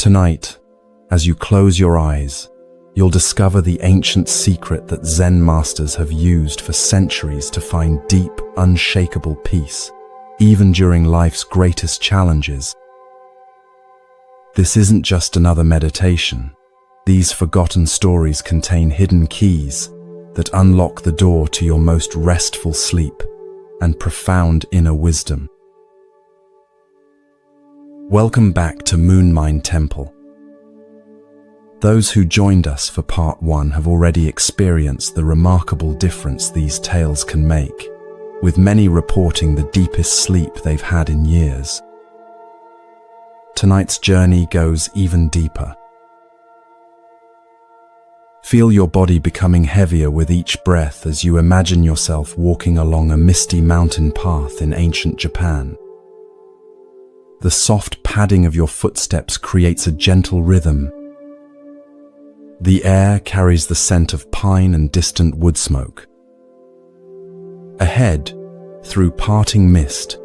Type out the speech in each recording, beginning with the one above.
Tonight, as you close your eyes, you'll discover the ancient secret that Zen masters have used for centuries to find deep, unshakable peace, even during life's greatest challenges. This isn't just another meditation. These forgotten stories contain hidden keys that unlock the door to your most restful sleep and profound inner wisdom. Welcome back to Moonmind Temple. Those who joined us for part 1 have already experienced the remarkable difference these tales can make, with many reporting the deepest sleep they've had in years. Tonight's journey goes even deeper. Feel your body becoming heavier with each breath as you imagine yourself walking along a misty mountain path in ancient Japan. The soft padding of your footsteps creates a gentle rhythm. The air carries the scent of pine and distant wood smoke. Ahead, through parting mist,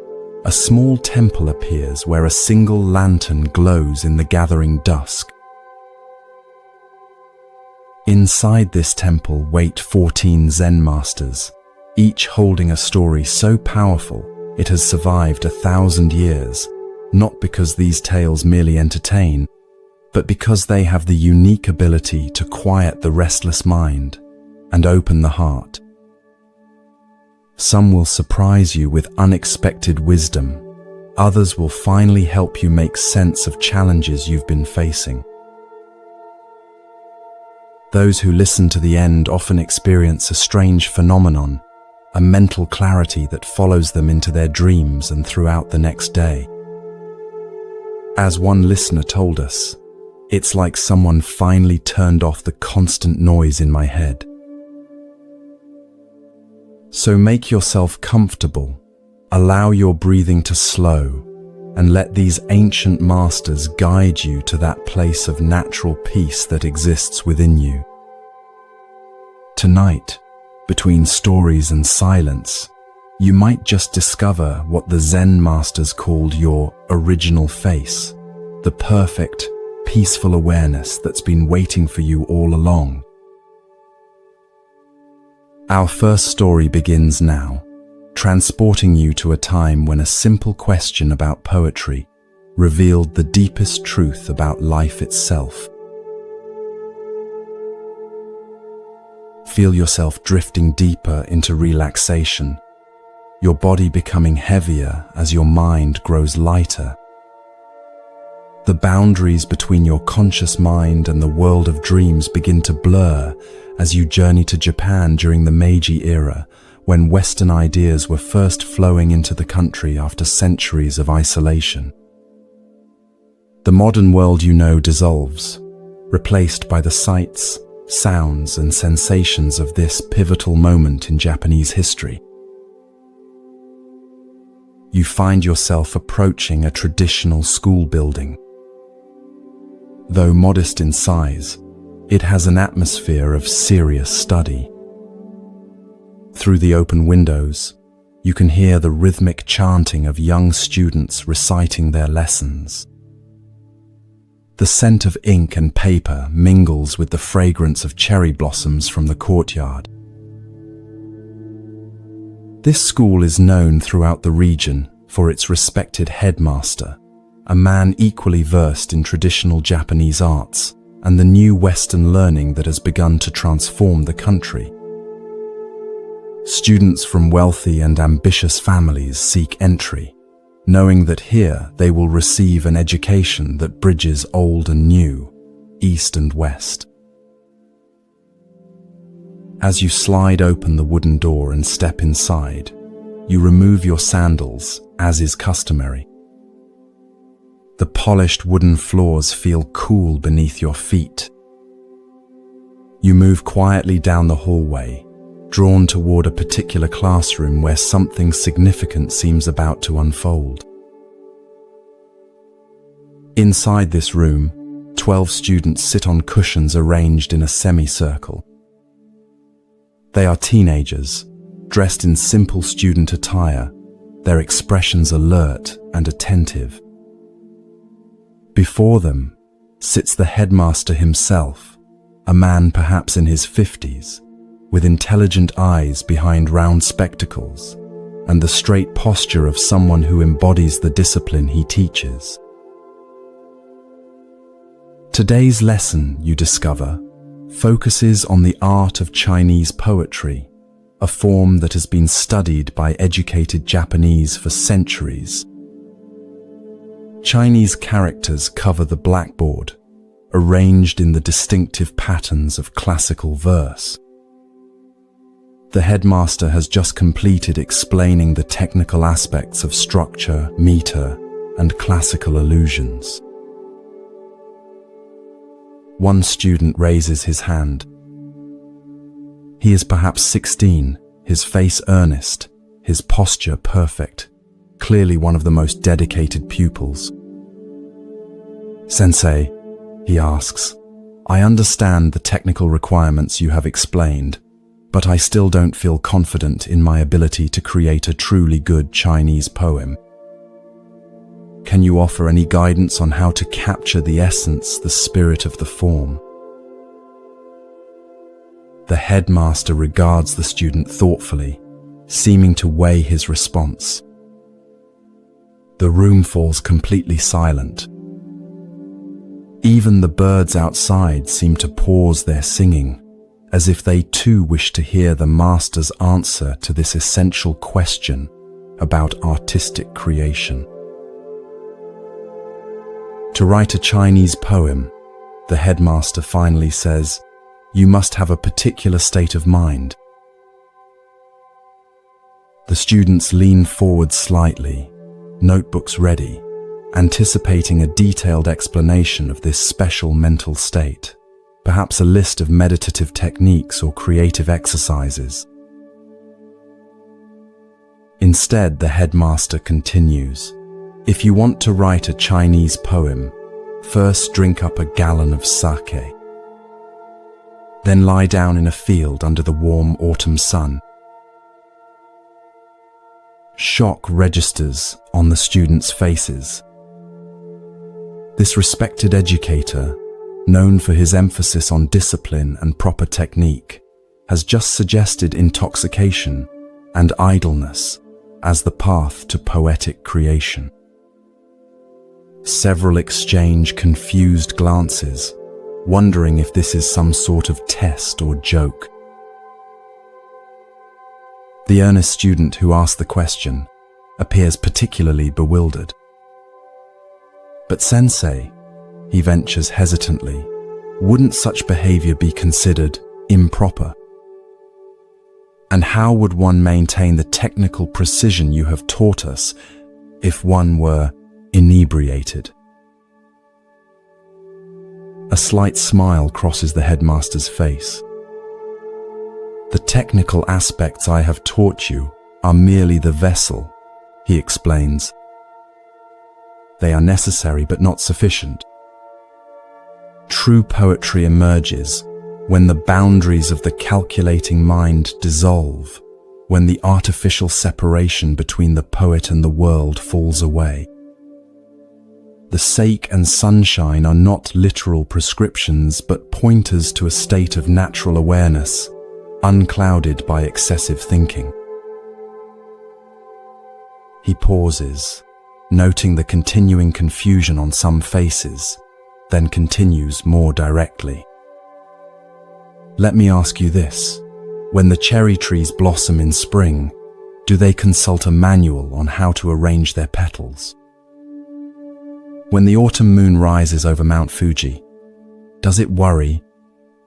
a small temple appears where a single lantern glows in the gathering dusk. Inside this temple wait 14 Zen masters, each holding a story so powerful it has survived 1,000 years, not because these tales merely entertain, but because they have the unique ability to quiet the restless mind and open the heart. Some will surprise you with unexpected wisdom. Others will finally help you make sense of challenges you've been facing. Those who listen to the end often experience a strange phenomenon, a mental clarity that follows them into their dreams and throughout the next day. As one listener told us, "It's like someone finally turned off the constant noise in my head." So make yourself comfortable, allow your breathing to slow, and let these ancient masters guide you to that place of natural peace that exists within you. Tonight, between stories and silence, you might just discover what the Zen masters called your original face, the perfect, peaceful awareness that's been waiting for you all along. Our first story begins now, transporting you to a time when a simple question about poetry revealed the deepest truth about life itself. Feel yourself drifting deeper into relaxation, your body becoming heavier as your mind grows lighter. The boundaries between your conscious mind and the world of dreams begin to blur as you journey to Japan during the Meiji era, when Western ideas were first flowing into the country after centuries of isolation. The modern world you know dissolves, replaced by the sights, sounds, and sensations of this pivotal moment in Japanese history. You find yourself approaching a traditional school building. Though modest in size, it has an atmosphere of serious study. Through the open windows, you can hear the rhythmic chanting of young students reciting their lessons. The scent of ink and paper mingles with the fragrance of cherry blossoms from the courtyard. This school is known throughout the region for its respected headmaster, a man equally versed in traditional Japanese arts and the new Western learning that has begun to transform the country. Students from wealthy and ambitious families seek entry, knowing that here they will receive an education that bridges old and new, east and west. As you slide open the wooden door and step inside, you remove your sandals, as is customary. The polished wooden floors feel cool beneath your feet. You move quietly down the hallway, drawn toward a particular classroom where something significant seems about to unfold. Inside this room, 12 students sit on cushions arranged in a semicircle. They are teenagers, dressed in simple student attire, their expressions alert and attentive. Before them, sits the headmaster himself, a man perhaps in his 50s, with intelligent eyes behind round spectacles, and the straight posture of someone who embodies the discipline he teaches. Today's lesson, you discover, focuses on the art of Chinese poetry, a form that has been studied by educated Japanese for centuries. Chinese characters cover the blackboard, arranged in the distinctive patterns of classical verse. The headmaster has just completed explaining the technical aspects of structure, meter, and classical allusions. One student raises his hand. He is perhaps 16, his face earnest, his posture perfect, clearly one of the most dedicated pupils. "Sensei," he asks, "I understand the technical requirements you have explained, but I still don't feel confident in my ability to create a truly good Chinese poem. Can you offer any guidance on how to capture the essence, the spirit of the form?" The headmaster regards the student thoughtfully, seeming to weigh his response. The room falls completely silent. Even the birds outside seem to pause their singing, as if they too wish to hear the master's answer to this essential question about artistic creation. To write a Chinese poem, the headmaster finally says, you must have a particular state of mind. The students lean forward slightly, notebooks ready, anticipating a detailed explanation of this special mental state, perhaps a list of meditative techniques or creative exercises. Instead, the headmaster continues, if you want to write a Chinese poem, first drink up a gallon of sake. Then lie down in a field under the warm autumn sun. Shock registers on the students' faces. This respected educator, known for his emphasis on discipline and proper technique, has just suggested intoxication and idleness as the path to poetic creation. Several exchange confused glances, wondering if this is some sort of test or joke. The earnest student who asked the question appears particularly bewildered. But sensei, he ventures hesitantly, wouldn't such behavior be considered improper? And how would one maintain the technical precision you have taught us if one were inebriated? A slight smile crosses the headmaster's face. The technical aspects I have taught you are merely the vessel, he explains. They are necessary but not sufficient. True poetry emerges when the boundaries of the calculating mind dissolve, when the artificial separation between the poet and the world falls away. The sake and sunshine are not literal prescriptions, but pointers to a state of natural awareness, unclouded by excessive thinking. He pauses, noting the continuing confusion on some faces, then continues more directly. Let me ask you this. When the cherry trees blossom in spring, do they consult a manual on how to arrange their petals? When the autumn moon rises over Mount Fuji, does it worry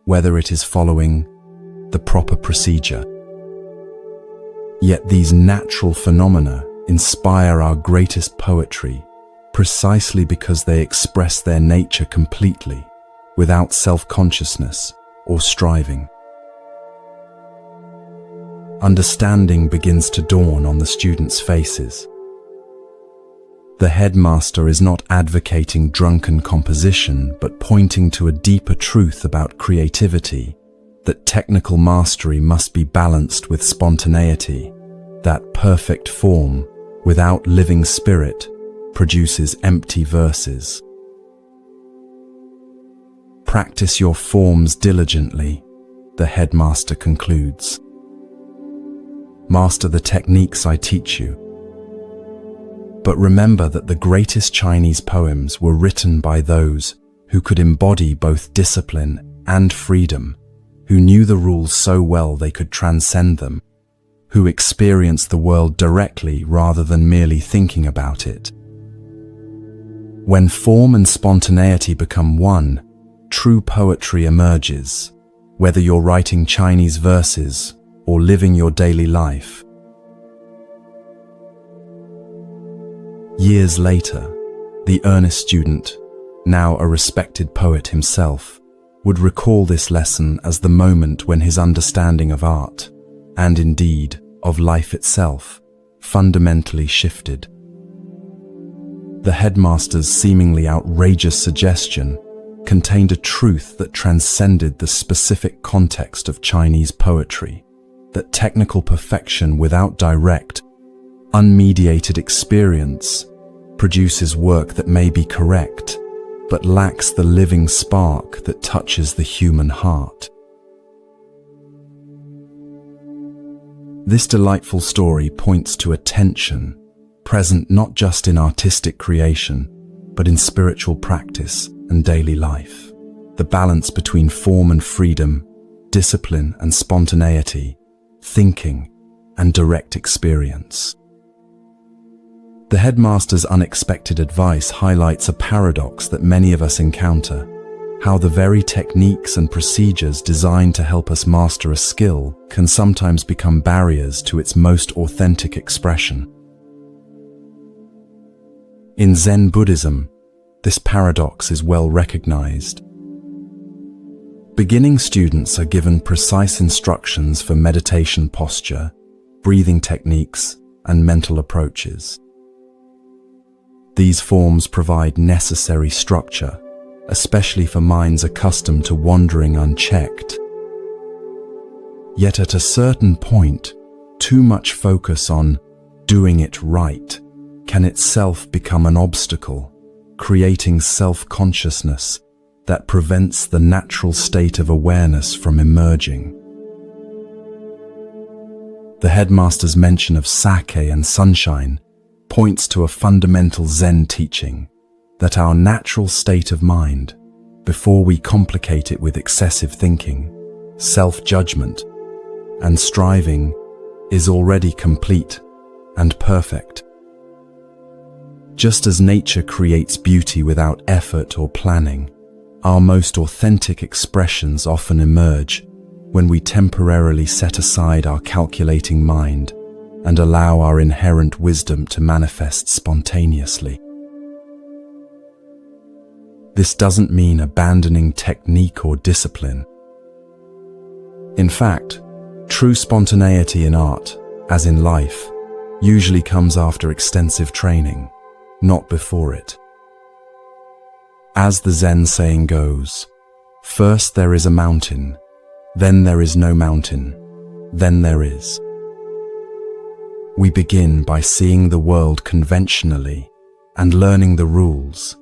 whether it is following the proper procedure? Yet these natural phenomena inspire our greatest poetry precisely because they express their nature completely, without self-consciousness or striving. Understanding begins to dawn on the students' faces. The headmaster is not advocating drunken composition, but pointing to a deeper truth about creativity, that technical mastery must be balanced with spontaneity, that perfect form, without living spirit, produces empty verses. Practice your forms diligently, the headmaster concludes. Master the techniques I teach you. But remember that the greatest Chinese poems were written by those who could embody both discipline and freedom, who knew the rules so well they could transcend them, who experienced the world directly rather than merely thinking about it. When form and spontaneity become one, true poetry emerges, whether you're writing Chinese verses or living your daily life. Years later, the earnest student, now a respected poet himself, would recall this lesson as the moment when his understanding of art, and indeed of life itself, fundamentally shifted. The headmaster's seemingly outrageous suggestion contained a truth that transcended the specific context of Chinese poetry, that technical perfection without direct, unmediated experience produces work that may be correct, but lacks the living spark that touches the human heart. This delightful story points to a tension present not just in artistic creation, but in spiritual practice and daily life. The balance between form and freedom, discipline and spontaneity, thinking and direct experience. The headmaster's unexpected advice highlights a paradox that many of us encounter: how the very techniques and procedures designed to help us master a skill can sometimes become barriers to its most authentic expression. In Zen Buddhism, this paradox is well recognized. Beginning students are given precise instructions for meditation posture, breathing techniques, and mental approaches. These forms provide necessary structure, especially for minds accustomed to wandering unchecked. Yet at a certain point, too much focus on doing it right can itself become an obstacle, creating self-consciousness that prevents the natural state of awareness from emerging. The headmaster's mention of sake and sunshine points to a fundamental Zen teaching that our natural state of mind, before we complicate it with excessive thinking, self-judgment, and striving, is already complete and perfect. Just as nature creates beauty without effort or planning, our most authentic expressions often emerge when we temporarily set aside our calculating mind and allow our inherent wisdom to manifest spontaneously. This doesn't mean abandoning technique or discipline. In fact, true spontaneity in art, as in life, usually comes after extensive training, not before it. As the Zen saying goes, first there is a mountain, then there is no mountain, then there is. We begin by seeing the world conventionally and learning the rules,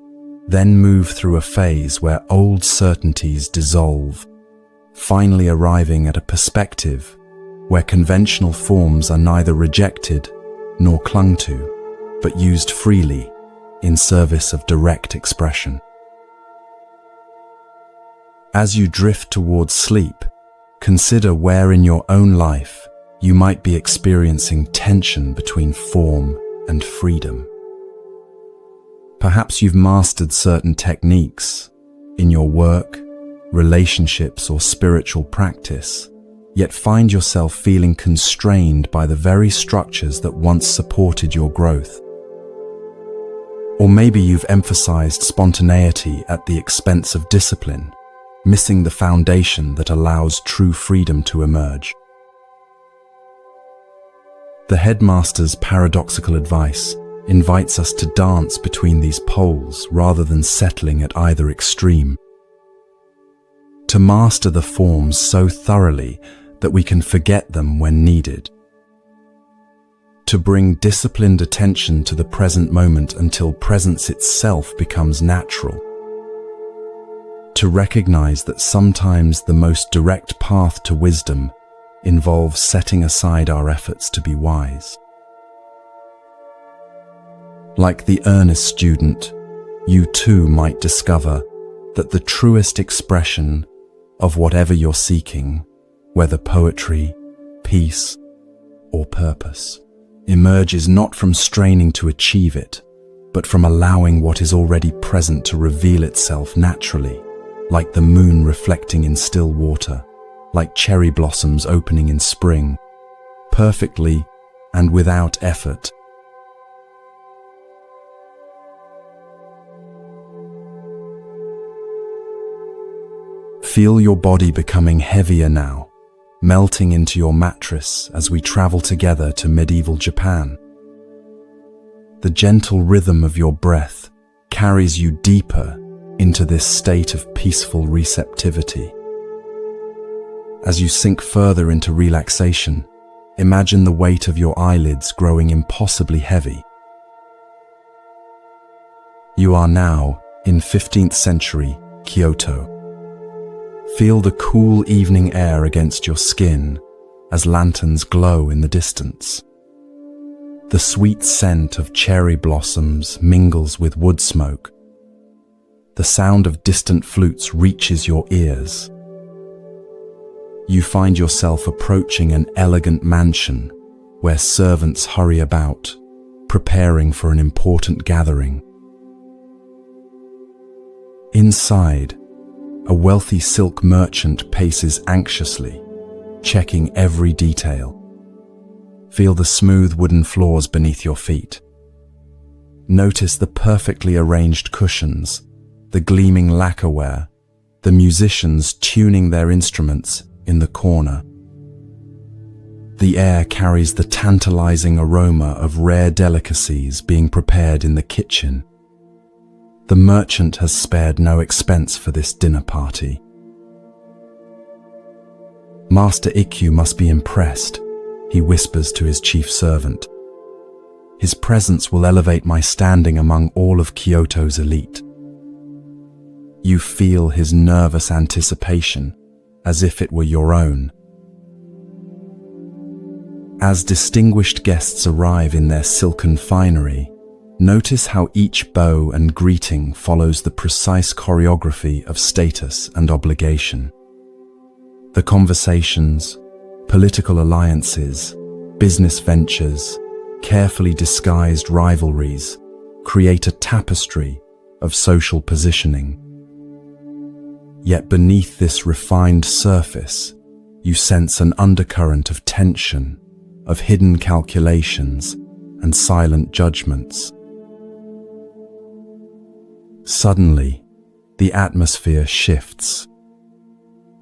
then move through a phase where old certainties dissolve, finally arriving at a perspective where conventional forms are neither rejected nor clung to, but used freely in service of direct expression. As you drift towards sleep, consider where in your own life you might be experiencing tension between form and freedom. Perhaps you've mastered certain techniques in your work, relationships, or spiritual practice, yet find yourself feeling constrained by the very structures that once supported your growth. Or maybe you've emphasized spontaneity at the expense of discipline, missing the foundation that allows true freedom to emerge. The headmaster's paradoxical advice invites us to dance between these poles rather than settling at either extreme. To master the forms so thoroughly that we can forget them when needed. To bring disciplined attention to the present moment until presence itself becomes natural. to recognize that sometimes the most direct path to wisdom involves setting aside our efforts to be wise. Like the earnest student, you too might discover that the truest expression of whatever you're seeking, whether poetry, peace, or purpose, emerges not from straining to achieve it, but from allowing what is already present to reveal itself naturally, like the moon reflecting in still water, like cherry blossoms opening in spring, perfectly and without effort. Feel your body becoming heavier now, melting into your mattress as we travel together to medieval Japan. The gentle rhythm of your breath carries you deeper into this state of peaceful receptivity. As you sink further into relaxation, imagine the weight of your eyelids growing impossibly heavy. You are now in 15th century Kyoto. Feel the cool evening air against your skin as lanterns glow in the distance. The sweet scent of cherry blossoms mingles with wood smoke. The sound of distant flutes reaches your ears. You find yourself approaching an elegant mansion where servants hurry about, preparing for an important gathering. Inside, a wealthy silk merchant paces anxiously, checking every detail. Feel the smooth wooden floors beneath your feet. Notice the perfectly arranged cushions, the gleaming lacquerware, the musicians tuning their instruments in the corner. The air carries the tantalizing aroma of rare delicacies being prepared in the kitchen. The merchant has spared no expense for this dinner party. Master Ikkyu must be impressed, he whispers to his chief servant. His presence will elevate my standing among all of Kyoto's elite. You feel his nervous anticipation, as if it were your own. As distinguished guests arrive in their silken finery, notice how each bow and greeting follows the precise choreography of status and obligation. The conversations, political alliances, business ventures, carefully disguised rivalries create a tapestry of social positioning. Yet beneath this refined surface, you sense an undercurrent of tension, of hidden calculations and silent judgments. Suddenly, the atmosphere shifts.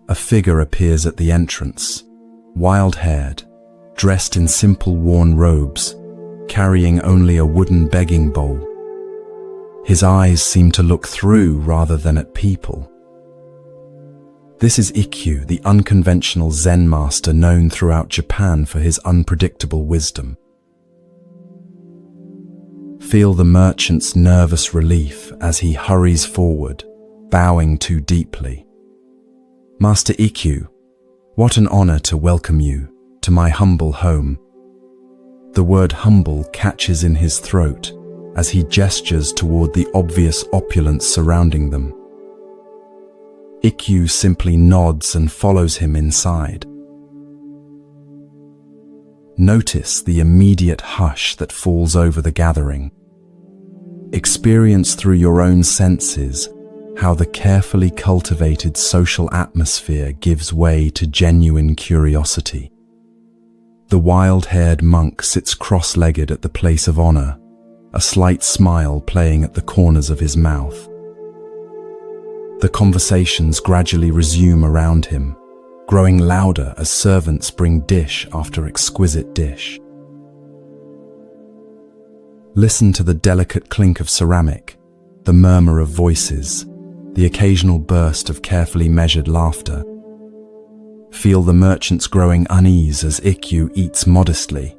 A figure appears at the entrance, wild-haired, dressed in simple worn robes, carrying only a wooden begging bowl. His eyes seem to look through rather than at people. This is Ikkyu, the unconventional Zen master known throughout Japan for his unpredictable wisdom. Feel the merchant's nervous relief as he hurries forward, bowing too deeply. Master Ikkyu, what an honor to welcome you to my humble home. The word humble catches in his throat as he gestures toward the obvious opulence surrounding them. Ikkyu simply nods and follows him inside. Notice the immediate hush that falls over the gathering. Experience through your own senses how the carefully cultivated social atmosphere gives way to genuine curiosity. The wild-haired monk sits cross-legged at the place of honor, a slight smile playing at the corners of his mouth. The conversations gradually resume around him, growing louder as servants bring dish after exquisite dish. Listen to the delicate clink of ceramic, the murmur of voices, the occasional burst of carefully measured laughter. Feel the merchant's growing unease as Ikkyu eats modestly,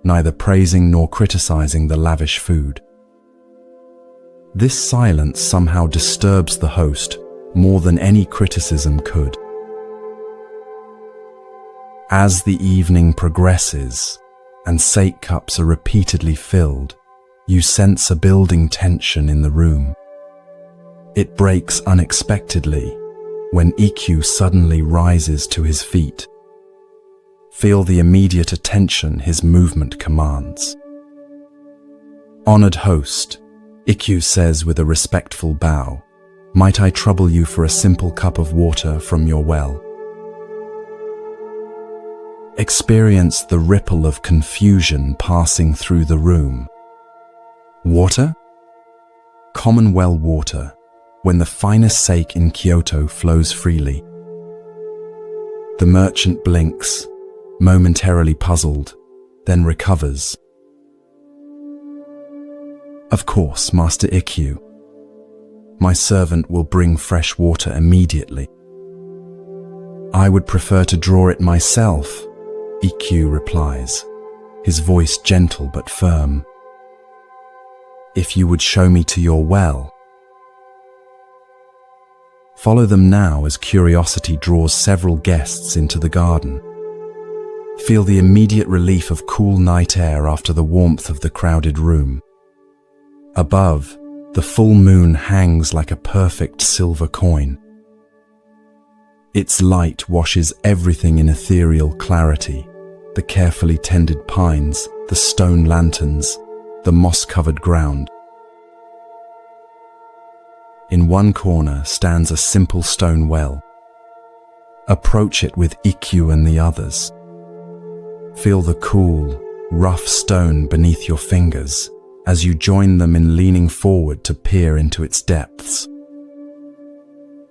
neither praising nor criticizing the lavish food. This silence somehow disturbs the host, more than any criticism could. As the evening progresses and sake cups are repeatedly filled, you sense a building tension in the room. It breaks unexpectedly when EQ suddenly rises to his feet. Feel the immediate attention his movement commands. "Honored host," EQ says with a respectful bow, "might I trouble you for a simple cup of water from your well?" Experience the ripple of confusion passing through the room. Water? Common well water, when the finest sake in Kyoto flows freely. The merchant blinks, momentarily puzzled, then recovers. "Of course, Master Ikkyu. My servant will bring fresh water immediately." "I would prefer to draw it myself," Ikkyu replies, his voice gentle but firm. "If you would show me to your well." Follow them now as curiosity draws several guests into the garden. Feel the immediate relief of cool night air after the warmth of the crowded room. Above, the full moon hangs like a perfect silver coin. Its light washes everything in ethereal clarity: the carefully tended pines, the stone lanterns, the moss-covered ground. In one corner stands a simple stone well. Approach it with Ikkyu and the others. Feel the cool, rough stone beneath your fingers as you join them in leaning forward to peer into its depths.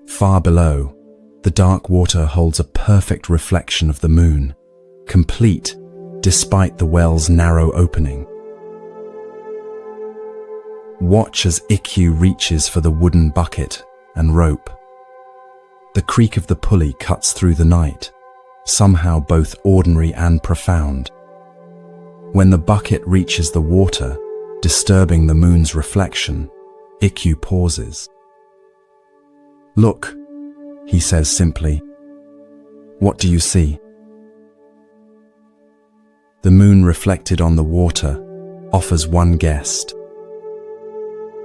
Far below, the dark water holds a perfect reflection of the moon, complete despite the well's narrow opening. Watch as Ikkyu reaches for the wooden bucket and rope. The creak of the pulley cuts through the night, somehow both ordinary and profound. When the bucket reaches the water, disturbing the moon's reflection, Ikkyu pauses. "Look," he says simply. "What do you see?" The moon reflected on the water offers one guest.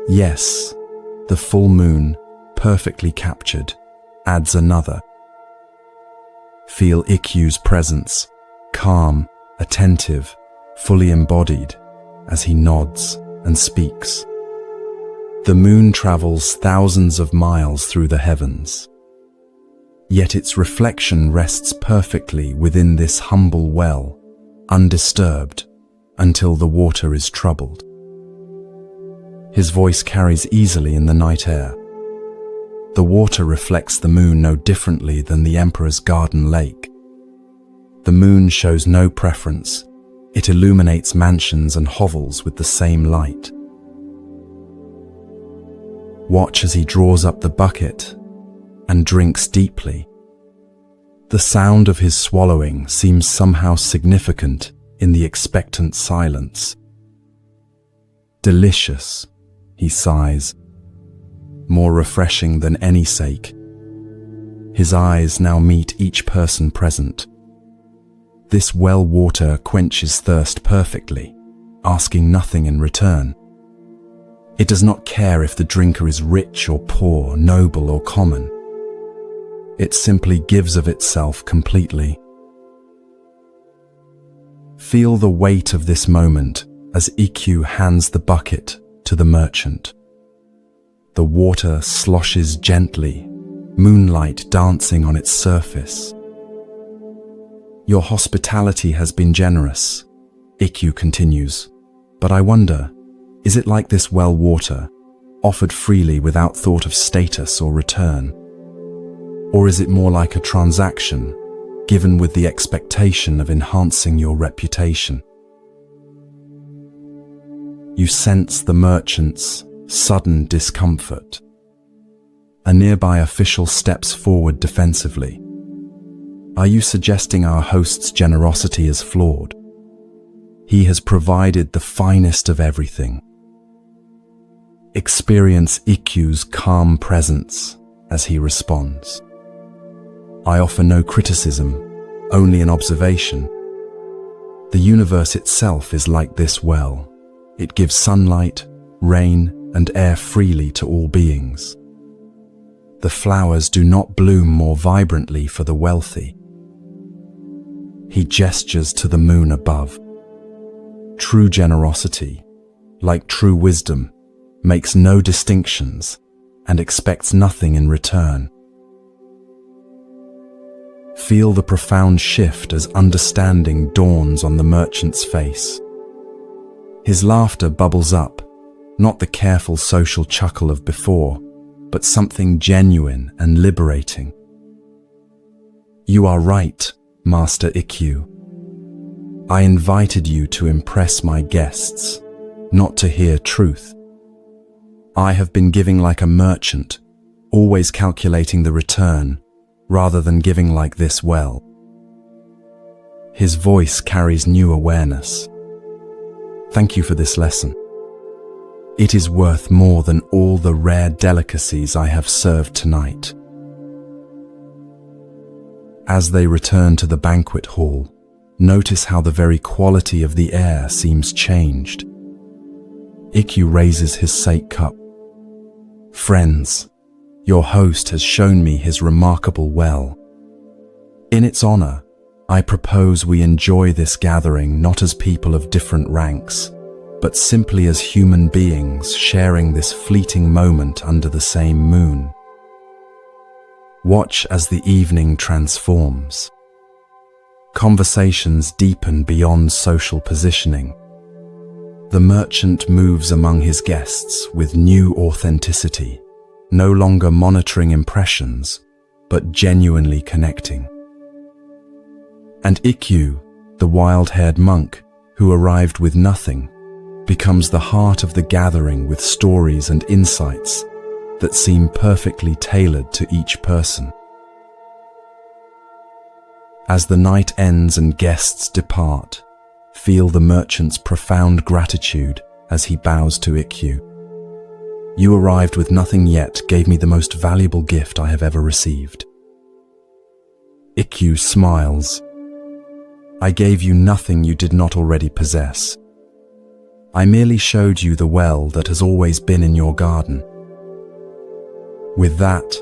Yes, the full moon, perfectly captured, adds another. Feel Ikkyu's presence, calm, attentive, fully embodied, as he nods and speaks. The moon travels thousands of miles through the heavens, yet its reflection rests perfectly within this humble well, undisturbed, until the water is troubled. His voice carries easily in the night air. The water reflects the moon no differently than the Emperor's garden lake. The moon shows no preference. It illuminates mansions and hovels with the same light. Watch as he draws up the bucket and drinks deeply. The sound of his swallowing seems somehow significant in the expectant silence. "Delicious," he sighs, "more refreshing than any sake." His eyes now meet each person present. This well water quenches thirst perfectly, asking nothing in return. It does not care if the drinker is rich or poor, noble or common. It simply gives of itself completely. Feel the weight of this moment as Ikkyu hands the bucket to the merchant. The water sloshes gently, moonlight dancing on its surface. "Your hospitality has been generous," Ikkyu continues, "but I wonder, is it like this well water, offered freely without thought of status or return? Or is it more like a transaction, given with the expectation of enhancing your reputation?" You sense the merchant's sudden discomfort. A nearby official steps forward defensively. "Are you suggesting our host's generosity is flawed? He has provided the finest of everything." Experience Ikkyu's calm presence, as he responds. I offer no criticism, only an observation. The universe itself is like this well. It gives sunlight, rain, and air freely to all beings. The flowers do not bloom more vibrantly for the wealthy. He gestures to the moon above. True generosity, like true wisdom, makes no distinctions and expects nothing in return. Feel the profound shift as understanding dawns on the merchant's face. His laughter bubbles up, not the careful social chuckle of before, but something genuine and liberating. You are right, Master Ikkyu. I invited you to impress my guests, not to hear truth. I have been giving like a merchant, always calculating the return, rather than giving like this well. His voice carries new awareness. Thank you for this lesson. It is worth more than all the rare delicacies I have served tonight. As they return to the banquet hall, notice how the very quality of the air seems changed. Ikkyu raises his sake cup. Friends, your host has shown me his remarkable well. In its honor, I propose we enjoy this gathering not as people of different ranks, but simply as human beings sharing this fleeting moment under the same moon. Watch as the evening transforms. Conversations deepen beyond social positioning. The merchant moves among his guests with new authenticity, no longer monitoring impressions, but genuinely connecting. And Ikkyu, the wild-haired monk who arrived with nothing, becomes the heart of the gathering with stories and insights that seem perfectly tailored to each person. As the night ends and guests depart, feel the merchant's profound gratitude as he bows to Ikkyu. You arrived with nothing yet gave me the most valuable gift I have ever received. Ikkyu smiles. I gave you nothing you did not already possess. I merely showed you the well that has always been in your garden. With that,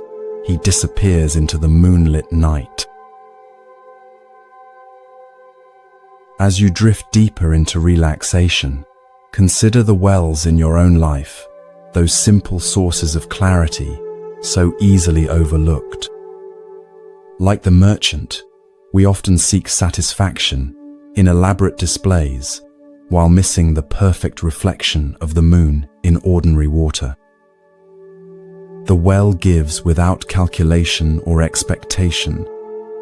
he disappears into the moonlit night. As you drift deeper into relaxation, consider the wells in your own life, those simple sources of clarity so easily overlooked. Like the merchant, we often seek satisfaction in elaborate displays while missing the perfect reflection of the moon in ordinary water. The well gives without calculation or expectation,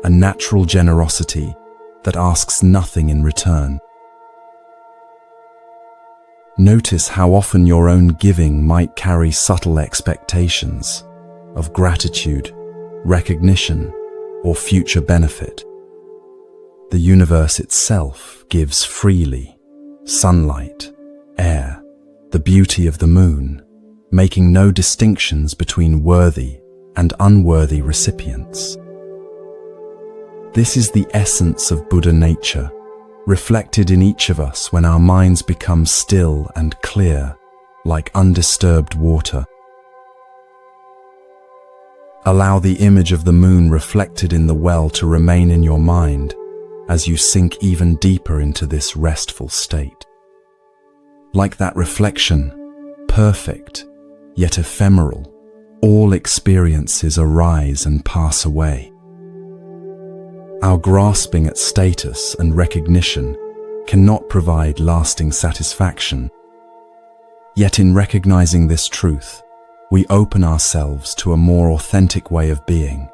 a natural generosity that asks nothing in return. Notice how often your own giving might carry subtle expectations of gratitude, recognition, or future benefit. The universe itself gives freely: sunlight, air, the beauty of the moon, making no distinctions between worthy and unworthy recipients. This is the essence of Buddha nature, reflected in each of us when our minds become still and clear, like undisturbed water. Allow the image of the moon reflected in the well to remain in your mind as you sink even deeper into this restful state. Like that reflection, perfect, yet ephemeral, all experiences arise and pass away. Our grasping at status and recognition cannot provide lasting satisfaction. Yet in recognizing this truth, we open ourselves to a more authentic way of being,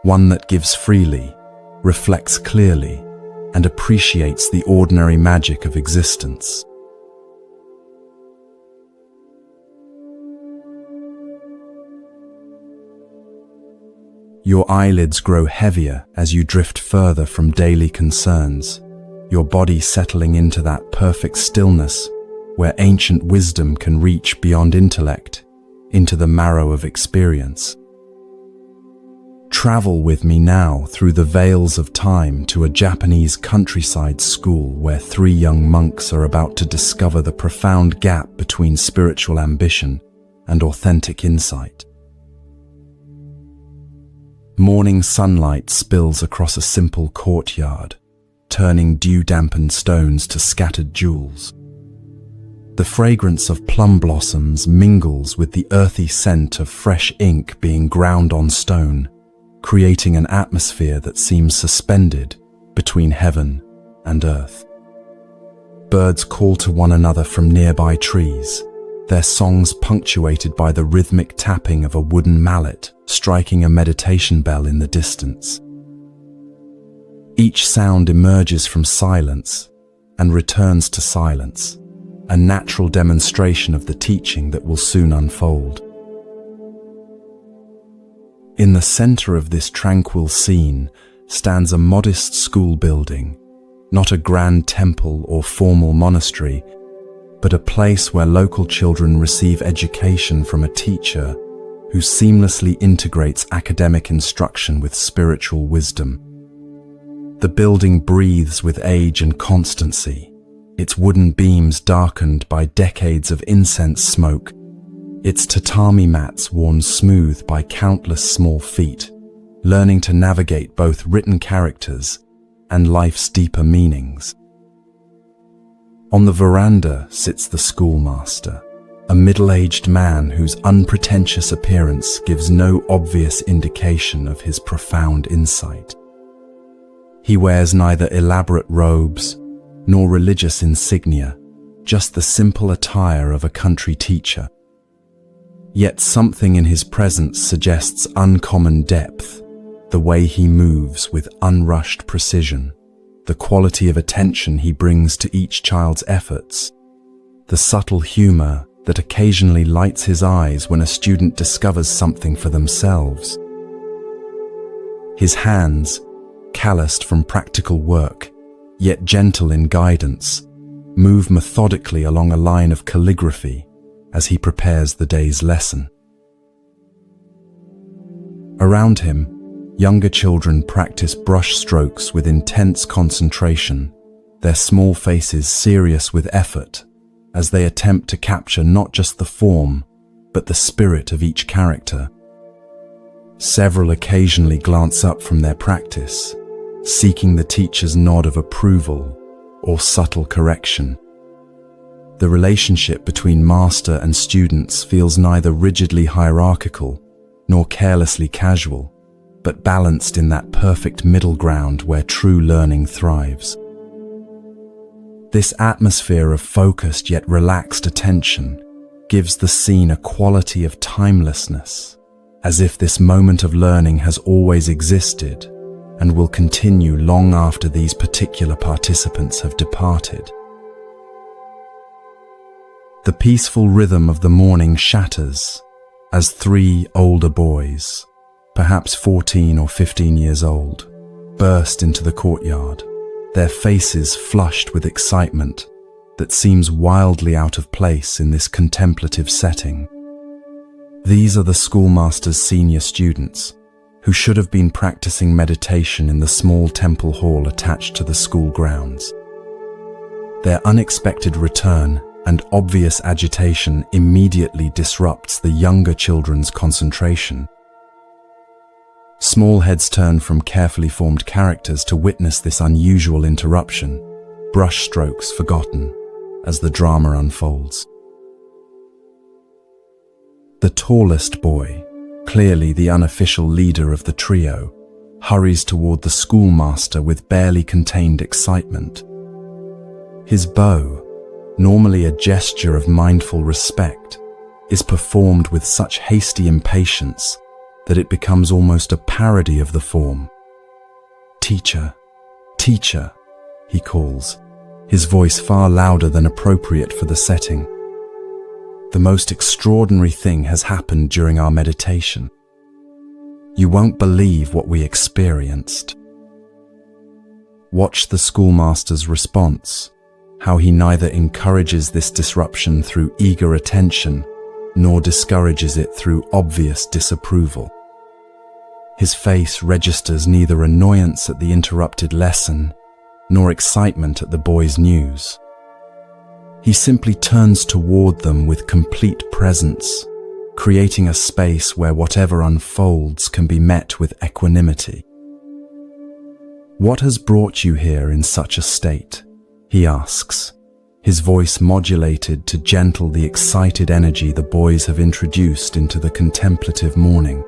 one that gives freely, reflects clearly, and appreciates the ordinary magic of existence. Your eyelids grow heavier as you drift further from daily concerns, your body settling into that perfect stillness where ancient wisdom can reach beyond intellect, into the marrow of experience. Travel with me now through the veils of time to a Japanese countryside school where 3 young monks are about to discover the profound gap between spiritual ambition and authentic insight. Morning sunlight spills across a simple courtyard, turning dew-dampened stones to scattered jewels. The fragrance of plum blossoms mingles with the earthy scent of fresh ink being ground on stone, creating an atmosphere that seems suspended between heaven and earth. Birds call to one another from nearby trees, their songs punctuated by the rhythmic tapping of a wooden mallet striking a meditation bell in the distance. Each sound emerges from silence and returns to silence, a natural demonstration of the teaching that will soon unfold. In the center of this tranquil scene stands a modest school building, not a grand temple or formal monastery, but a place where local children receive education from a teacher who seamlessly integrates academic instruction with spiritual wisdom. The building breathes with age and constancy, its wooden beams darkened by decades of incense smoke, its tatami mats worn smooth by countless small feet, learning to navigate both written characters and life's deeper meanings. On the veranda sits the schoolmaster, a middle-aged man whose unpretentious appearance gives no obvious indication of his profound insight. He wears neither elaborate robes nor religious insignia, just the simple attire of a country teacher. Yet something in his presence suggests uncommon depth, the way he moves with unrushed precision, the quality of attention he brings to each child's efforts, the subtle humor that occasionally lights his eyes when a student discovers something for themselves. His hands, calloused from practical work, yet gentle in guidance, move methodically along a line of calligraphy as he prepares the day's lesson. Around him, younger children practice brush strokes with intense concentration, their small faces serious with effort, as they attempt to capture not just the form, but the spirit of each character. Several occasionally glance up from their practice, seeking the teacher's nod of approval or subtle correction. The relationship between master and students feels neither rigidly hierarchical nor carelessly casual, but balanced in that perfect middle ground where true learning thrives. This atmosphere of focused yet relaxed attention gives the scene a quality of timelessness, as if this moment of learning has always existed and will continue long after these particular participants have departed. The peaceful rhythm of the morning shatters as 3 older boys, perhaps 14 or 15 years old, burst into the courtyard, their faces flushed with excitement that seems wildly out of place in this contemplative setting. These are the schoolmaster's senior students, who should have been practicing meditation in the small temple hall attached to the school grounds. Their unexpected return and obvious agitation immediately disrupts the younger children's concentration. Small heads turn from carefully formed characters to witness this unusual interruption, brush strokes forgotten as the drama unfolds. The tallest boy, clearly the unofficial leader of the trio, hurries toward the schoolmaster with barely contained excitement. His bow, normally a gesture of mindful respect, is performed with such hasty impatience that it becomes almost a parody of the form. "Teacher, teacher," he calls, his voice far louder than appropriate for the setting. The most extraordinary thing has happened during our meditation. You won't believe what we experienced. Watch the schoolmaster's response, how he neither encourages this disruption through eager attention, nor discourages it through obvious disapproval. His face registers neither annoyance at the interrupted lesson nor excitement at the boys' news. He simply turns toward them with complete presence, creating a space where whatever unfolds can be met with equanimity. "What has brought you here in such a state?" he asks, his voice modulated to gentle the excited energy the boys have introduced into the contemplative morning.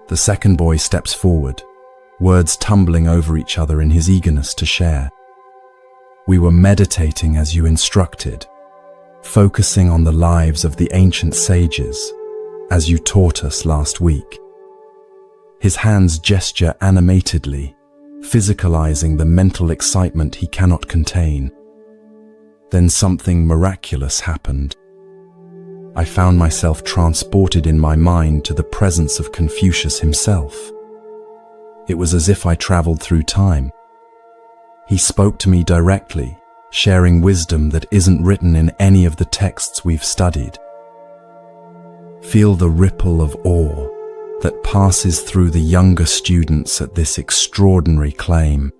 The second boy steps forward, words tumbling over each other in his eagerness to share. "We were meditating as you instructed, focusing on the lives of the ancient sages, as you taught us last week." His hands gesture animatedly, physicalizing the mental excitement he cannot contain. Then something miraculous happened. I found myself transported in my mind to the presence of Confucius himself. It was as if I traveled through time. He spoke to me directly, sharing wisdom that isn't written in any of the texts we've studied. Feel the ripple of awe that passes through the younger students at this extraordinary claim.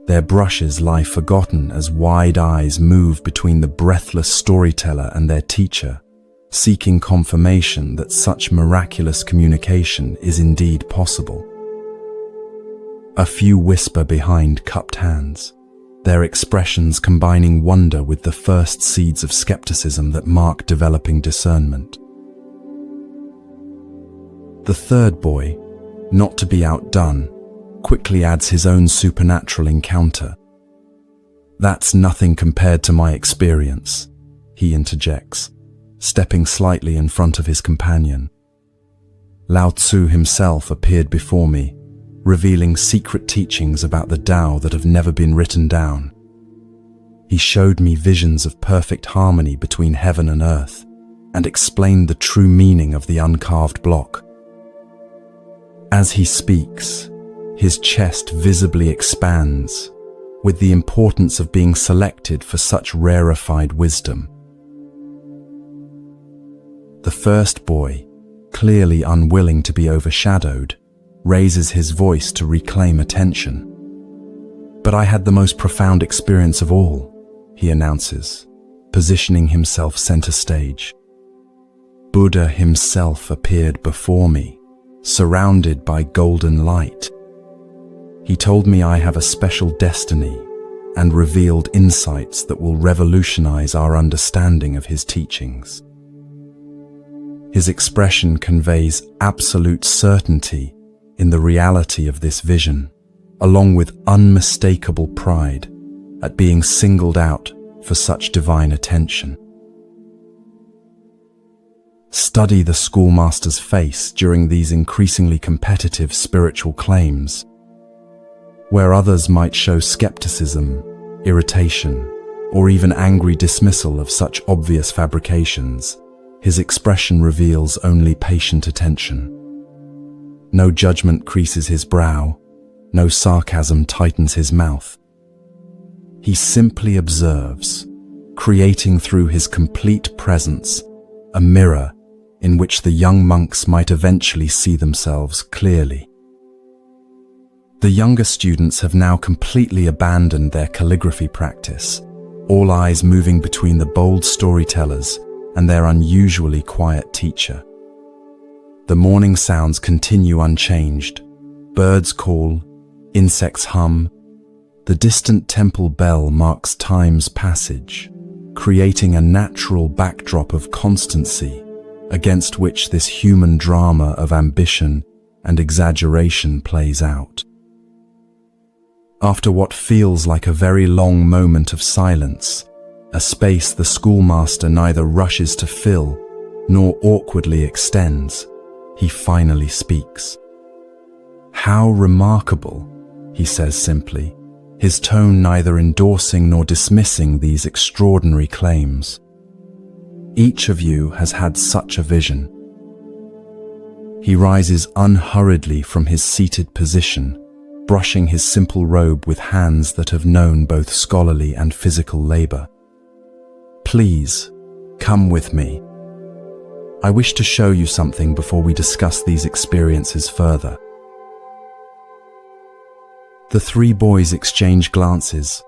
Their brushes lie forgotten as wide eyes move between the breathless storyteller and their teacher, seeking confirmation that such miraculous communication is indeed possible. A few whisper behind cupped hands, their expressions combining wonder with the first seeds of skepticism that mark developing discernment. The third boy, not to be outdone, quickly adds his own supernatural encounter. "That's nothing compared to my experience," he interjects, stepping slightly in front of his companion. "Lao Tzu himself appeared before me, revealing secret teachings about the Tao that have never been written down. He showed me visions of perfect harmony between heaven and earth and explained the true meaning of the uncarved block." As he speaks, his chest visibly expands, with the importance of being selected for such rarefied wisdom. The first boy, clearly unwilling to be overshadowed, raises his voice to reclaim attention. "But I had the most profound experience of all," he announces, positioning himself center stage. "Buddha himself appeared before me, surrounded by golden light. He told me I have a special destiny and revealed insights that will revolutionize our understanding of his teachings." His expression conveys absolute certainty in the reality of this vision, along with unmistakable pride at being singled out for such divine attention. Study the schoolmaster's face during these increasingly competitive spiritual claims. Where others might show skepticism, irritation, or even angry dismissal of such obvious fabrications, his expression reveals only patient attention. No judgment creases his brow, no sarcasm tightens his mouth. He simply observes, creating through his complete presence a mirror in which the young monks might eventually see themselves clearly. The younger students have now completely abandoned their calligraphy practice, all eyes moving between the bold storytellers and their unusually quiet teacher. The morning sounds continue unchanged. Birds call, insects hum. The distant temple bell marks time's passage, creating a natural backdrop of constancy against which this human drama of ambition and exaggeration plays out. After what feels like a very long moment of silence, a space the schoolmaster neither rushes to fill nor awkwardly extends, he finally speaks. "How remarkable," he says simply, his tone neither endorsing nor dismissing these extraordinary claims. "Each of you has had such a vision." He rises unhurriedly from his seated position, brushing his simple robe with hands that have known both scholarly and physical labor. "Please, come with me." I wish to show you something before we discuss these experiences further." The three boys exchange glances,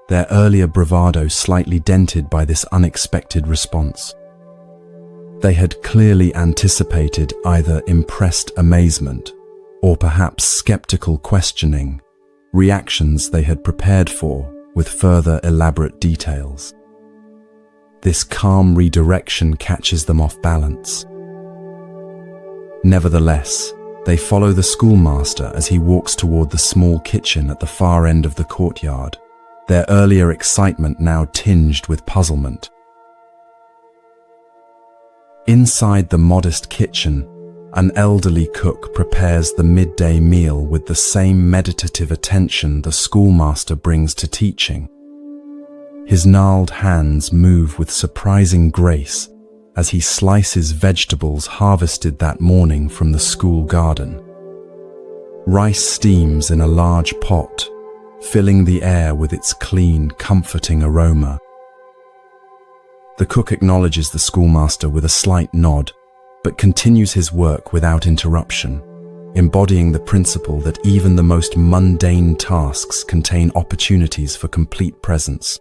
their earlier bravado slightly dented by this unexpected response. They had clearly anticipated either impressed amazement or perhaps skeptical questioning, reactions they had prepared for with further elaborate details. This calm redirection catches them off balance. Nevertheless, they follow the schoolmaster as he walks toward the small kitchen at the far end of the courtyard, their earlier excitement now tinged with puzzlement. Inside the modest kitchen, an elderly cook prepares the midday meal with the same meditative attention the schoolmaster brings to teaching. His gnarled hands move with surprising grace as he slices vegetables harvested that morning from the school garden. Rice steams in a large pot, filling the air with its clean, comforting aroma. The cook acknowledges the schoolmaster with a slight nod, but continues his work without interruption, embodying the principle that even the most mundane tasks contain opportunities for complete presence.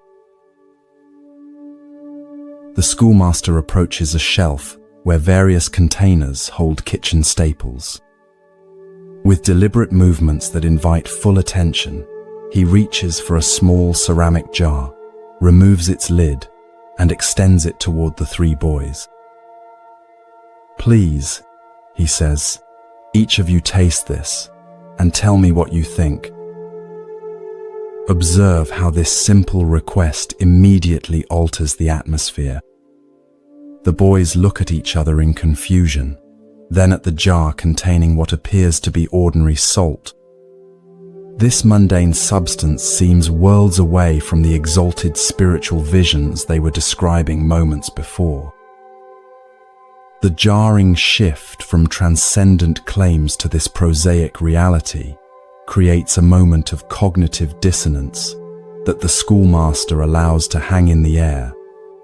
The schoolmaster approaches a shelf where various containers hold kitchen staples. With deliberate movements that invite full attention, he reaches for a small ceramic jar, removes its lid, and extends it toward the three boys. "Please," he says, "each of you taste this, and tell me what you think." Observe how this simple request immediately alters the atmosphere. The boys look at each other in confusion, then at the jar containing what appears to be ordinary salt. This mundane substance seems worlds away from the exalted spiritual visions they were describing moments before. The jarring shift from transcendent claims to this prosaic reality creates a moment of cognitive dissonance that the schoolmaster allows to hang in the air,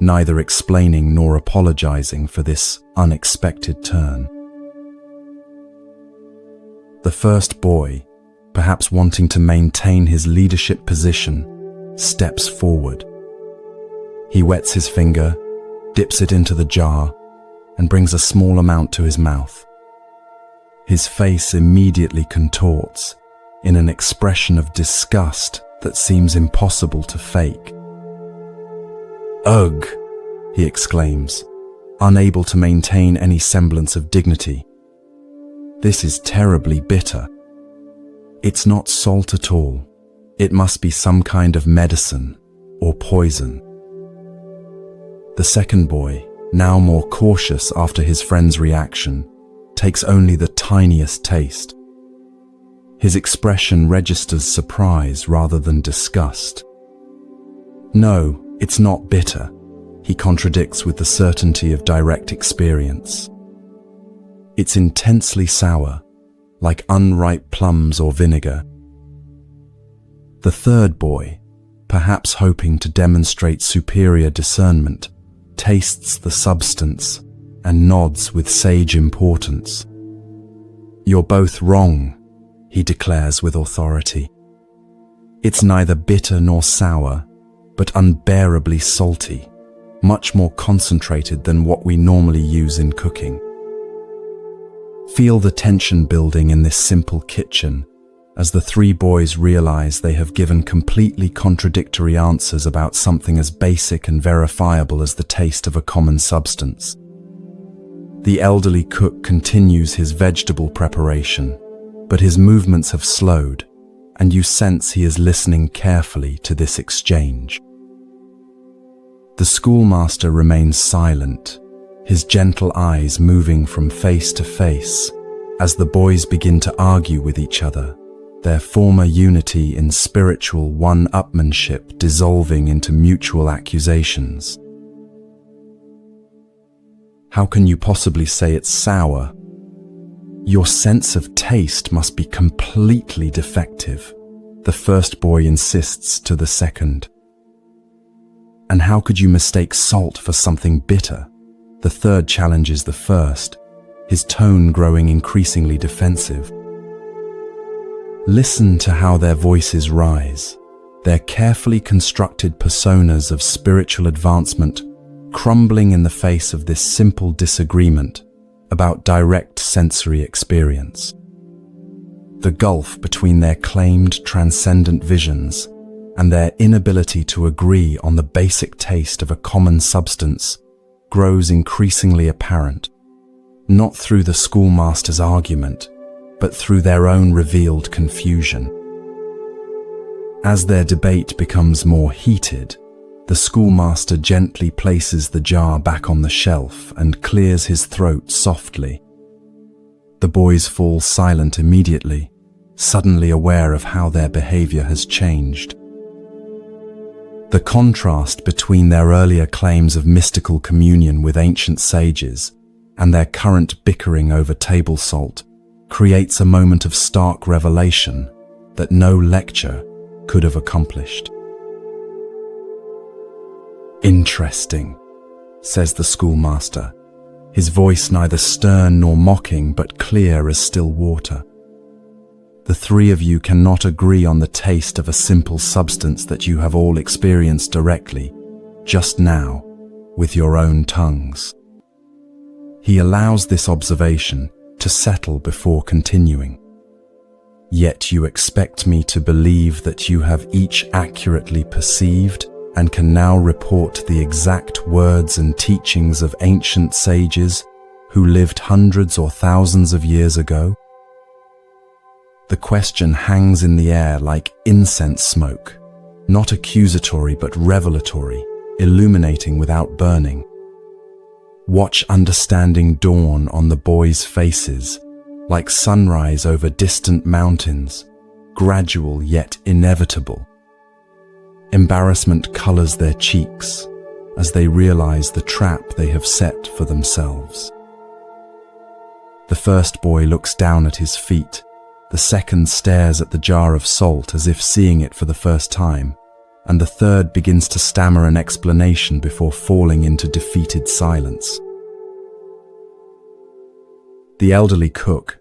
neither explaining nor apologizing for this unexpected turn. The first boy, perhaps wanting to maintain his leadership position, steps forward. He wets his finger, dips it into the jar, and brings a small amount to his mouth. His face immediately contorts in an expression of disgust that seems impossible to fake. "Ugh!" he exclaims, unable to maintain any semblance of dignity. "This is terribly bitter. It's not salt at all. It must be some kind of medicine or poison." The second boy, now more cautious after his friend's reaction, takes only the tiniest taste. His expression registers surprise rather than disgust. "No, it's not bitter," he contradicts with the certainty of direct experience. "It's intensely sour, like unripe plums or vinegar." The third boy, perhaps hoping to demonstrate superior discernment, tastes the substance and nods with sage importance. "You're both wrong," he declares with authority. "It's neither bitter nor sour, but unbearably salty, much more concentrated than what we normally use in cooking." Feel the tension building in this simple kitchen as the three boys realize they have given completely contradictory answers about something as basic and verifiable as the taste of a common substance. The elderly cook continues his vegetable preparation, but his movements have slowed, and you sense he is listening carefully to this exchange. The schoolmaster remains silent, his gentle eyes moving from face to face as the boys begin to argue with each other, their former unity in spiritual one-upmanship dissolving into mutual accusations. "How can you possibly say it's sour? Your sense of taste must be completely defective," the first boy insists to the second. "And how could you mistake salt for something bitter?" The third challenges the first, his tone growing increasingly defensive. Listen to how their voices rise, their carefully constructed personas of spiritual advancement crumbling in the face of this simple disagreement about direct sensory experience. The gulf between their claimed transcendent visions and their inability to agree on the basic taste of a common substance grows increasingly apparent, not through the schoolmaster's argument, but through their own revealed confusion. As their debate becomes more heated, the schoolmaster gently places the jar back on the shelf and clears his throat softly. The boys fall silent immediately, suddenly aware of how their behavior has changed. The contrast between their earlier claims of mystical communion with ancient sages and their current bickering over table salt creates a moment of stark revelation that no lecture could have accomplished. "Interesting," says the schoolmaster, his voice neither stern nor mocking but clear as still water. "The three of you cannot agree on the taste of a simple substance that you have all experienced directly, just now, with your own tongues." He allows this observation to settle before continuing. "Yet you expect me to believe that you have each accurately perceived and can now report the exact words and teachings of ancient sages who lived hundreds or thousands of years ago?" The question hangs in the air like incense smoke, not accusatory but revelatory, illuminating without burning. Watch understanding dawn on the boys' faces, like sunrise over distant mountains, gradual yet inevitable. Embarrassment colors their cheeks as they realize the trap they have set for themselves. The first boy looks down at his feet, the second stares at the jar of salt as if seeing it for the first time, and the third begins to stammer an explanation before falling into defeated silence. The elderly cook,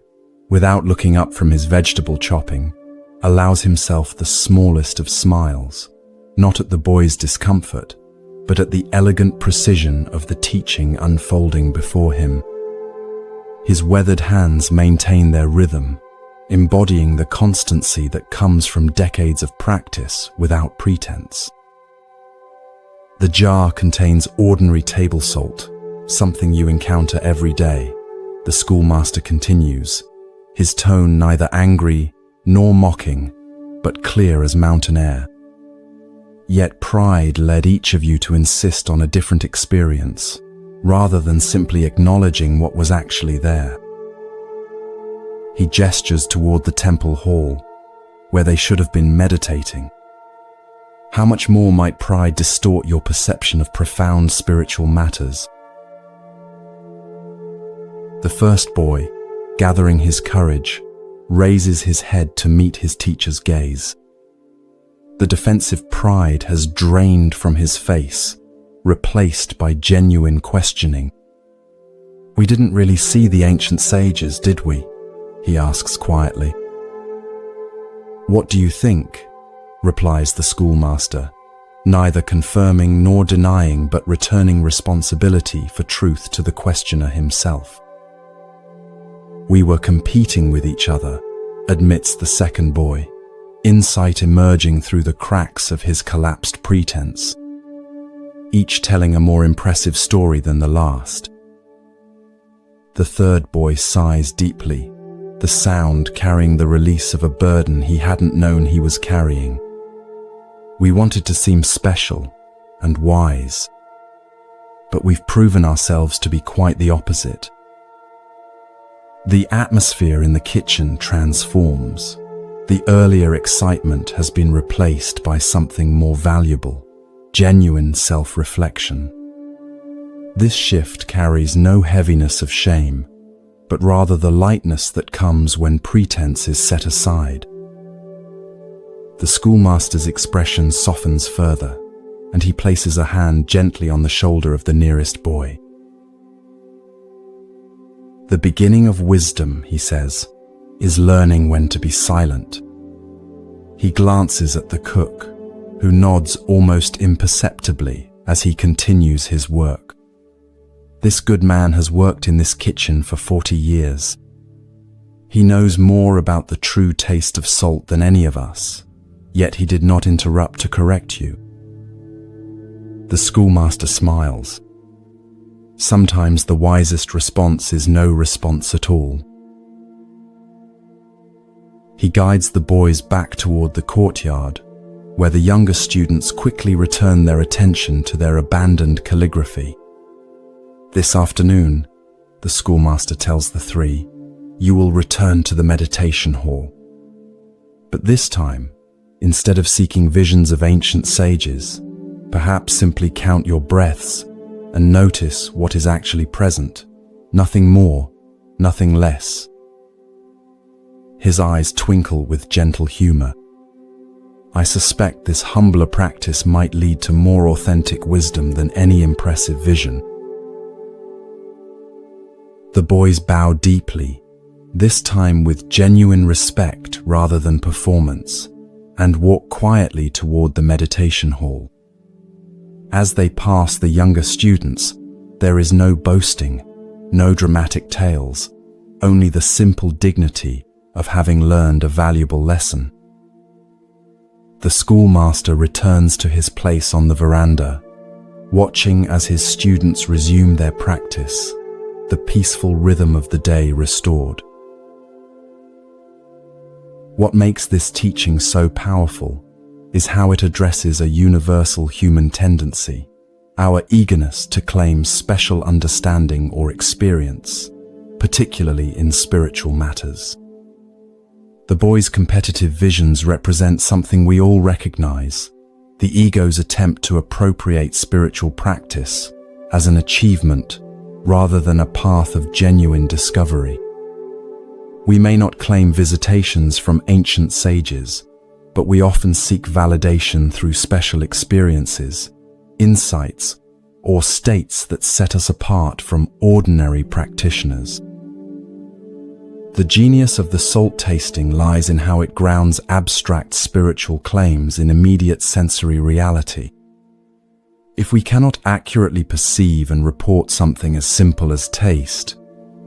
without looking up from his vegetable chopping, allows himself the smallest of smiles, not at the boy's discomfort, but at the elegant precision of the teaching unfolding before him. His weathered hands maintain their rhythm, embodying the constancy that comes from decades of practice without pretense. The jar contains ordinary table salt, something you encounter every day, the schoolmaster continues, his tone neither angry nor mocking, but clear as mountain air. Yet pride led each of you to insist on a different experience, rather than simply acknowledging what was actually there. He gestures toward the temple hall, where they should have been meditating. How much more might pride distort your perception of profound spiritual matters? The first boy, gathering his courage, raises his head to meet his teacher's gaze. The defensive pride has drained from his face, replaced by genuine questioning. "We didn't really see the ancient sages, did we?" he asks quietly. "What do you think?" replies the schoolmaster, neither confirming nor denying but returning responsibility for truth to the questioner himself. "We were competing with each other," admits the second boy, insight emerging through the cracks of his collapsed pretense, each telling a more impressive story than the last. The third boy sighs deeply, the sound carrying the release of a burden he hadn't known he was carrying. "We wanted to seem special and wise, but we've proven ourselves to be quite the opposite." The atmosphere in the kitchen transforms. The earlier excitement has been replaced by something more valuable, genuine self-reflection. This shift carries no heaviness of shame, but rather the lightness that comes when pretense is set aside. The schoolmaster's expression softens further, and he places a hand gently on the shoulder of the nearest boy. The beginning of wisdom, he says, is learning when to be silent. He glances at the cook, who nods almost imperceptibly as he continues his work. This good man has worked in this kitchen for 40 years. He knows more about the true taste of salt than any of us, yet he did not interrupt to correct you. The schoolmaster smiles. Sometimes the wisest response is no response at all. He guides the boys back toward the courtyard, where the younger students quickly return their attention to their abandoned calligraphy. This afternoon, the schoolmaster tells the three, you will return to the meditation hall. But this time, instead of seeking visions of ancient sages, perhaps simply count your breaths and notice what is actually present, nothing more, nothing less. His eyes twinkle with gentle humor. I suspect this humbler practice might lead to more authentic wisdom than any impressive vision. The boys bow deeply, this time with genuine respect rather than performance, and walk quietly toward the meditation hall. As they pass the younger students, there is no boasting, no dramatic tales, only the simple dignity of having learned a valuable lesson. The schoolmaster returns to his place on the veranda, watching as his students resume their practice, the peaceful rhythm of the day restored. What makes this teaching so powerful is how it addresses a universal human tendency, our eagerness to claim special understanding or experience, particularly in spiritual matters. The boys' competitive visions represent something we all recognize, the ego's attempt to appropriate spiritual practice as an achievement rather than a path of genuine discovery. We may not claim visitations from ancient sages, but we often seek validation through special experiences, insights, or states that set us apart from ordinary practitioners. The genius of the salt tasting lies in how it grounds abstract spiritual claims in immediate sensory reality. If we cannot accurately perceive and report something as simple as taste,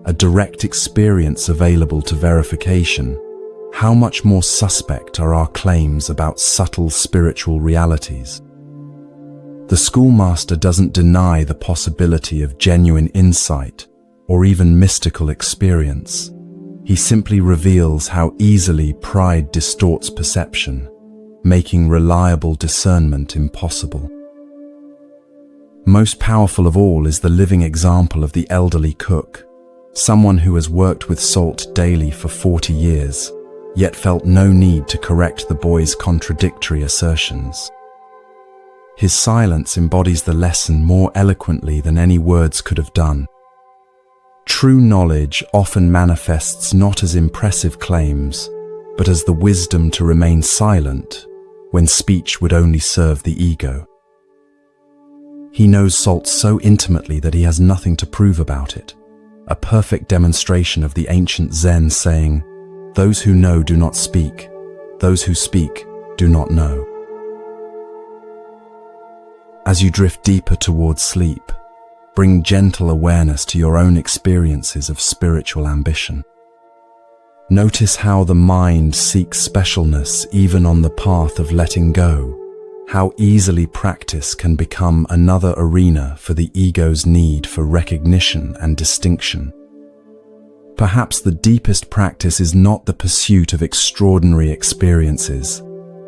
a direct experience available to verification, how much more suspect are our claims about subtle spiritual realities? The schoolmaster doesn't deny the possibility of genuine insight or even mystical experience. He simply reveals how easily pride distorts perception, making reliable discernment impossible. Most powerful of all is the living example of the elderly cook, someone who has worked with salt daily for 40 years, yet felt no need to correct the boys' contradictory assertions. His silence embodies the lesson more eloquently than any words could have done. True knowledge often manifests not as impressive claims, but as the wisdom to remain silent when speech would only serve the ego. He knows salt so intimately that he has nothing to prove about it, a perfect demonstration of the ancient Zen saying, "Those who know do not speak, those who speak do not know." As you drift deeper towards sleep, bring gentle awareness to your own experiences of spiritual ambition. Notice how the mind seeks specialness even on the path of letting go, how easily practice can become another arena for the ego's need for recognition and distinction. Perhaps the deepest practice is not the pursuit of extraordinary experiences,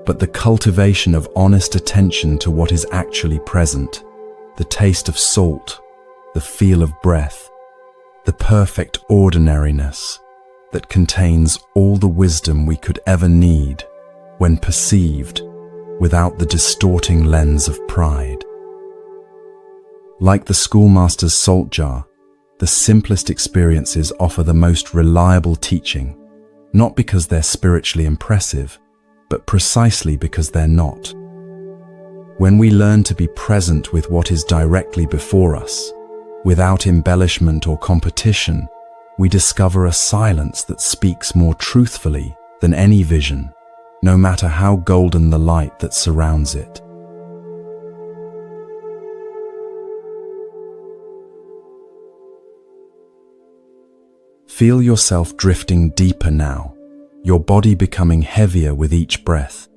but the cultivation of honest attention to what is actually present, the taste of salt, the feel of breath, the perfect ordinariness that contains all the wisdom we could ever need when perceived without the distorting lens of pride. Like the schoolmaster's salt jar, the simplest experiences offer the most reliable teaching, not because they're spiritually impressive, but precisely because they're not. When we learn to be present with what is directly before us, without embellishment or competition, we discover a silence that speaks more truthfully than any vision, no matter how golden the light that surrounds it. Feel yourself drifting deeper now, your body becoming heavier with each breath.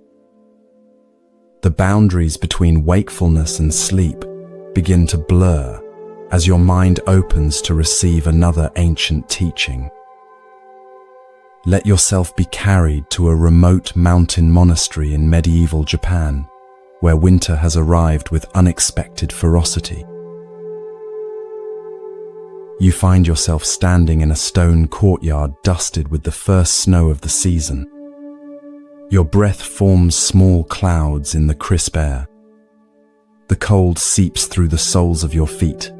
The boundaries between wakefulness and sleep begin to blur as your mind opens to receive another ancient teaching. Let yourself be carried to a remote mountain monastery in medieval Japan, where winter has arrived with unexpected ferocity. You find yourself standing in a stone courtyard dusted with the first snow of the season. Your breath forms small clouds in the crisp air. The cold seeps through the soles of your feet,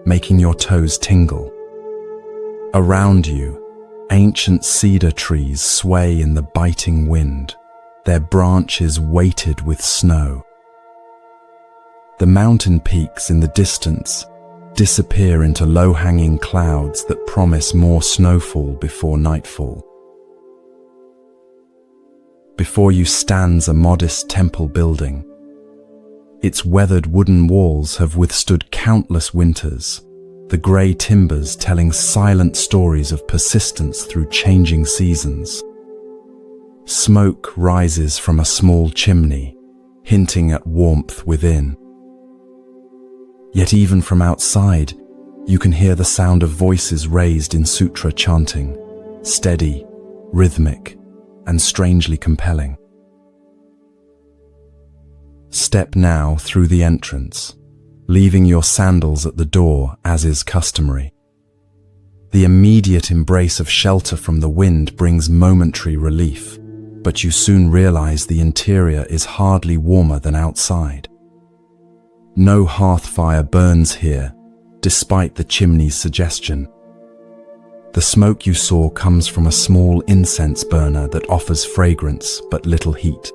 making your toes tingle. Around you, ancient cedar trees sway in the biting wind, their branches weighted with snow. The mountain peaks in the distance disappear into low-hanging clouds that promise more snowfall before nightfall. Before you stands a modest temple building. Its weathered wooden walls have withstood countless winters, the grey timbers telling silent stories of persistence through changing seasons. Smoke rises from a small chimney, hinting at warmth within. Yet even from outside, you can hear the sound of voices raised in sutra chanting, steady, rhythmic, and strangely compelling. Step now through the entrance, leaving your sandals at the door as is customary. The immediate embrace of shelter from the wind brings momentary relief, but you soon realize the interior is hardly warmer than outside. No hearth fire burns here, despite the chimney's suggestion. The smoke you saw comes from a small incense burner that offers fragrance but little heat.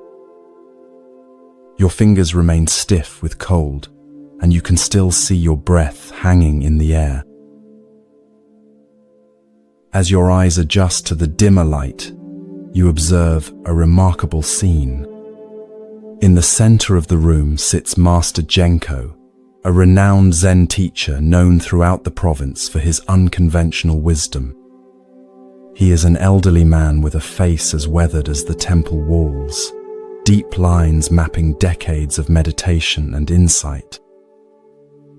Your fingers remain stiff with cold, and you can still see your breath hanging in the air. As your eyes adjust to the dimmer light, you observe a remarkable scene. In the center of the room sits Master Genko, a renowned Zen teacher known throughout the province for his unconventional wisdom. He is an elderly man with a face as weathered as the temple walls, deep lines mapping decades of meditation and insight.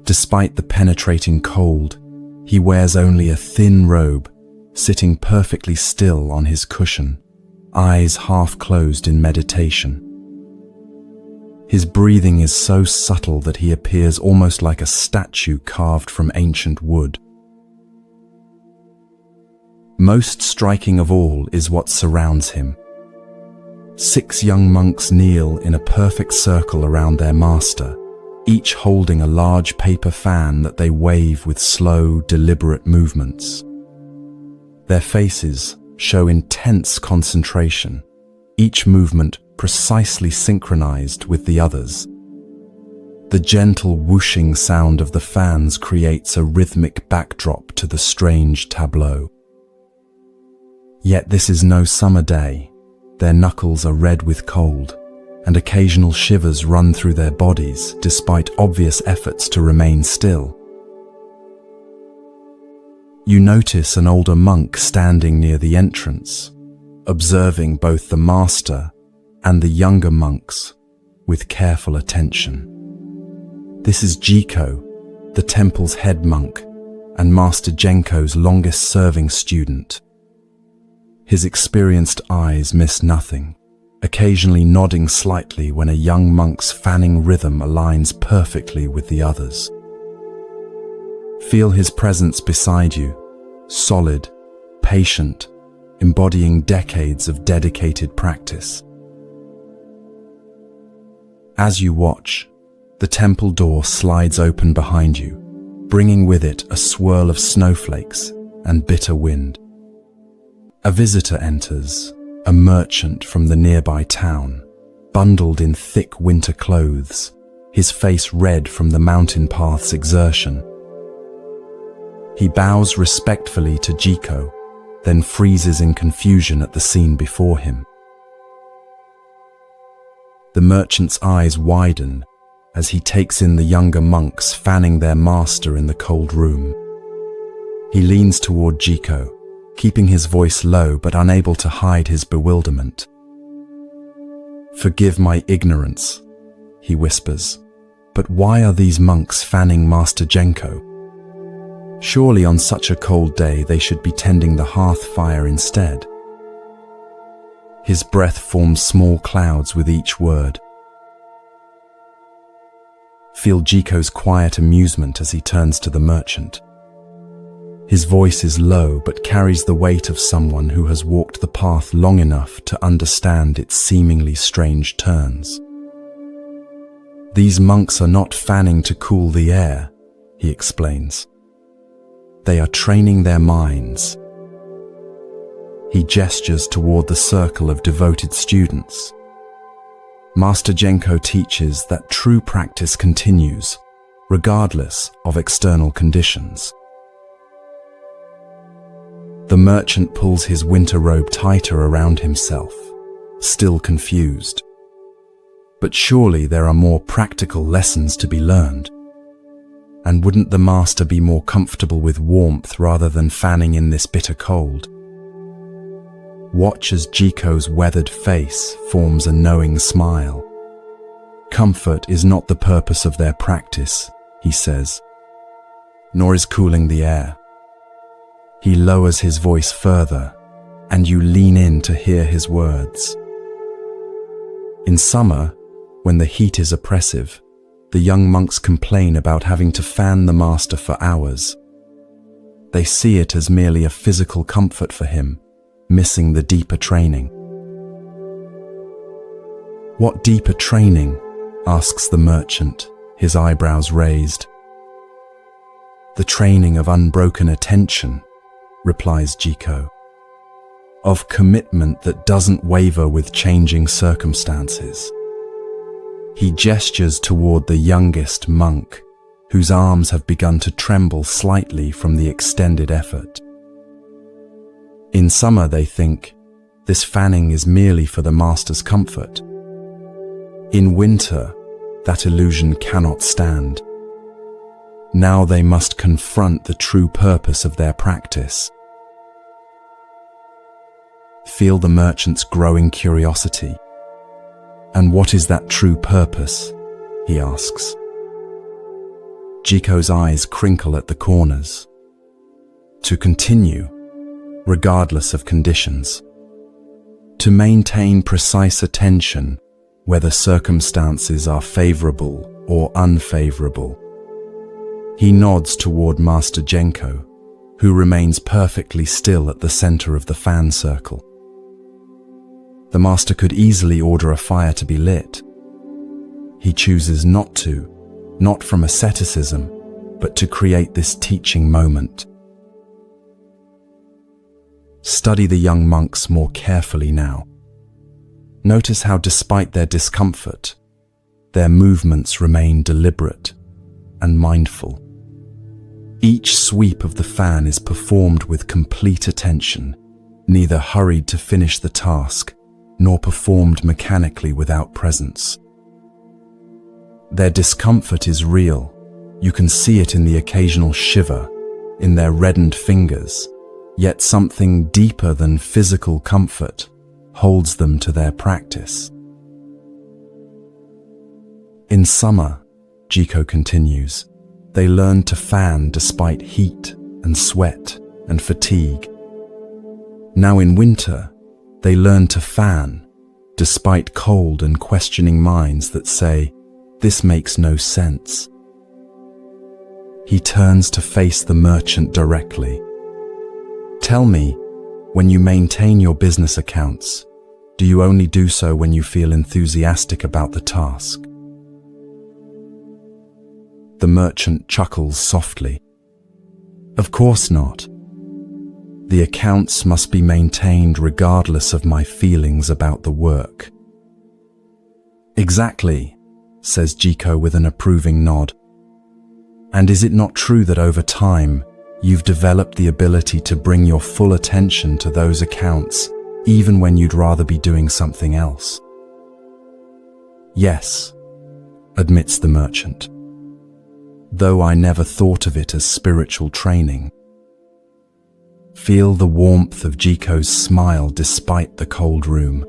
Despite the penetrating cold, he wears only a thin robe, sitting perfectly still on his cushion, eyes half closed in meditation. His breathing is so subtle that he appears almost like a statue carved from ancient wood. Most striking of all is what surrounds him. 6 young monks kneel in a perfect circle around their master, each holding a large paper fan that they wave with slow, deliberate movements. Their faces show intense concentration, each movement precisely synchronized with the others. The gentle whooshing sound of the fans creates a rhythmic backdrop to the strange tableau. Yet this is no summer day. Their knuckles are red with cold, and occasional shivers run through their bodies despite obvious efforts to remain still. You notice an older monk standing near the entrance, observing both the master and the younger monks with careful attention. This is Jiko, the temple's head monk, and Master Genko's longest-serving student. His experienced eyes miss nothing, occasionally nodding slightly when a young monk's fanning rhythm aligns perfectly with the others. Feel his presence beside you, solid, patient, embodying decades of dedicated practice. As you watch, the temple door slides open behind you, bringing with it a swirl of snowflakes and bitter wind. A visitor enters, a merchant from the nearby town, bundled in thick winter clothes, his face red from the mountain path's exertion. He bows respectfully to Jiko, then freezes in confusion at the scene before him. The merchant's eyes widen as he takes in the younger monks fanning their master in the cold room. He leans toward Jiko, keeping his voice low but unable to hide his bewilderment. "Forgive my ignorance," he whispers, "but why are these monks fanning Master Genko? Surely on such a cold day they should be tending the hearth fire instead." His breath forms small clouds with each word. Feel Jiko's quiet amusement as he turns to the merchant. His voice is low but carries the weight of someone who has walked the path long enough to understand its seemingly strange turns. "These monks are not fanning to cool the air," he explains. "They are training their minds." He gestures toward the circle of devoted students. Master Genko teaches that true practice continues, regardless of external conditions. The merchant pulls his winter robe tighter around himself, still confused. But surely there are more practical lessons to be learned. And wouldn't the master be more comfortable with warmth rather than fanning in this bitter cold? Watch as Jiko's weathered face forms a knowing smile. "Comfort is not the purpose of their practice," he says, "nor is cooling the air." He lowers his voice further, and you lean in to hear his words. In summer, when the heat is oppressive, the young monks complain about having to fan the master for hours. They see it as merely a physical comfort for him, missing the deeper training. "What deeper training?" asks the merchant, his eyebrows raised. "The training of unbroken attention," replies Jiko, "of commitment that doesn't waver with changing circumstances." He gestures toward the youngest monk, whose arms have begun to tremble slightly from the extended effort. In summer, they think, this fanning is merely for the master's comfort. In winter, that illusion cannot stand. Now they must confront the true purpose of their practice. Feel the merchant's growing curiosity. "And what is that true purpose?" he asks. Jiko's eyes crinkle at the corners. "To continue, regardless of conditions. To maintain precise attention, whether circumstances are favorable or unfavorable." He nods toward Master Genko, who remains perfectly still at the center of the fan circle. The master could easily order a fire to be lit. He chooses not to, not from asceticism, but to create this teaching moment. Study the young monks more carefully now. Notice how, despite their discomfort, their movements remain deliberate and mindful. Each sweep of the fan is performed with complete attention, neither hurried to finish the task, nor performed mechanically without presence. Their discomfort is real. You can see it in the occasional shiver, in their reddened fingers, yet something deeper than physical comfort holds them to their practice. In summer, Jiko continues, they learn to fan despite heat and sweat and fatigue. Now in winter, they learn to fan despite cold and questioning minds that say, "This makes no sense." He turns to face the merchant directly. "Tell me, when you maintain your business accounts, do you only do so when you feel enthusiastic about the task?" The merchant chuckles softly. "Of course not. The accounts must be maintained regardless of my feelings about the work." "Exactly," says Jiko with an approving nod. "And is it not true that over time, you've developed the ability to bring your full attention to those accounts, even when you'd rather be doing something else. Yes, admits the merchant, though I never thought of it as spiritual training. Feel the warmth of Jiko's smile despite the cold room.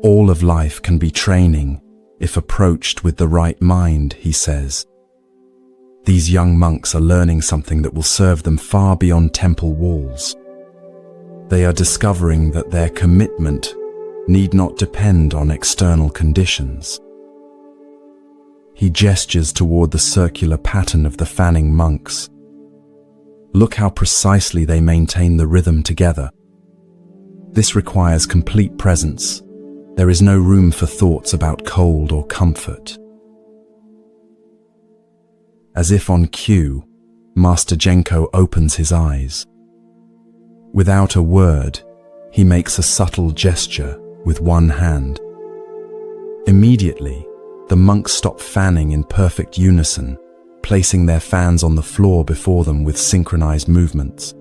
All of life can be training if approached with the right mind, he says. These young monks are learning something that will serve them far beyond temple walls. They are discovering that their commitment need not depend on external conditions. He gestures toward the circular pattern of the fanning monks. Look how precisely they maintain the rhythm together. This requires complete presence. There is no room for thoughts about cold or comfort. As if on cue, Master Genko opens his eyes. Without a word, he makes a subtle gesture with one hand. Immediately, the monks stop fanning in perfect unison, placing their fans on the floor before them with synchronized movements.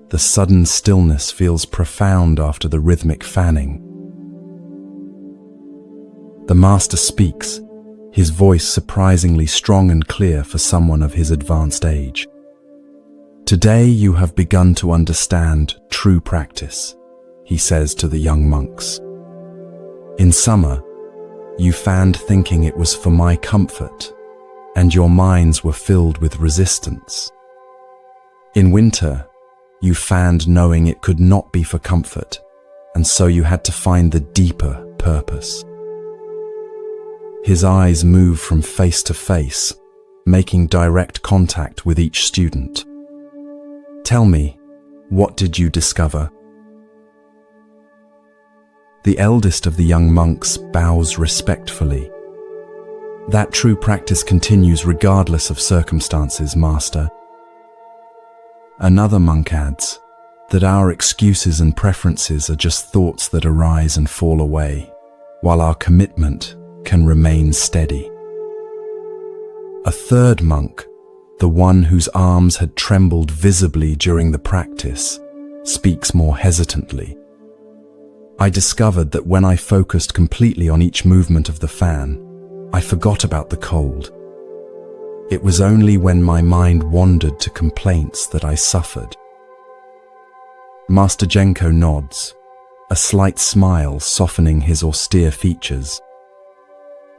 The sudden stillness feels profound after the rhythmic fanning. The master speaks, his voice surprisingly strong and clear for someone of his advanced age. Today you have begun to understand true practice, he says to the young monks. In summer, you fanned thinking it was for my comfort, and your minds were filled with resistance. In winter, you fanned knowing it could not be for comfort, and so you had to find the deeper purpose. His eyes move from face to face, making direct contact with each student. Tell me, what did you discover? The eldest of the young monks bows respectfully. That true practice continues regardless of circumstances, Master. Another monk adds that our excuses and preferences are just thoughts that arise and fall away, while our commitment can remain steady. A third monk, the one whose arms had trembled visibly during the practice, speaks more hesitantly. I discovered that when I focused completely on each movement of the fan, I forgot about the cold. It was only when my mind wandered to complaints that I suffered. Master Genko nods, a slight smile softening his austere features.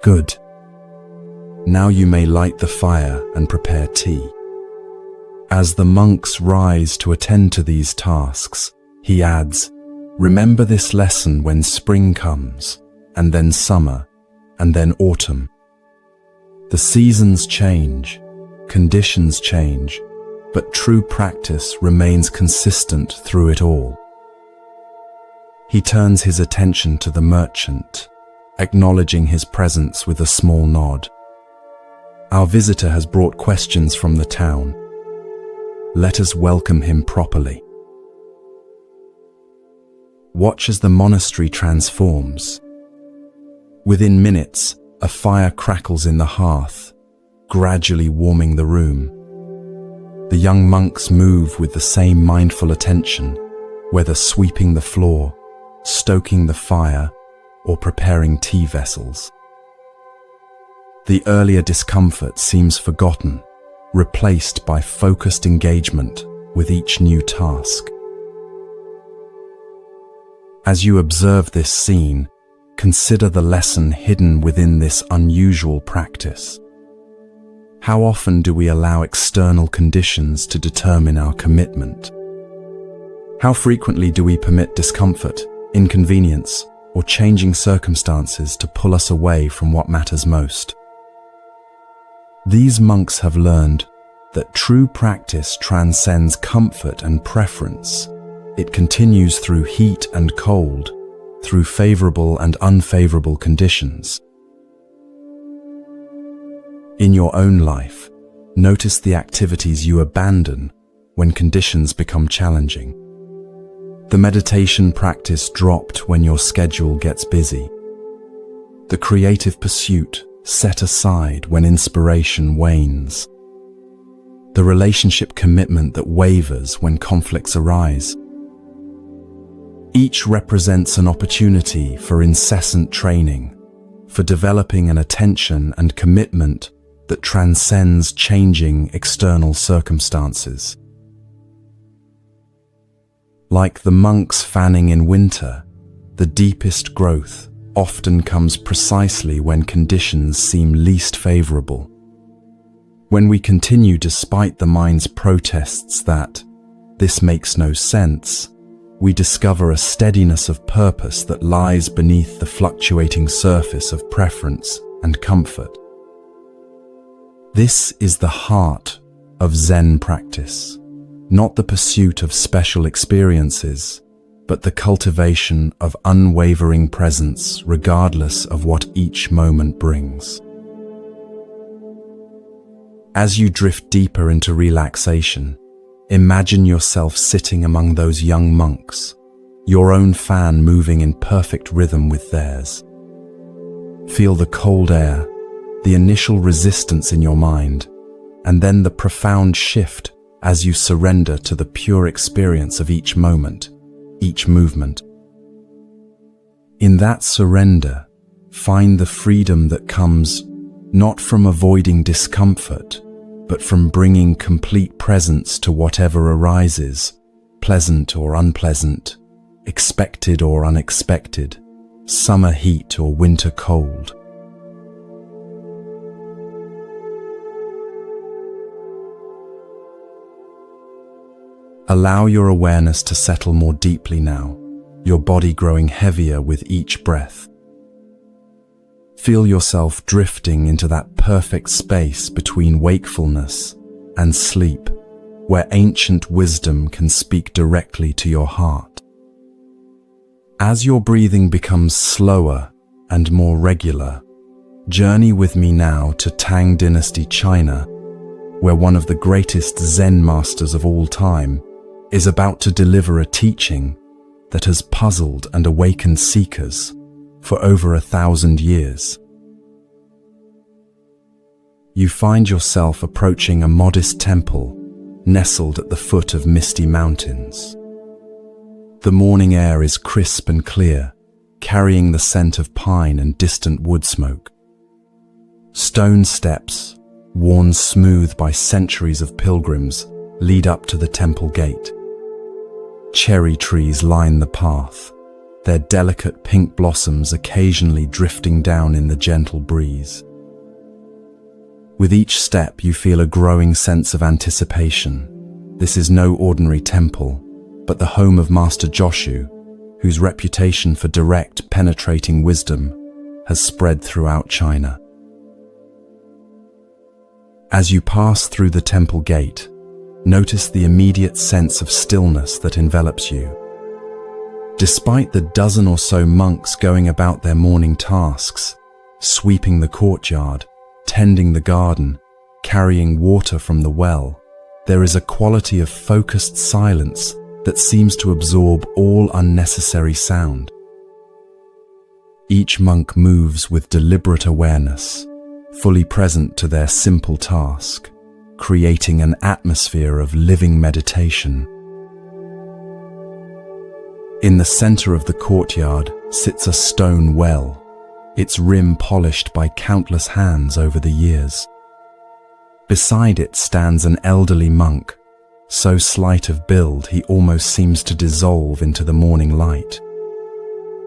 Good. Now you may light the fire and prepare tea. As the monks rise to attend to these tasks, he adds, remember this lesson when spring comes, and then summer, and then autumn. The seasons change, conditions change, but true practice remains consistent through it all. He turns his attention to the merchant, acknowledging his presence with a small nod. Our visitor has brought questions from the town. Let us welcome him properly. Watch as the monastery transforms. Within minutes, a fire crackles in the hearth, gradually warming the room. The young monks move with the same mindful attention, whether sweeping the floor, stoking the fire, or preparing tea vessels. The earlier discomfort seems forgotten, replaced by focused engagement with each new task. As you observe this scene, consider the lesson hidden within this unusual practice. How often do we allow external conditions to determine our commitment? How frequently do we permit discomfort, inconvenience, or changing circumstances to pull us away from what matters most? These monks have learned that true practice transcends comfort and preference. It continues through heat and cold, through favorable and unfavorable conditions. In your own life, notice the activities you abandon when conditions become challenging. The meditation practice dropped when your schedule gets busy. The creative pursuit set aside when inspiration wanes. the relationship commitment that wavers when conflicts arise. Each represents an opportunity for incessant training, for developing an attention and commitment that transcends changing external circumstances. Like the monks fanning in winter, the deepest growth often comes precisely when conditions seem least favorable. When we continue despite the mind's protests that this makes no sense, we discover a steadiness of purpose that lies beneath the fluctuating surface of preference and comfort. This is the heart of Zen practice, not the pursuit of special experiences, but the cultivation of unwavering presence regardless of what each moment brings. As you drift deeper into relaxation, imagine yourself sitting among those young monks, your own fan moving in perfect rhythm with theirs. Feel the cold air, the initial resistance in your mind, and then the profound shift as you surrender to the pure experience of each moment, each movement. In that surrender, find the freedom that comes not from avoiding discomfort, but from bringing complete presence to whatever arises, pleasant or unpleasant, expected or unexpected, summer heat or winter cold. Allow your awareness to settle more deeply now, your body growing heavier with each breath. Feel yourself drifting into that perfect space between wakefulness and sleep, where ancient wisdom can speak directly to your heart. As your breathing becomes slower and more regular, journey with me now to Tang Dynasty China, where one of the greatest Zen masters of all time is about to deliver a teaching that has puzzled and awakened seekers for over 1,000 years. You find yourself approaching a modest temple nestled at the foot of misty mountains. The morning air is crisp and clear, carrying the scent of pine and distant wood smoke. Stone steps, worn smooth by centuries of pilgrims, lead up to the temple gate. Cherry trees line the path, their delicate pink blossoms occasionally drifting down in the gentle breeze. With each step, you feel a growing sense of anticipation. This is no ordinary temple, but the home of Master Joshu, whose reputation for direct, penetrating wisdom has spread throughout China. As you pass through the temple gate, notice the immediate sense of stillness that envelops you. Despite the dozen or so monks going about their morning tasks, sweeping the courtyard, tending the garden, carrying water from the well, there is a quality of focused silence that seems to absorb all unnecessary sound. Each monk moves with deliberate awareness, fully present to their simple task, creating an atmosphere of living meditation. In the center of the courtyard sits a stone well, its rim polished by countless hands over the years. Beside it stands an elderly monk, so slight of build he almost seems to dissolve into the morning light.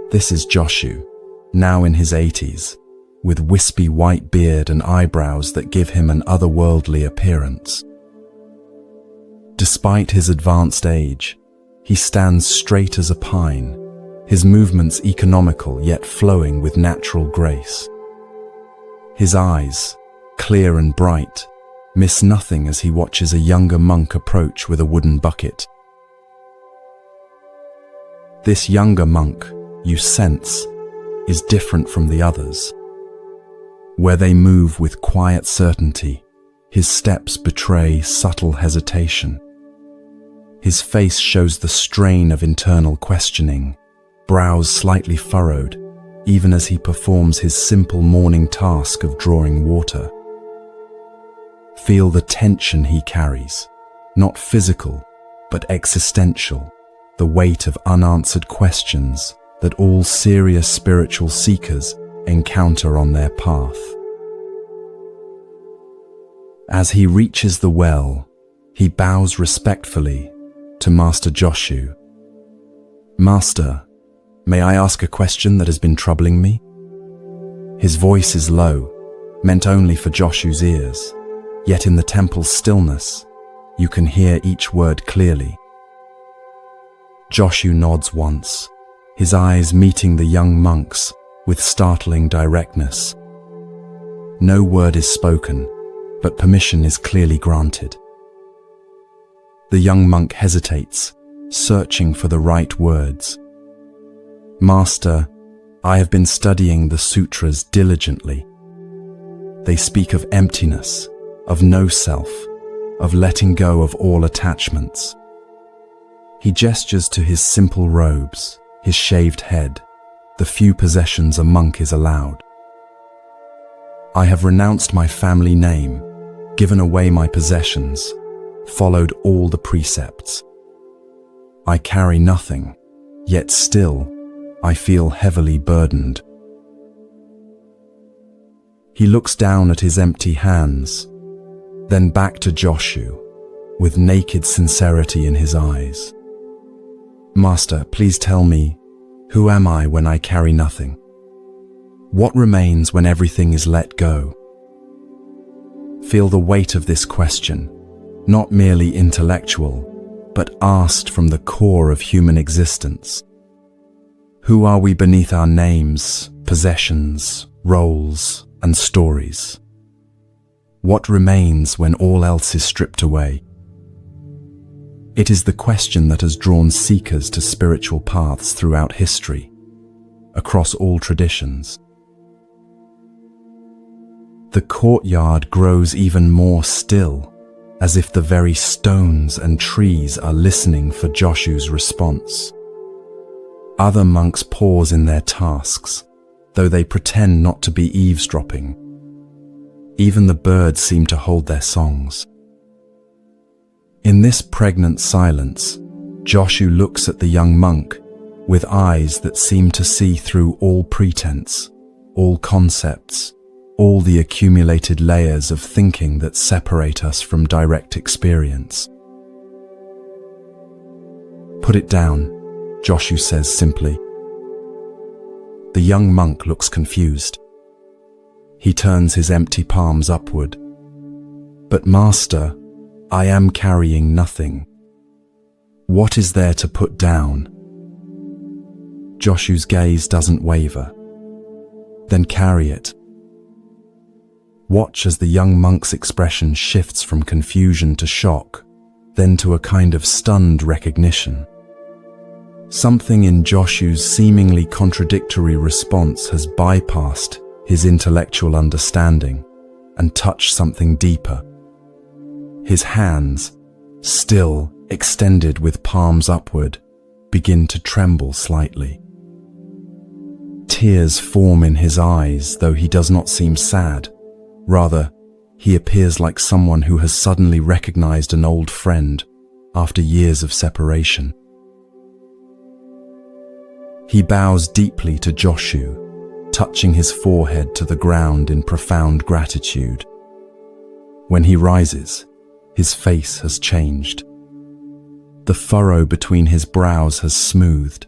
This is Joshu, now in his 80s, with wispy white beard and eyebrows that give him an otherworldly appearance. Despite his advanced age, he stands straight as a pine, his movements economical yet flowing with natural grace. His eyes, clear and bright, miss nothing as he watches a younger monk approach with a wooden bucket. This younger monk, you sense, is different from the others. Where they move with quiet certainty, his steps betray subtle hesitation. His face shows the strain of internal questioning, brows slightly furrowed, even as he performs his simple morning task of drawing water. Feel the tension he carries, not physical, but existential, the weight of unanswered questions that all serious spiritual seekers encounter on their path. As he reaches the well, he bows respectfully to Master Joshu. "Master, may I ask a question that has been troubling me?" His voice is low, meant only for Joshu's ears, yet in the temple's stillness, you can hear each word clearly. Joshu nods once, his eyes meeting the young monk's with startling directness. No word is spoken, but permission is clearly granted. The young monk hesitates, searching for the right words. "Master, I have been studying the sutras diligently. They speak of emptiness, of no self, of letting go of all attachments." He gestures to his simple robes, his shaved head, the few possessions a monk is allowed. "I have renounced my family name, given away my possessions, followed all the precepts. I carry nothing, yet still I feel heavily burdened." He looks down at his empty hands, then back to Joshu, with naked sincerity in his eyes. "Master, please tell me, who am I when I carry nothing? What remains when everything is let go?" Feel the weight of this question, not merely intellectual, but asked from the core of human existence. Who are we beneath our names, possessions, roles, and stories? What remains when all else is stripped away? It is the question that has drawn seekers to spiritual paths throughout history, across all traditions. The courtyard grows even more still, as if the very stones and trees are listening for Joshu's response. Other monks pause in their tasks, though they pretend not to be eavesdropping. Even the birds seem to hold their songs. In this pregnant silence, Joshu looks at the young monk with eyes that seem to see through all pretense, all concepts, all the accumulated layers of thinking that separate us from direct experience. "Put it down," Joshu says simply. The young monk looks confused. He turns his empty palms upward. "But Master, I am carrying nothing. What is there to put down?" Joshu's gaze doesn't waver. "Then carry it." Watch as the young monk's expression shifts from confusion to shock, then to a kind of stunned recognition. Something in Joshu's seemingly contradictory response has bypassed his intellectual understanding and touched something deeper. His hands, still extended with palms upward, begin to tremble slightly. Tears form in his eyes, though he does not seem sad. Rather, he appears like someone who has suddenly recognized an old friend after years of separation. He bows deeply to Joshu, touching his forehead to the ground in profound gratitude. When he rises, his face has changed. The furrow between his brows has smoothed,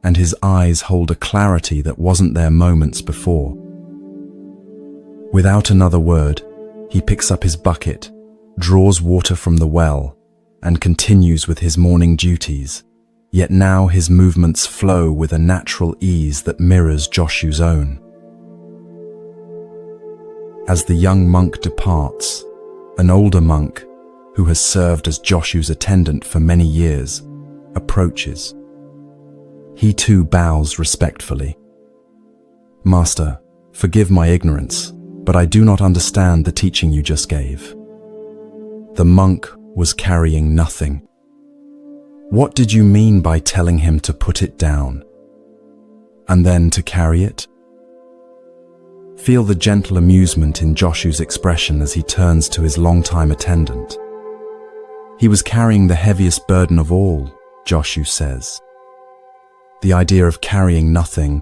and his eyes hold a clarity that wasn't there moments before. Without another word, he picks up his bucket, draws water from the well, and continues with his morning duties, yet now his movements flow with a natural ease that mirrors Joshu's own. As the young monk departs, an older monk, who has served as Joshu's attendant for many years, approaches. He too bows respectfully. "Master, forgive my ignorance, but I do not understand the teaching you just gave." The monk was carrying nothing. What did you mean by telling him to put it down, and then to carry it? Feel the gentle amusement in Joshu's expression as he turns to his longtime attendant. He was carrying the heaviest burden of all, Joshu says. The idea of carrying nothing.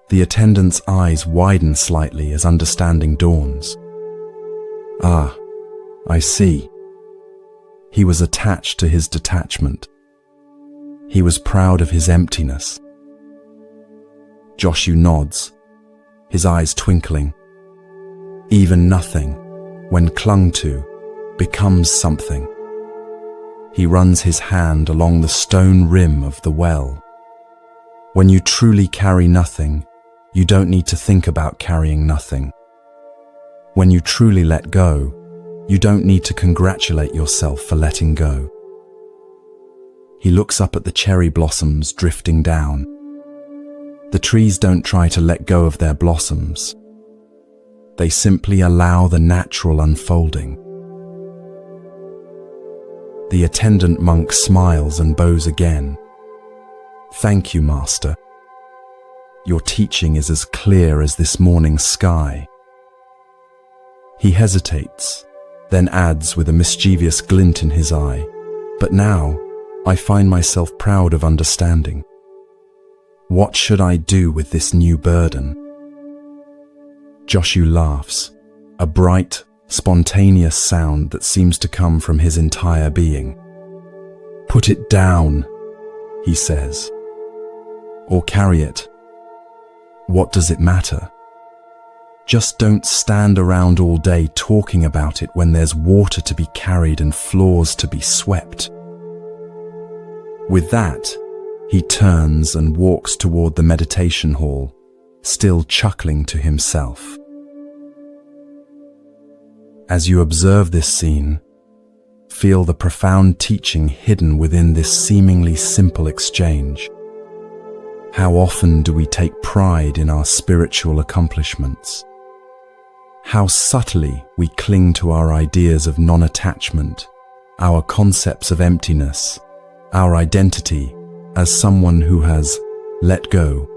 The attendant's eyes widen slightly as understanding dawns. Ah, I see. He was attached to his detachment. He was proud of his emptiness. Joshu nods, his eyes twinkling. Even nothing, when clung to, becomes something. He runs his hand along the stone rim of the well. When you truly carry nothing, you don't need to think about carrying nothing. When you truly let go, you don't need to congratulate yourself for letting go. He looks up at the cherry blossoms drifting down. The trees don't try to let go of their blossoms. They simply allow the natural unfolding. The attendant monk smiles and bows again. Thank you, Master. Your teaching is as clear as this morning's sky. He hesitates, then adds with a mischievous glint in his eye, but now I find myself proud of understanding. What should I do with this new burden? Joshu laughs, a bright, spontaneous sound that seems to come from his entire being. Put it down, he says. Or carry it. What does it matter? Just don't stand around all day talking about it when there's water to be carried and floors to be swept. With that, he turns and walks toward the meditation hall, still chuckling to himself. As you observe this scene, feel the profound teaching hidden within this seemingly simple exchange. How often do we take pride in our spiritual accomplishments? How subtly we cling to our ideas of non-attachment, our concepts of emptiness, our identity as someone who has let go.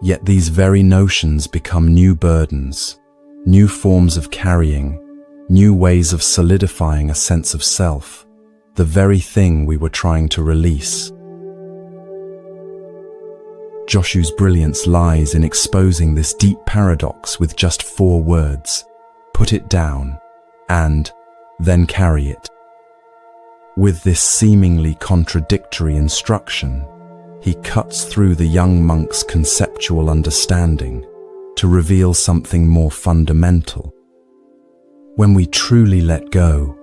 Yet these very notions become new burdens, new forms of carrying, new ways of solidifying a sense of self, the very thing we were trying to release. Joshu's brilliance lies in exposing this deep paradox with just 4 words: put it down, and then carry it. With this seemingly contradictory instruction, he cuts through the young monk's conceptual understanding to reveal something more fundamental. When we truly let go,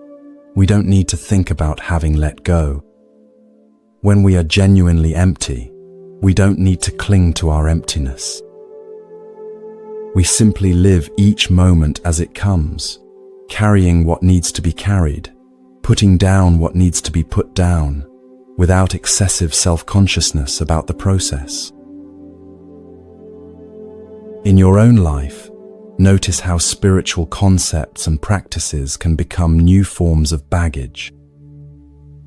we don't need to think about having let go. When we are genuinely empty, we don't need to cling to our emptiness. We simply live each moment as it comes, carrying what needs to be carried, putting down what needs to be put down, without excessive self-consciousness about the process. In your own life, notice how spiritual concepts and practices can become new forms of baggage.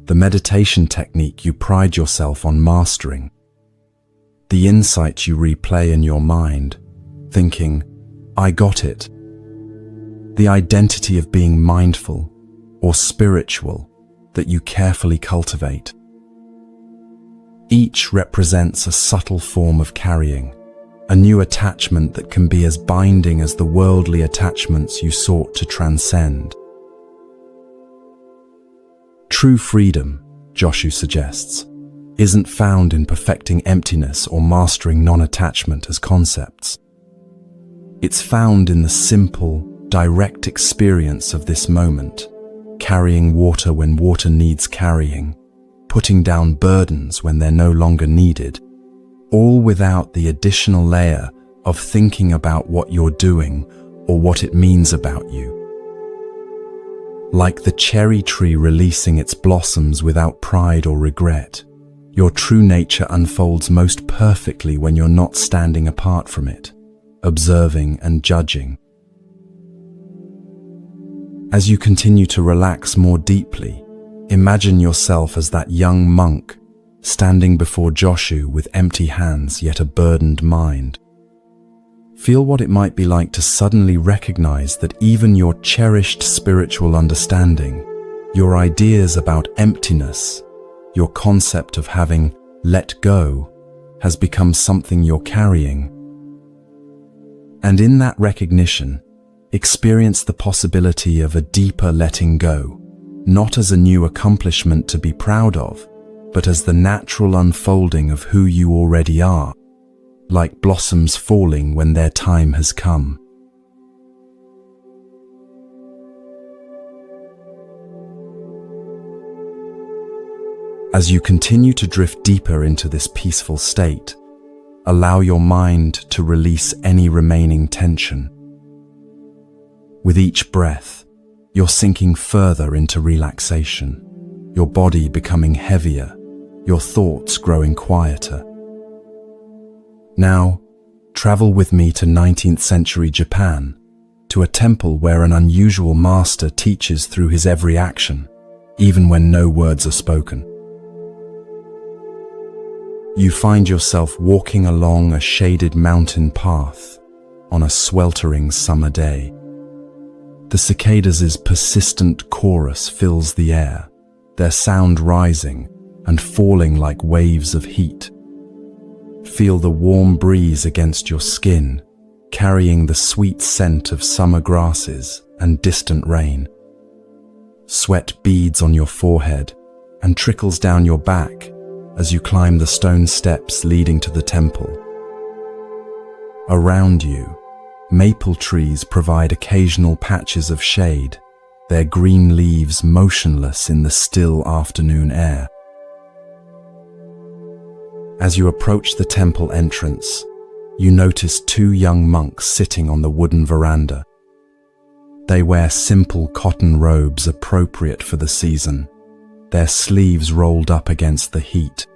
The meditation technique you pride yourself on mastering, the insight you replay in your mind, thinking, I got it. The identity of being mindful or spiritual that you carefully cultivate. Each represents a subtle form of carrying, a new attachment that can be as binding as the worldly attachments you sought to transcend. True freedom, Joshu suggests, isn't found in perfecting emptiness or mastering non-attachment as concepts. It's found in the simple, direct experience of this moment, carrying water when water needs carrying, putting down burdens when they're no longer needed, all without the additional layer of thinking about what you're doing or what it means about you. Like the cherry tree releasing its blossoms without pride or regret, your true nature unfolds most perfectly when you're not standing apart from it, observing and judging. As you continue to relax more deeply, imagine yourself as that young monk standing before Joshu with empty hands yet a burdened mind. Feel what it might be like to suddenly recognize that even your cherished spiritual understanding, your ideas about emptiness, your concept of having let go, has become something you're carrying. And in that recognition, experience the possibility of a deeper letting go, not as a new accomplishment to be proud of, but as the natural unfolding of who you already are, like blossoms falling when their time has come. As you continue to drift deeper into this peaceful state, allow your mind to release any remaining tension. With each breath, you're sinking further into relaxation, your body becoming heavier, your thoughts growing quieter. Now, travel with me to 19th century Japan, to a temple where an unusual master teaches through his every action, even when no words are spoken. You find yourself walking along a shaded mountain path on a sweltering summer day. The cicadas' persistent chorus fills the air, their sound rising and falling like waves of heat. Feel the warm breeze against your skin, carrying the sweet scent of summer grasses and distant rain. Sweat beads on your forehead and trickles down your back as you climb the stone steps leading to the temple. Around you, maple trees provide occasional patches of shade, their green leaves motionless in the still afternoon air. As you approach the temple entrance, you notice two young monks sitting on the wooden veranda. They wear simple cotton robes appropriate for the season, their sleeves rolled up against the heat.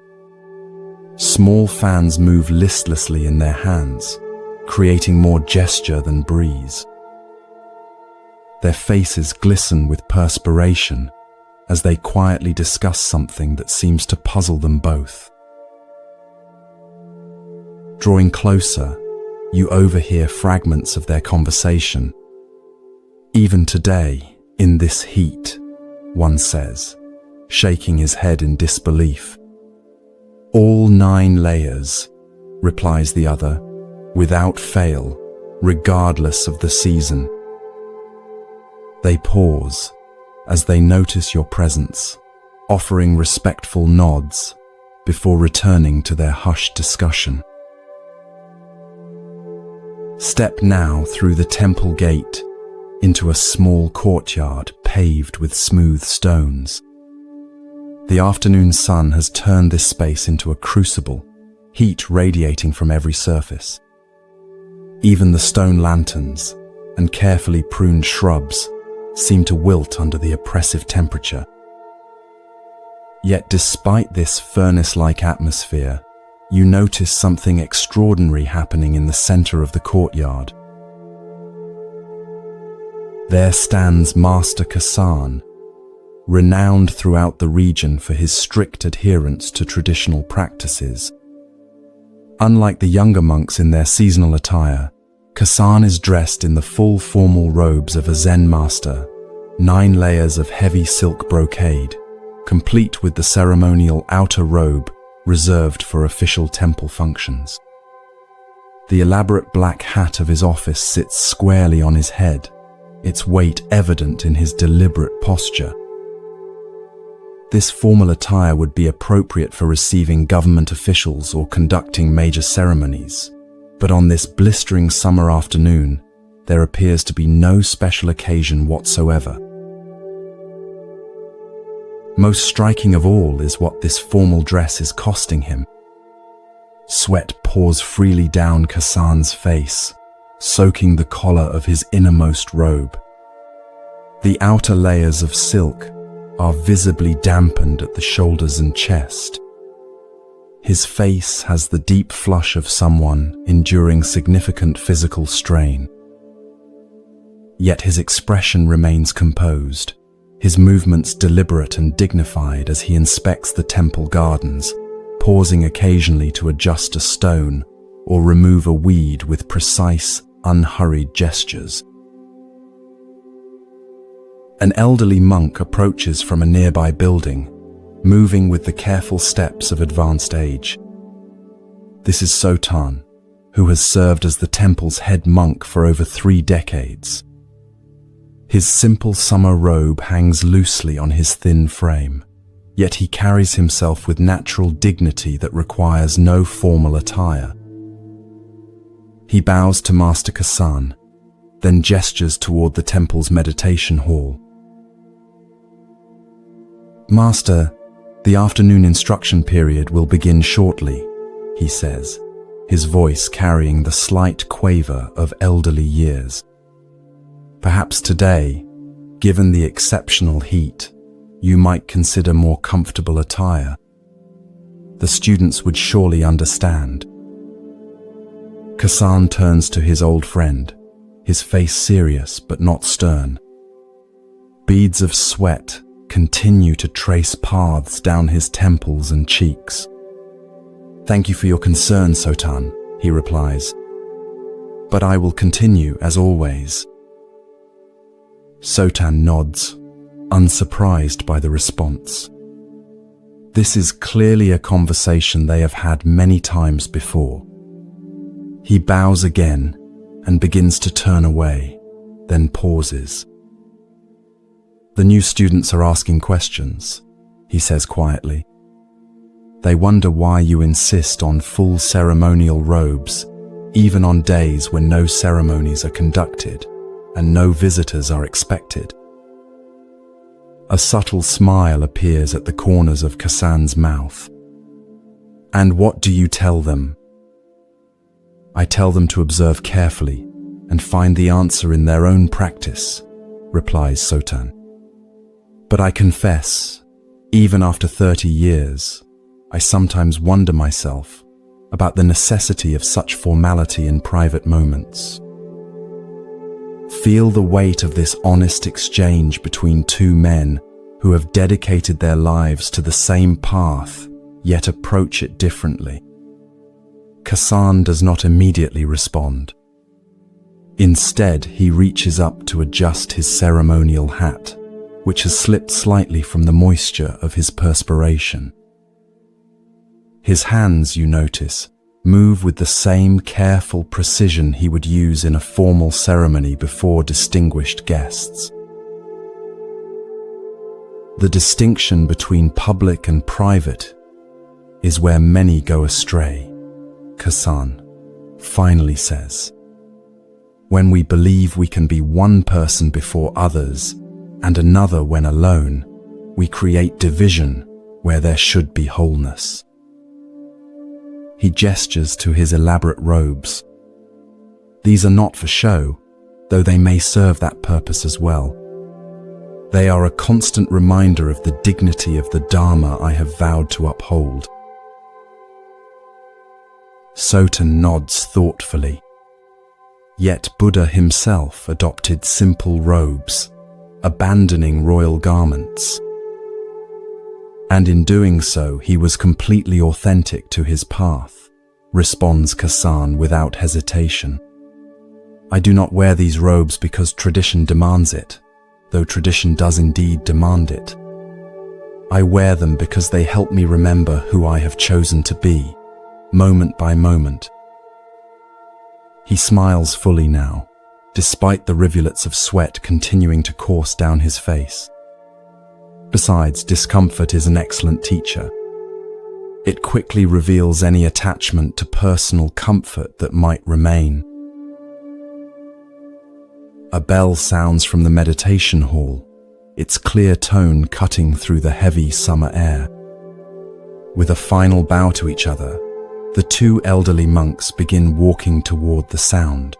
Small fans move listlessly in their hands, creating more gesture than breeze. Their faces glisten with perspiration as they quietly discuss something that seems to puzzle them both. Drawing closer, you overhear fragments of their conversation. "Even today, in this heat," one says, shaking his head in disbelief. "All 9 layers," replies the other, "without fail, regardless of the season." They pause as they notice your presence, offering respectful nods before returning to their hushed discussion. Step now through the temple gate into a small courtyard paved with smooth stones. The afternoon sun has turned this space into a crucible, heat radiating from every surface. Even the stone lanterns and carefully pruned shrubs seem to wilt under the oppressive temperature. Yet despite this furnace-like atmosphere, you notice something extraordinary happening in the center of the courtyard. There stands Master Kasan, renowned throughout the region for his strict adherence to traditional practices. Unlike the younger monks in their seasonal attire, Kasan is dressed in the full formal robes of a Zen master, 9 layers of heavy silk brocade, complete with the ceremonial outer robe reserved for official temple functions. The elaborate black hat of his office sits squarely on his head, its weight evident in his deliberate posture. This formal attire would be appropriate for receiving government officials or conducting major ceremonies, but on this blistering summer afternoon, there appears to be no special occasion whatsoever. Most striking of all is what this formal dress is costing him. Sweat pours freely down Kasan's face, soaking the collar of his innermost robe. The outer layers of silk are visibly dampened at the shoulders and chest. His face has the deep flush of someone enduring significant physical strain. Yet his expression remains composed, his movements deliberate and dignified as he inspects the temple gardens, pausing occasionally to adjust a stone or remove a weed with precise, unhurried gestures. An elderly monk approaches from a nearby building, moving with the careful steps of advanced age. This is Sotan, who has served as the temple's head monk for over 3 decades. His simple summer robe hangs loosely on his thin frame, yet he carries himself with natural dignity that requires no formal attire. He bows to Master Kasan, then gestures toward the temple's meditation hall. "Master, the afternoon instruction period will begin shortly," he says, his voice carrying the slight quaver of elderly years. "Perhaps today, given the exceptional heat, you might consider more comfortable attire. The students would surely understand." Kasan turns to his old friend, his face serious but not stern. Beads of sweat continue to trace paths down his temples and cheeks. "Thank you for your concern, Sotan," he replies. "But I will continue as always." Sotan nods, unsurprised by the response. This is clearly a conversation they have had many times before. He bows again and begins to turn away, then pauses. "The new students are asking questions," he says quietly. "They wonder why you insist on full ceremonial robes, even on days when no ceremonies are conducted and no visitors are expected." A subtle smile appears at the corners of Kasan's mouth. "And what do you tell them?" "I tell them to observe carefully and find the answer in their own practice," replies Sotan. "But I confess, even after 30 years, I sometimes wonder myself about the necessity of such formality in private moments. Feel the weight of this honest exchange between 2 men who have dedicated their lives to the same path, yet approach it differently." Kasan does not immediately respond. Instead, he reaches up to adjust his ceremonial hat, which has slipped slightly from the moisture of his perspiration. His hands, you notice, move with the same careful precision he would use in a formal ceremony before distinguished guests. The distinction between public and private is where many go astray, Kasan finally says. When we believe we can be one person before others and another when alone, we create division where there should be wholeness. He gestures to his elaborate robes. These are not for show, though they may serve that purpose as well. They are a constant reminder of the dignity of the Dharma I have vowed to uphold. Sotan nods thoughtfully. Yet Buddha himself adopted simple robes, abandoning royal garments. And in doing so, he was completely authentic to his path, responds Kasan without hesitation. I do not wear these robes because tradition demands it, though tradition does indeed demand it. I wear them because they help me remember who I have chosen to be, moment by moment. He smiles fully now, despite the rivulets of sweat continuing to course down his face. Besides, discomfort is an excellent teacher. It quickly reveals any attachment to personal comfort that might remain. A bell sounds from the meditation hall, its clear tone cutting through the heavy summer air. With a final bow to each other, the 2 elderly monks begin walking toward the sound.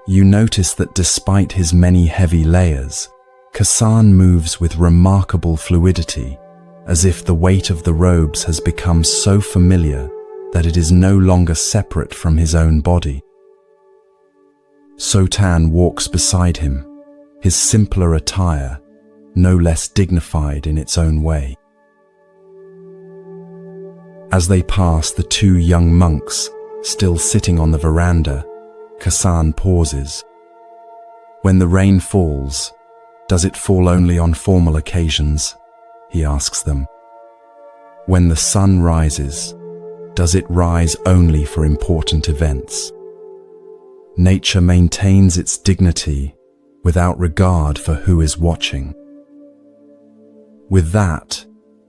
You notice that despite his many heavy layers, Kasan moves with remarkable fluidity, as if the weight of the robes has become so familiar that it is no longer separate from his own body. Sotan walks beside him, his simpler attire no less dignified in its own way. As they pass the 2 young monks, Still sitting on the veranda, Kasan pauses. When the rain falls, does it fall only on formal occasions? He asks them. When the sun rises, does it rise only for important events? Nature maintains its dignity without regard for who is watching. With that,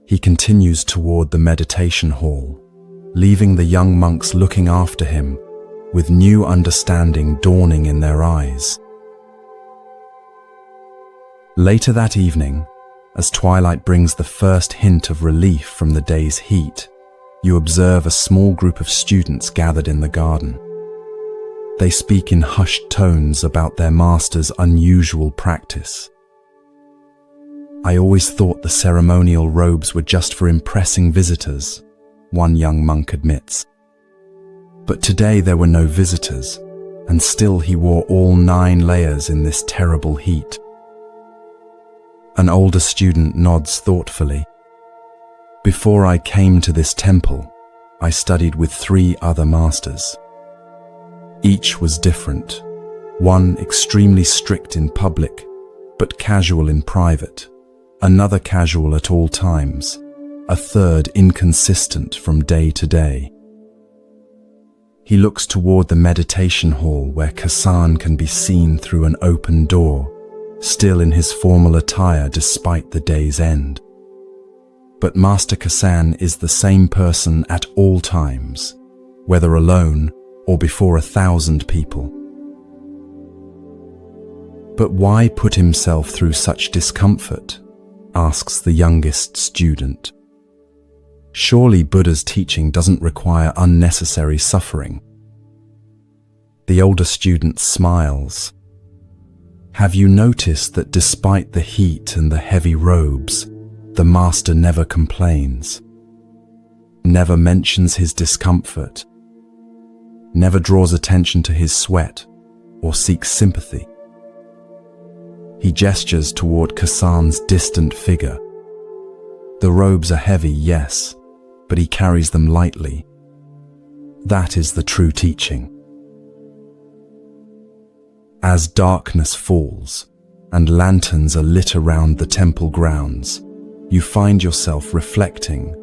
he continues toward the meditation hall, leaving the young monks looking after him, with new understanding dawning in their eyes. Later that evening, as twilight brings the first hint of relief from the day's heat, you observe a small group of students gathered in the garden. They speak in hushed tones about their master's unusual practice. I always thought the ceremonial robes were just for impressing visitors, one young monk admits. But today there were no visitors, and still he wore all 9 layers in this terrible heat. An older student nods thoughtfully. Before I came to this temple, I studied with 3 other masters. Each was different, one extremely strict in public, but casual in private, another casual at all times, a third inconsistent from day to day. He looks toward the meditation hall where Kasan can be seen through an open door, still in his formal attire despite the day's end. But Master Kasan is the same person at all times, whether alone or before 1,000 people. But why put himself through such discomfort? Asks the youngest student. Surely Buddha's teaching doesn't require unnecessary suffering. The older student smiles. Have you noticed that despite the heat and the heavy robes, the master never complains, never mentions his discomfort, never draws attention to his sweat or seeks sympathy? He gestures toward Kasan's distant figure. The robes are heavy, yes, but he carries them lightly. That is the true teaching. As darkness falls and lanterns are lit around the temple grounds, you find yourself reflecting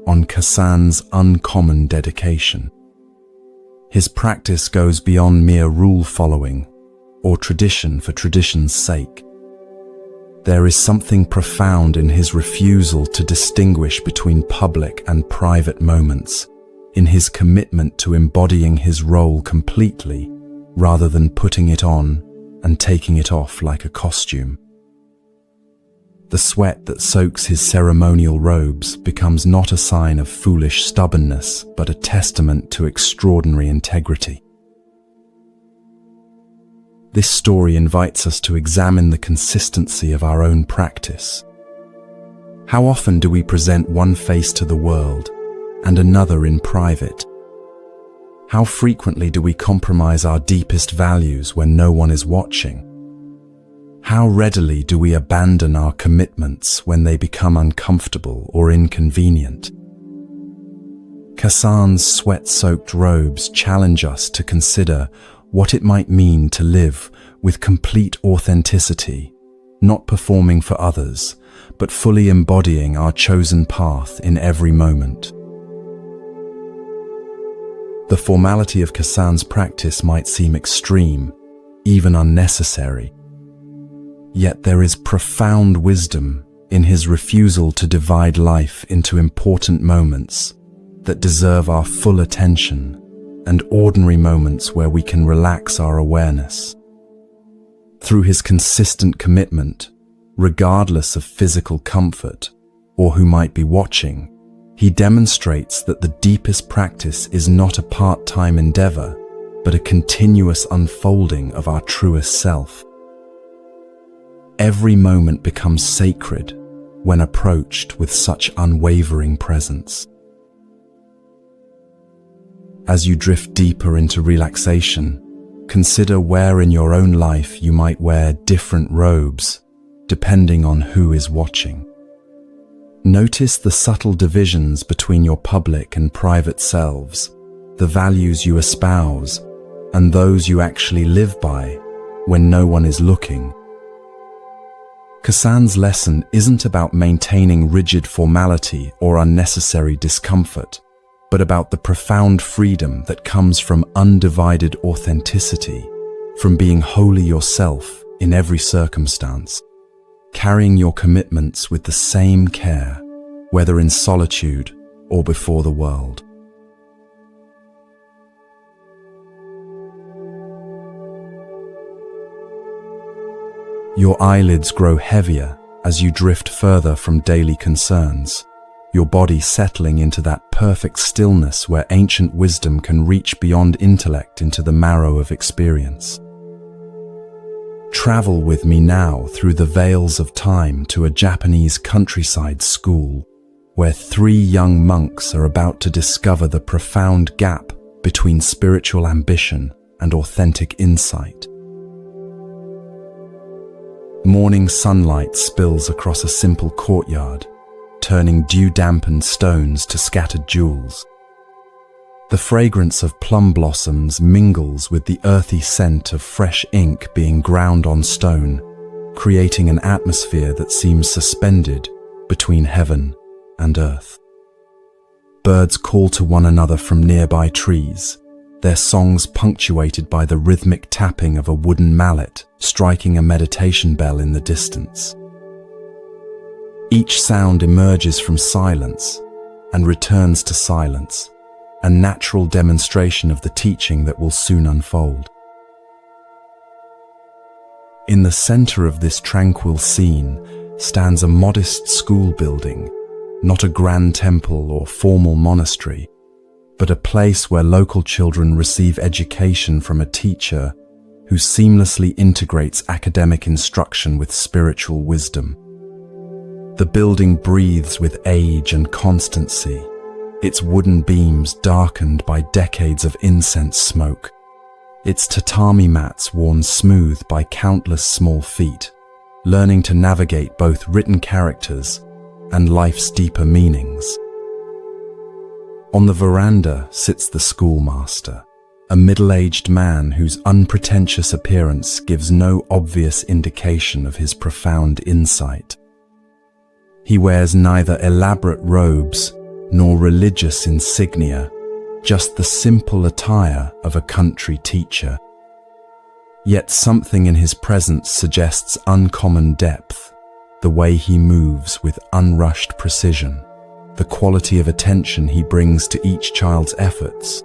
on Kasan's uncommon dedication. His practice goes beyond mere rule following or tradition for tradition's sake. There is something profound in his refusal to distinguish between public and private moments, in his commitment to embodying his role completely, rather than putting it on and taking it off like a costume. The sweat that soaks his ceremonial robes becomes not a sign of foolish stubbornness, but a testament to extraordinary integrity. This story invites us to examine the consistency of our own practice. How often do we present one face to the world and another in private? How frequently do we compromise our deepest values when no one is watching? How readily do we abandon our commitments when they become uncomfortable or inconvenient? Kasan's sweat-soaked robes challenge us to consider what it might mean to live with complete authenticity, not performing for others, but fully embodying our chosen path in every moment. The formality of Kasan's practice might seem extreme, even unnecessary. Yet there is profound wisdom in his refusal to divide life into important moments that deserve our full attention and ordinary moments where we can relax our awareness. Through his consistent commitment, regardless of physical comfort or who might be watching, he demonstrates that the deepest practice is not a part-time endeavor, but a continuous unfolding of our truest self. Every moment becomes sacred when approached with such unwavering presence. As you drift deeper into relaxation, consider where in your own life you might wear different robes, depending on who is watching. Notice the subtle divisions between your public and private selves, the values you espouse, and those you actually live by when no one is looking. Kasan's lesson isn't about maintaining rigid formality or unnecessary discomfort, but about the profound freedom that comes from undivided authenticity, from being wholly yourself in every circumstance, carrying your commitments with the same care, whether in solitude or before the world. Your eyelids grow heavier as you drift further from daily concerns, your body settling into that perfect stillness where ancient wisdom can reach beyond intellect into the marrow of experience. Travel with me now through the veils of time to a Japanese countryside school, where 3 young monks are about to discover the profound gap between spiritual ambition and authentic insight. Morning sunlight spills across a simple courtyard, turning dew-dampened stones to scattered jewels. The fragrance of plum blossoms mingles with the earthy scent of fresh ink being ground on stone, creating an atmosphere that seems suspended between heaven and earth. Birds call to one another from nearby trees, their songs punctuated by the rhythmic tapping of a wooden mallet striking a meditation bell in the distance. Each sound emerges from silence and returns to silence, a natural demonstration of the teaching that will soon unfold. In the center of this tranquil scene stands a modest school building, not a grand temple or formal monastery, but a place where local children receive education from a teacher who seamlessly integrates academic instruction with spiritual wisdom. The building breathes with age and constancy, its wooden beams darkened by decades of incense smoke, its tatami mats worn smooth by countless small feet, learning to navigate both written characters and life's deeper meanings. On the veranda sits the schoolmaster, a middle-aged man whose unpretentious appearance gives no obvious indication of his profound insight. He wears neither elaborate robes nor religious insignia, just the simple attire of a country teacher. Yet something in his presence suggests uncommon depth, the way he moves with unrushed precision, the quality of attention he brings to each child's efforts,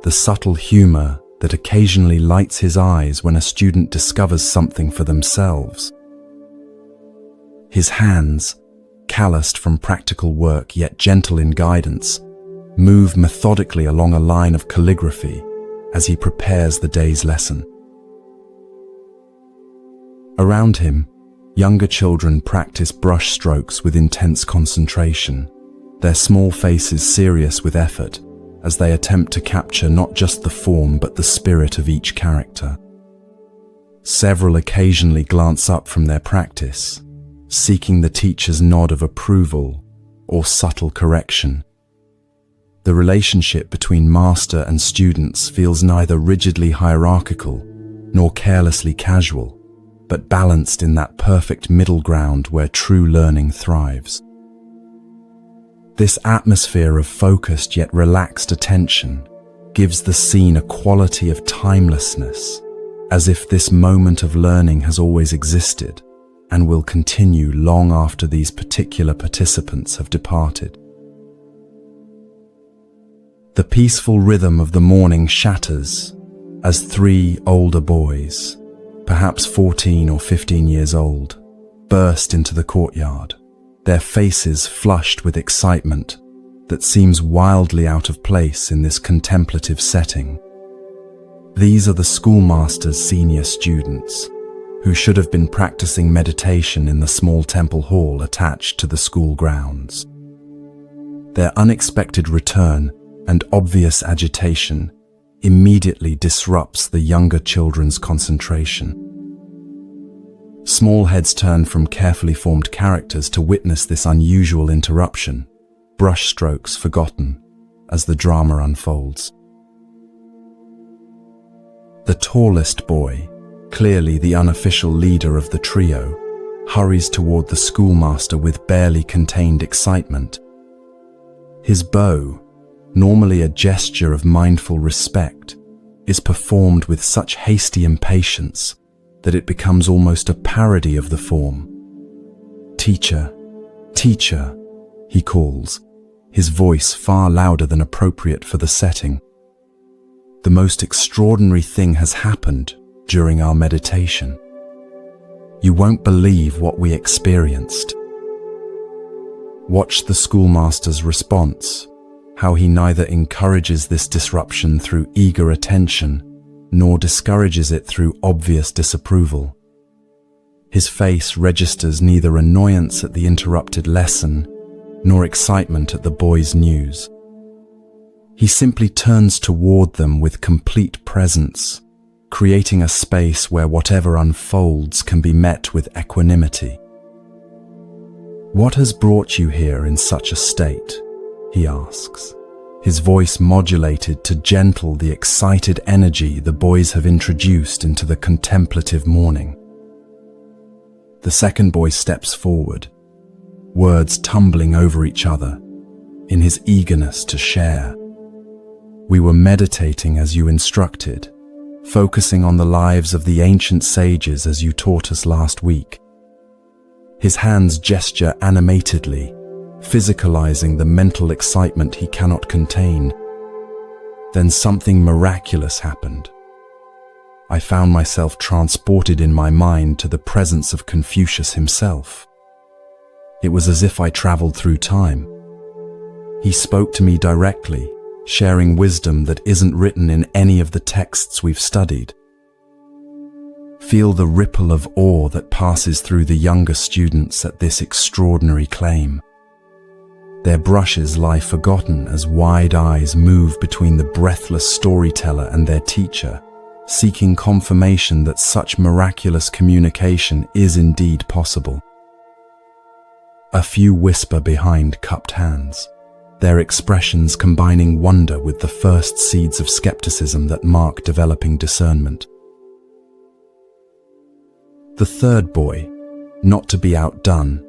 the subtle humor that occasionally lights his eyes when a student discovers something for themselves. His hands, calloused from practical work yet gentle in guidance, move methodically along a line of calligraphy as he prepares the day's lesson. Around him, younger children practice brush strokes with intense concentration, their small faces serious with effort as they attempt to capture not just the form but the spirit of each character. Several occasionally glance up from their practice, seeking the teacher's nod of approval or subtle correction. The relationship between master and students feels neither rigidly hierarchical nor carelessly casual, but balanced in that perfect middle ground where true learning thrives. This atmosphere of focused yet relaxed attention gives the scene a quality of timelessness, as if this moment of learning has always existed and will continue long after these particular participants have departed. The peaceful rhythm of the morning shatters as 3 older boys, perhaps 14 or 15 years old, burst into the courtyard, their faces flushed with excitement that seems wildly out of place in this contemplative setting. These are the schoolmaster's senior students, who should have been practicing meditation in the small temple hall attached to the school grounds. Their unexpected return and obvious agitation immediately disrupts the younger children's concentration. Small heads turn from carefully formed characters to witness this unusual interruption, brushstrokes forgotten as the drama unfolds. The tallest boy, clearly the unofficial leader of the trio, hurries toward the schoolmaster with barely contained excitement. His bow, normally a gesture of mindful respect, is performed with such hasty impatience that it becomes almost a parody of the form. "Teacher, teacher," he calls, his voice far louder than appropriate for the setting. The most extraordinary thing has happened during our meditation. You won't believe what we experienced. Watch the schoolmaster's response, how he neither encourages this disruption through eager attention, nor discourages it through obvious disapproval. His face registers neither annoyance at the interrupted lesson, nor excitement at the boys' news. He simply turns toward them with complete presence, creating a space where whatever unfolds can be met with equanimity. "What has brought you here in such a state?" he asks, his voice modulated to gentle the excited energy the boys have introduced into the contemplative morning. The second boy steps forward, words tumbling over each other, in his eagerness to share. "We were meditating as you instructed, focusing on the lives of the ancient sages as you taught us last week." His hands gesture animatedly, physicalizing the mental excitement he cannot contain. Then something miraculous happened. I found myself transported in my mind to the presence of Confucius himself. It was as if I traveled through time. He spoke to me directly, sharing wisdom that isn't written in any of the texts we've studied. Feel the ripple of awe that passes through the younger students at this extraordinary claim. Their brushes lie forgotten as wide eyes move between the breathless storyteller and their teacher, seeking confirmation that such miraculous communication is indeed possible. A few whisper behind cupped hands, their expressions combining wonder with the first seeds of skepticism that mark developing discernment. The third boy, not to be outdone,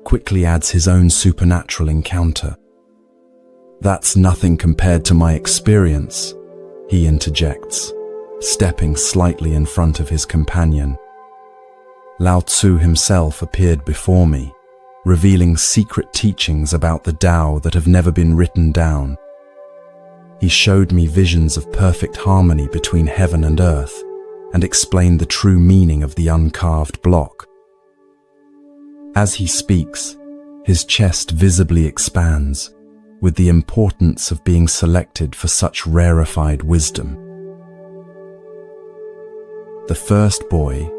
quickly adds his own supernatural encounter. "That's nothing compared to my experience," he interjects, stepping slightly in front of his companion. "Lao Tzu himself appeared before me, revealing secret teachings about the Tao that have never been written down. He showed me visions of perfect harmony between heaven and earth, and explained the true meaning of the uncarved block." As he speaks, his chest visibly expands, with the importance of being selected for such rarefied wisdom. The first boy,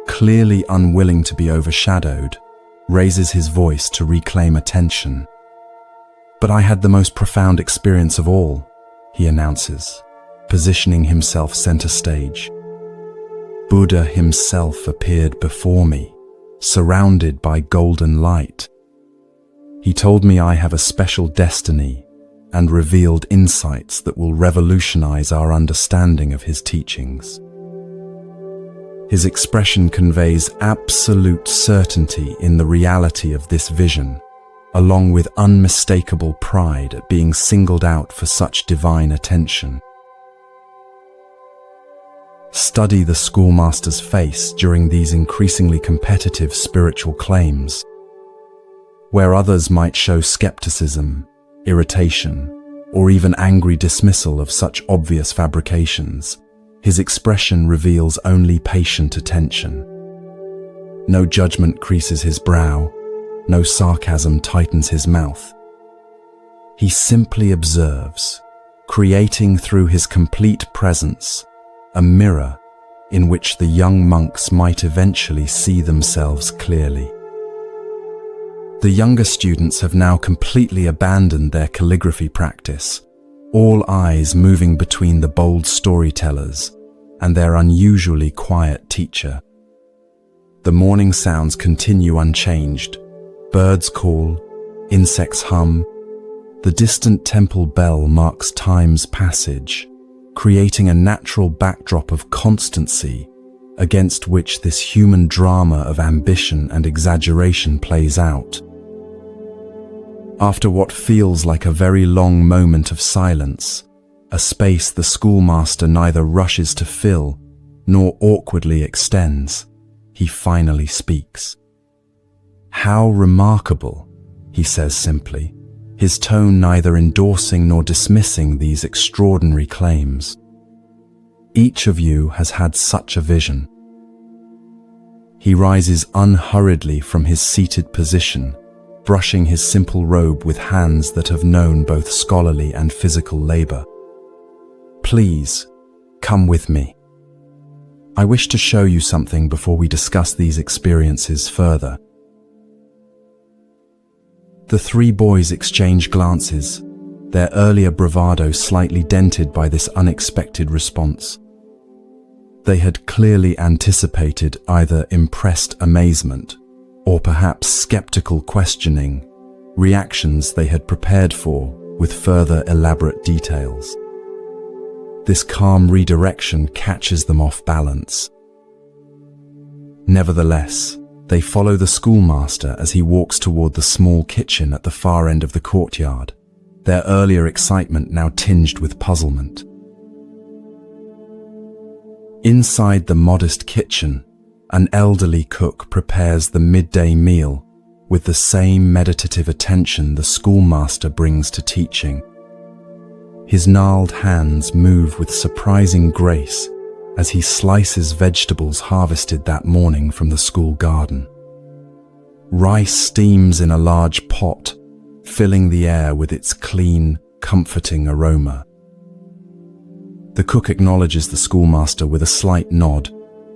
clearly unwilling to be overshadowed, raises his voice to reclaim attention. "But I had the most profound experience of all," he announces, positioning himself center stage. "Buddha himself appeared before me, surrounded by golden light. He told me I have a special destiny and revealed insights that will revolutionize our understanding of his teachings." His expression conveys absolute certainty in the reality of this vision, along with unmistakable pride at being singled out for such divine attention. Study the schoolmaster's face during these increasingly competitive spiritual claims. Where others might show skepticism, irritation, or even angry dismissal of such obvious fabrications, his expression reveals only patient attention. No judgment creases his brow, no sarcasm tightens his mouth. He simply observes, creating through his complete presence a mirror in which the young monks might eventually see themselves clearly. The younger students have now completely abandoned their calligraphy practice, all eyes moving between the bold storytellers and their unusually quiet teacher. The morning sounds continue unchanged. Birds call, insects hum. The distant temple bell marks time's passage, creating a natural backdrop of constancy against which this human drama of ambition and exaggeration plays out. After what feels like a very long moment of silence, a space the schoolmaster neither rushes to fill nor awkwardly extends, he finally speaks. "How remarkable," he says simply, his tone neither endorsing nor dismissing these extraordinary claims. "Each of you has had such a vision." He rises unhurriedly from his seated position, brushing his simple robe with hands that have known both scholarly and physical labor. "Please, come with me. I wish to show you something before we discuss these experiences further." The three boys exchange glances, their earlier bravado slightly dented by this unexpected response. They had clearly anticipated either impressed amazement or perhaps skeptical questioning, reactions they had prepared for with further elaborate details. This calm redirection catches them off balance. Nevertheless, they follow the schoolmaster as he walks toward the small kitchen at the far end of the courtyard, their earlier excitement now tinged with puzzlement. Inside the modest kitchen, an elderly cook prepares the midday meal with the same meditative attention the schoolmaster brings to teaching. His gnarled hands move with surprising grace as he slices vegetables harvested that morning from the school garden. Rice steams in a large pot, filling the air with its clean, comforting aroma. The cook acknowledges the schoolmaster with a slight nod,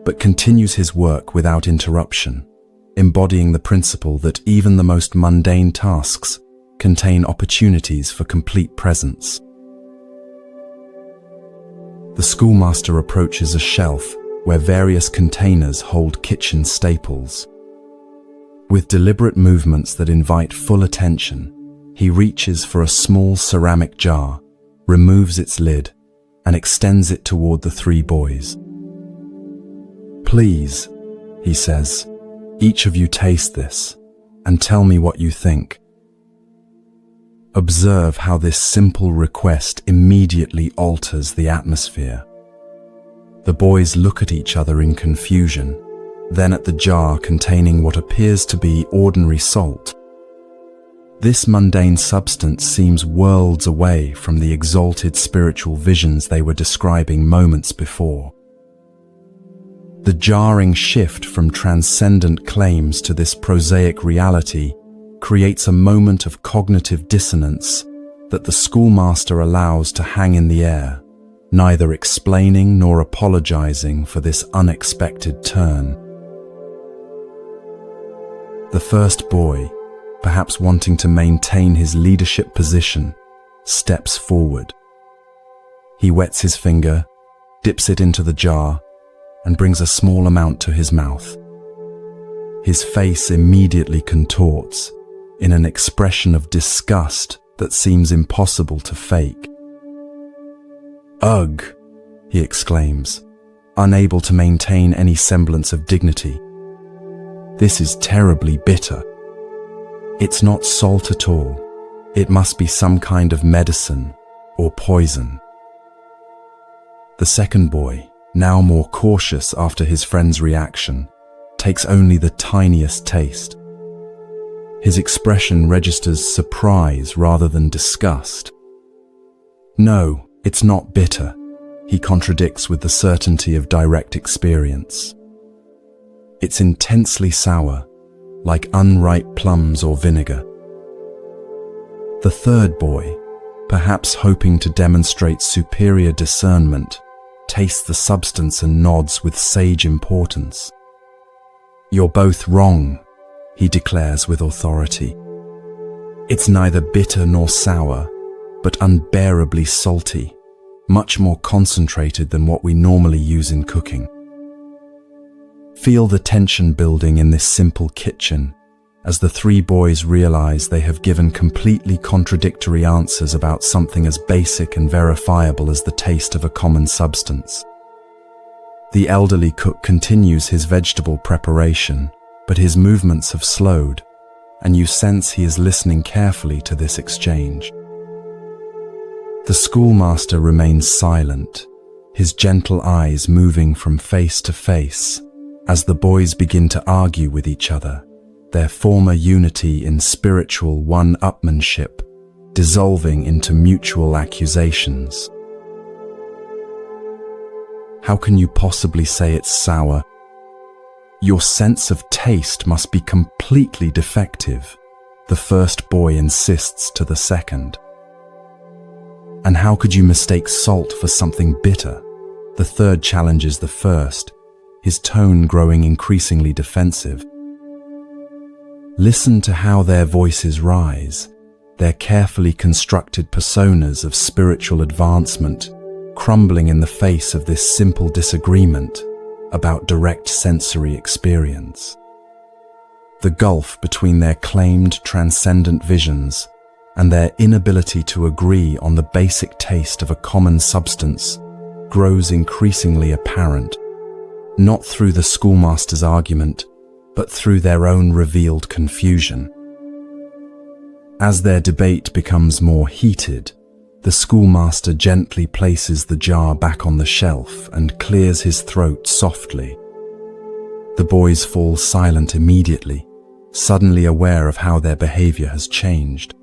but continues his work without interruption, embodying the principle that even the most mundane tasks contain opportunities for complete presence. The schoolmaster approaches a shelf where various containers hold kitchen staples. With deliberate movements that invite full attention, he reaches for a small ceramic jar, removes its lid, and extends it toward the three boys. "Please," he says, "each of you taste this, and tell me what you think." Observe how this simple request immediately alters the atmosphere. The boys look at each other in confusion, then at the jar containing what appears to be ordinary salt. This mundane substance seems worlds away from the exalted spiritual visions they were describing moments before. The jarring shift from transcendent claims to this prosaic reality creates a moment of cognitive dissonance that the schoolmaster allows to hang in the air, neither explaining nor apologizing for this unexpected turn. The first boy, perhaps wanting to maintain his leadership position, steps forward. He wets his finger, dips it into the jar, and brings a small amount to his mouth. His face immediately contorts in an expression of disgust that seems impossible to fake. "Ugh!" he exclaims, unable to maintain any semblance of dignity. "This is terribly bitter. It's not salt at all. It must be some kind of medicine or poison." The second boy, now more cautious after his friend's reaction, takes only the tiniest taste. His expression registers surprise rather than disgust. "No, it's not bitter," he contradicts with the certainty of direct experience. "It's intensely sour, like unripe plums or vinegar." The third boy, perhaps hoping to demonstrate superior discernment, tastes the substance and nods with sage importance. "You're both wrong," he declares with authority. "It's neither bitter nor sour, but unbearably salty, much more concentrated than what we normally use in cooking." Feel the tension building in this simple kitchen as the three boys realize they have given completely contradictory answers about something as basic and verifiable as the taste of a common substance. The elderly cook continues his vegetable preparation, but his movements have slowed, and you sense he is listening carefully to this exchange. The schoolmaster remains silent, his gentle eyes moving from face to face as the boys begin to argue with each other, their former unity in spiritual one-upmanship dissolving into mutual accusations. How can you possibly say it's sour? Your sense of taste must be completely defective, the first boy insists to the second. And how could you mistake salt for something bitter? The third challenges the first, his tone growing increasingly defensive. Listen to how their voices rise, their carefully constructed personas of spiritual advancement crumbling in the face of this simple disagreement about direct sensory experience. The gulf between their claimed transcendent visions and their inability to agree on the basic taste of a common substance grows increasingly apparent, not through the schoolmaster's argument, but through their own revealed confusion. As their debate becomes more heated, the schoolmaster gently places the jar back on the shelf and clears his throat softly. The boys fall silent immediately, suddenly aware of how their behavior has changed.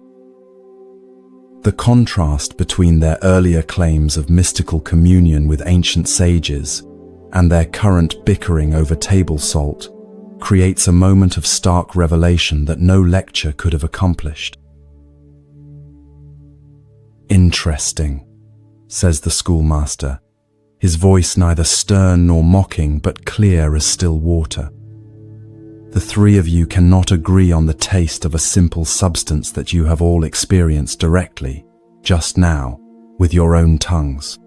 The contrast between their earlier claims of mystical communion with ancient sages and their current bickering over table salt creates a moment of stark revelation that no lecture could have accomplished. "Interesting," says the schoolmaster, his voice neither stern nor mocking but clear as still water. "The three of you cannot agree on the taste of a simple substance that you have all experienced directly, just now, with your own tongues."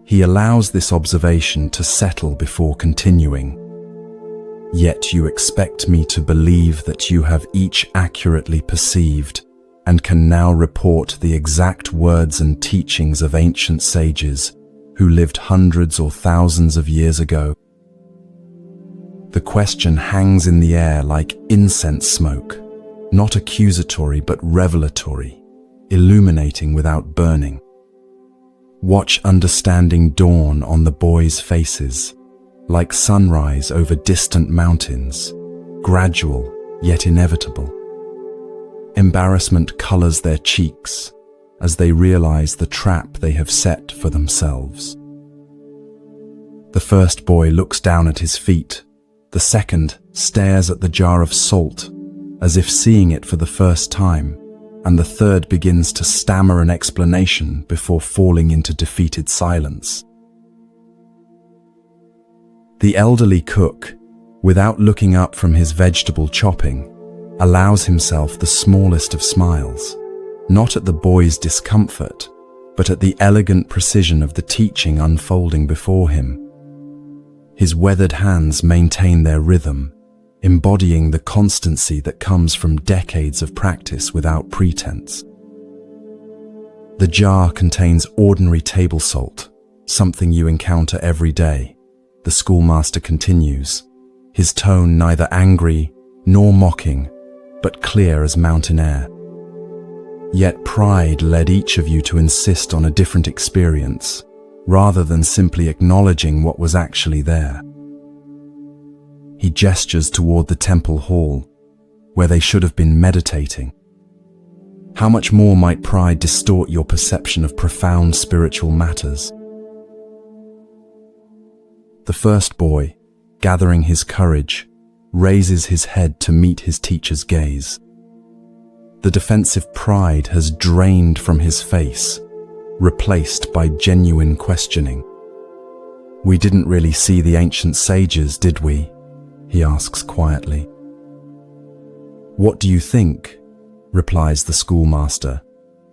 He allows this observation to settle before continuing. "Yet you expect me to believe that you have each accurately perceived and can now report the exact words and teachings of ancient sages who lived hundreds or thousands of years ago." The question hangs in the air like incense smoke, not accusatory but revelatory, illuminating without burning. Watch understanding dawn on the boys' faces, like sunrise over distant mountains, gradual yet inevitable. Embarrassment colors their cheeks as they realize the trap they have set for themselves. The first boy looks down at his feet. The second stares at the jar of salt, as if seeing it for the first time, and the third begins to stammer an explanation before falling into defeated silence. The elderly cook, without looking up from his vegetable chopping, allows himself the smallest of smiles, not at the boy's discomfort, but at the elegant precision of the teaching unfolding before him. His weathered hands maintain their rhythm, embodying the constancy that comes from decades of practice without pretense. The jar contains ordinary table salt, something you encounter every day. The schoolmaster continues, his tone neither angry nor mocking, but clear as mountain air. Yet pride led each of you to insist on a different experience, rather than simply acknowledging what was actually there. He gestures toward the temple hall, where they should have been meditating. How much more might pride distort your perception of profound spiritual matters? The first boy, gathering his courage, raises his head to meet his teacher's gaze. The defensive pride has drained from his face, replaced by genuine questioning. "We didn't really see the ancient sages, did we?" he asks quietly. "What do you think?" replies the schoolmaster,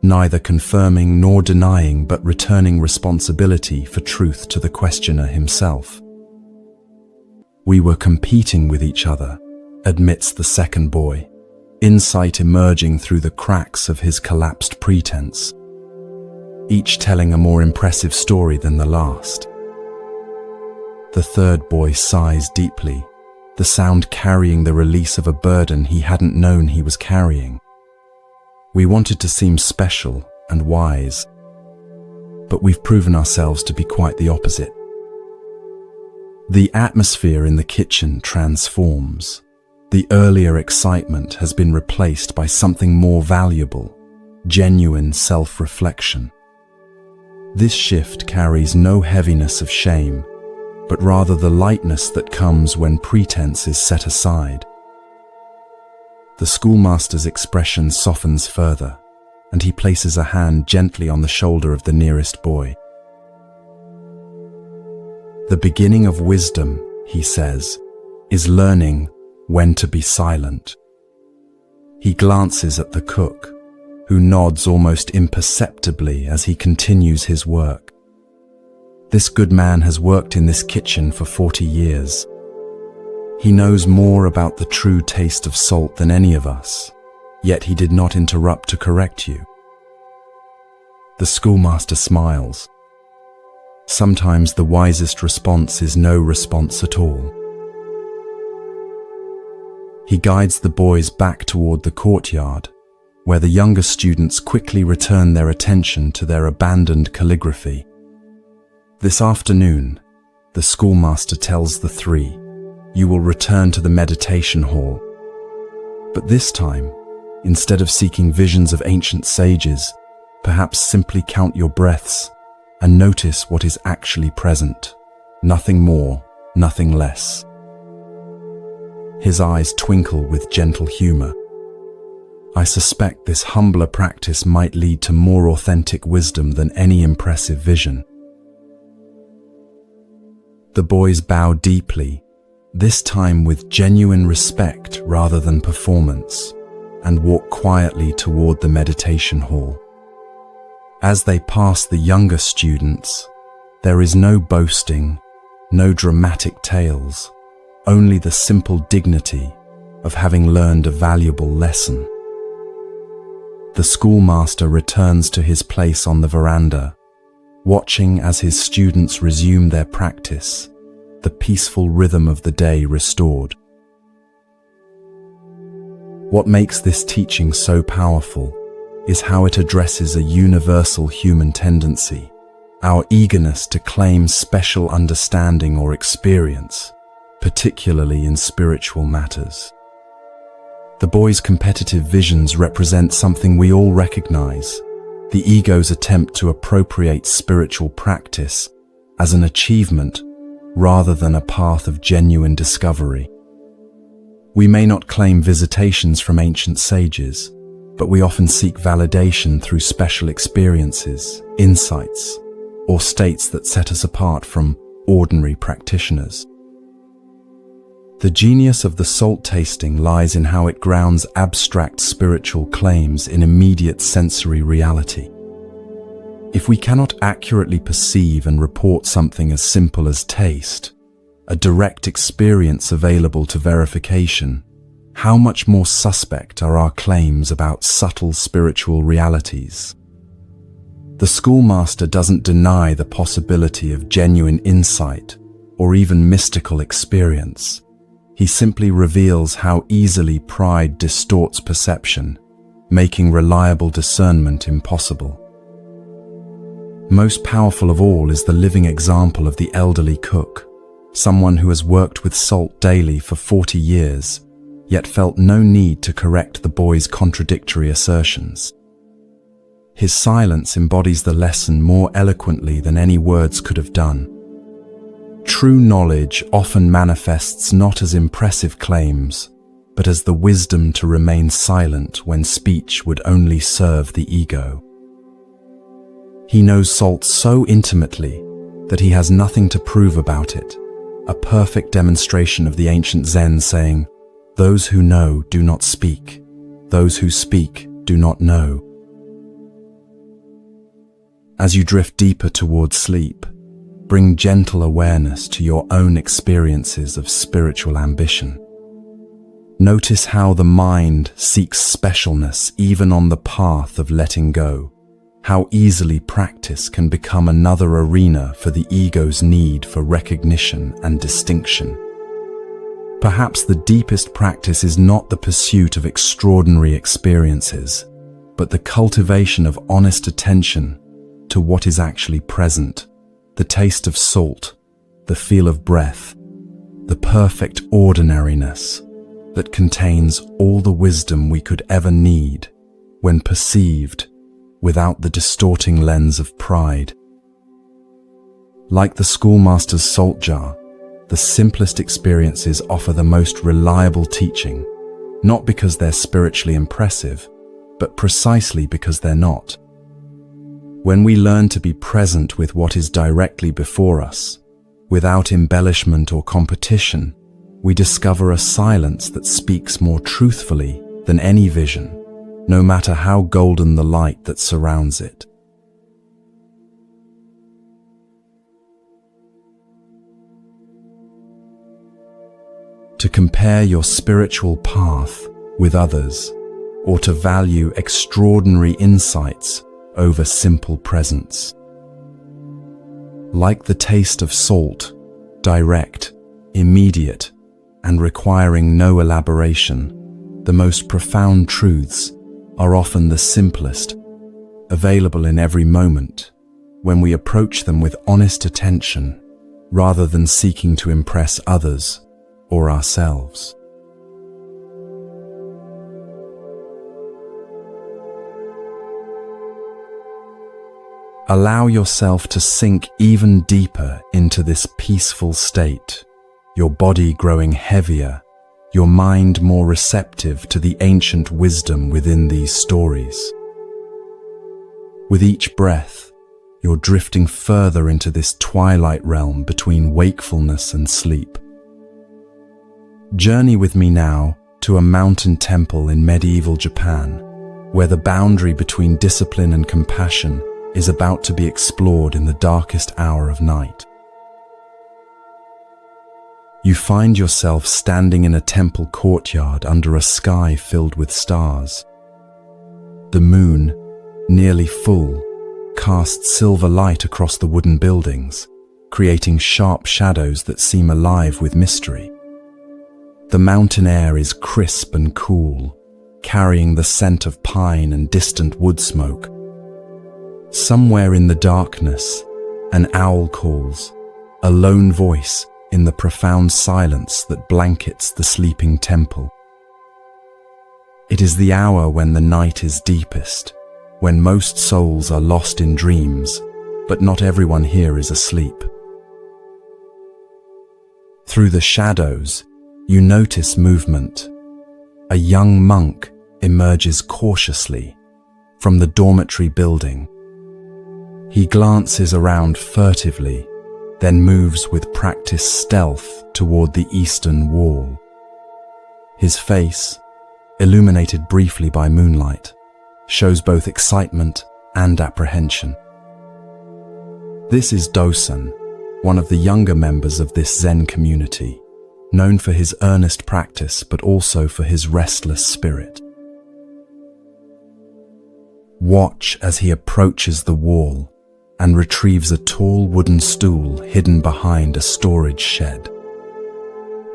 neither confirming nor denying but returning responsibility for truth to the questioner himself. "We were competing with each other, admits the second boy, insight emerging through the cracks of his collapsed pretense, each telling a more impressive story than the last. The third boy sighs deeply, the sound carrying the release of a burden he hadn't known he was carrying. We wanted to seem special and wise, but we've proven ourselves to be quite the opposite. The atmosphere in the kitchen transforms. The earlier excitement has been replaced by something more valuable, genuine self-reflection. This shift carries no heaviness of shame, but rather the lightness that comes when pretense is set aside. The schoolmaster's expression softens further, and he places a hand gently on the shoulder of the nearest boy. The beginning of wisdom, he says, is learning when to be silent. He glances at the cook, who nods almost imperceptibly as he continues his work. This good man has worked in this kitchen for 40 years. He knows more about the true taste of salt than any of us, yet he did not interrupt to correct you. The schoolmaster smiles. Sometimes the wisest response is no response at all. He guides the boys back toward the courtyard, where the younger students quickly return their attention to their abandoned calligraphy. This afternoon, the schoolmaster tells the three, "You will return to the meditation hall." But this time, instead of seeking visions of ancient sages, perhaps simply count your breaths and notice what is actually present. Nothing more, nothing less. His eyes twinkle with gentle humor. I suspect this humbler practice might lead to more authentic wisdom than any impressive vision. The boys bow deeply, this time with genuine respect rather than performance, and walk quietly toward the meditation hall. As they pass the younger students, there is no boasting, no dramatic tales, only the simple dignity of having learned a valuable lesson. The schoolmaster returns to his place on the veranda, watching as his students resume their practice, the peaceful rhythm of the day restored. What makes this teaching so powerful is how it addresses a universal human tendency, our eagerness to claim special understanding or experience, particularly in spiritual matters. The boys' competitive visions represent something we all recognize, the ego's attempt to appropriate spiritual practice as an achievement rather than a path of genuine discovery. We may not claim visitations from ancient sages, but we often seek validation through special experiences, insights, or states that set us apart from ordinary practitioners. The genius of the salt tasting lies in how it grounds abstract spiritual claims in immediate sensory reality. If we cannot accurately perceive and report something as simple as taste, a direct experience available to verification, how much more suspect are our claims about subtle spiritual realities? The schoolmaster doesn't deny the possibility of genuine insight or even mystical experience. He simply reveals how easily pride distorts perception, making reliable discernment impossible. Most powerful of all is the living example of the elderly cook, someone who has worked with salt daily for 40 years, yet felt no need to correct the boy's contradictory assertions. His silence embodies the lesson more eloquently than any words could have done. True knowledge often manifests not as impressive claims, but as the wisdom to remain silent when speech would only serve the ego. He knows salt so intimately that he has nothing to prove about it, a perfect demonstration of the ancient Zen saying, "Those who know do not speak, those who speak do not know." As you drift deeper towards sleep, bring gentle awareness to your own experiences of spiritual ambition. Notice how the mind seeks specialness even on the path of letting go, how easily practice can become another arena for the ego's need for recognition and distinction. Perhaps the deepest practice is not the pursuit of extraordinary experiences, but the cultivation of honest attention to what is actually present, the taste of salt, the feel of breath, the perfect ordinariness that contains all the wisdom we could ever need when perceived without the distorting lens of pride. Like the schoolmaster's salt jar, the simplest experiences offer the most reliable teaching, not because they're spiritually impressive, but precisely because they're not. When we learn to be present with what is directly before us, without embellishment or competition, we discover a silence that speaks more truthfully than any vision, no matter how golden the light that surrounds it. To compare your spiritual path with others, or to value extraordinary insights over simple presence. Like the taste of salt, direct, immediate, and requiring no elaboration, the most profound truths are often the simplest, available in every moment, when we approach them with honest attention, rather than seeking to impress others or ourselves. Allow yourself to sink even deeper into this peaceful state, your body growing heavier, your mind more receptive to the ancient wisdom within these stories. With each breath, you're drifting further into this twilight realm between wakefulness and sleep. Journey with me now to a mountain temple in medieval Japan, where the boundary between discipline and compassion is about to be explored in the darkest hour of night. You find yourself standing in a temple courtyard under a sky filled with stars. The moon, nearly full, casts silver light across the wooden buildings, creating sharp shadows that seem alive with mystery. The mountain air is crisp and cool, carrying the scent of pine and distant wood smoke. Somewhere in the darkness, an owl calls, a lone voice in the profound silence that blankets the sleeping temple. It is the hour when the night is deepest, when most souls are lost in dreams, but not everyone here is asleep. Through the shadows, you notice movement. A young monk emerges cautiously from the dormitory building. He glances around furtively, then moves with practiced stealth toward the eastern wall. His face, illuminated briefly by moonlight, shows both excitement and apprehension. This is Dosan, one of the younger members of this Zen community, known for his earnest practice but also for his restless spirit. Watch as he approaches the wall and retrieves a tall wooden stool hidden behind a storage shed.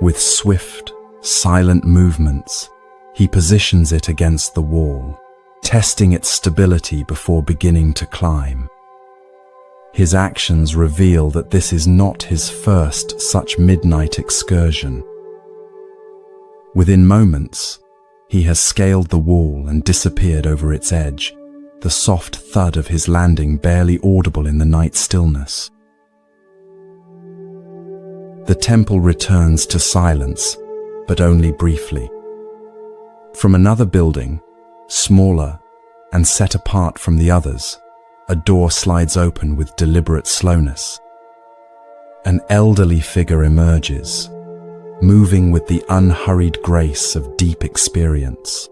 With swift, silent movements, he positions it against the wall, testing its stability before beginning to climb. His actions reveal that this is not his first such midnight excursion. Within moments, he has scaled the wall and disappeared over its edge, the soft thud of his landing barely audible in the night stillness. The temple returns to silence, but only briefly. From another building, smaller and set apart from the others, a door slides open with deliberate slowness. An elderly figure emerges, moving with the unhurried grace of deep experience.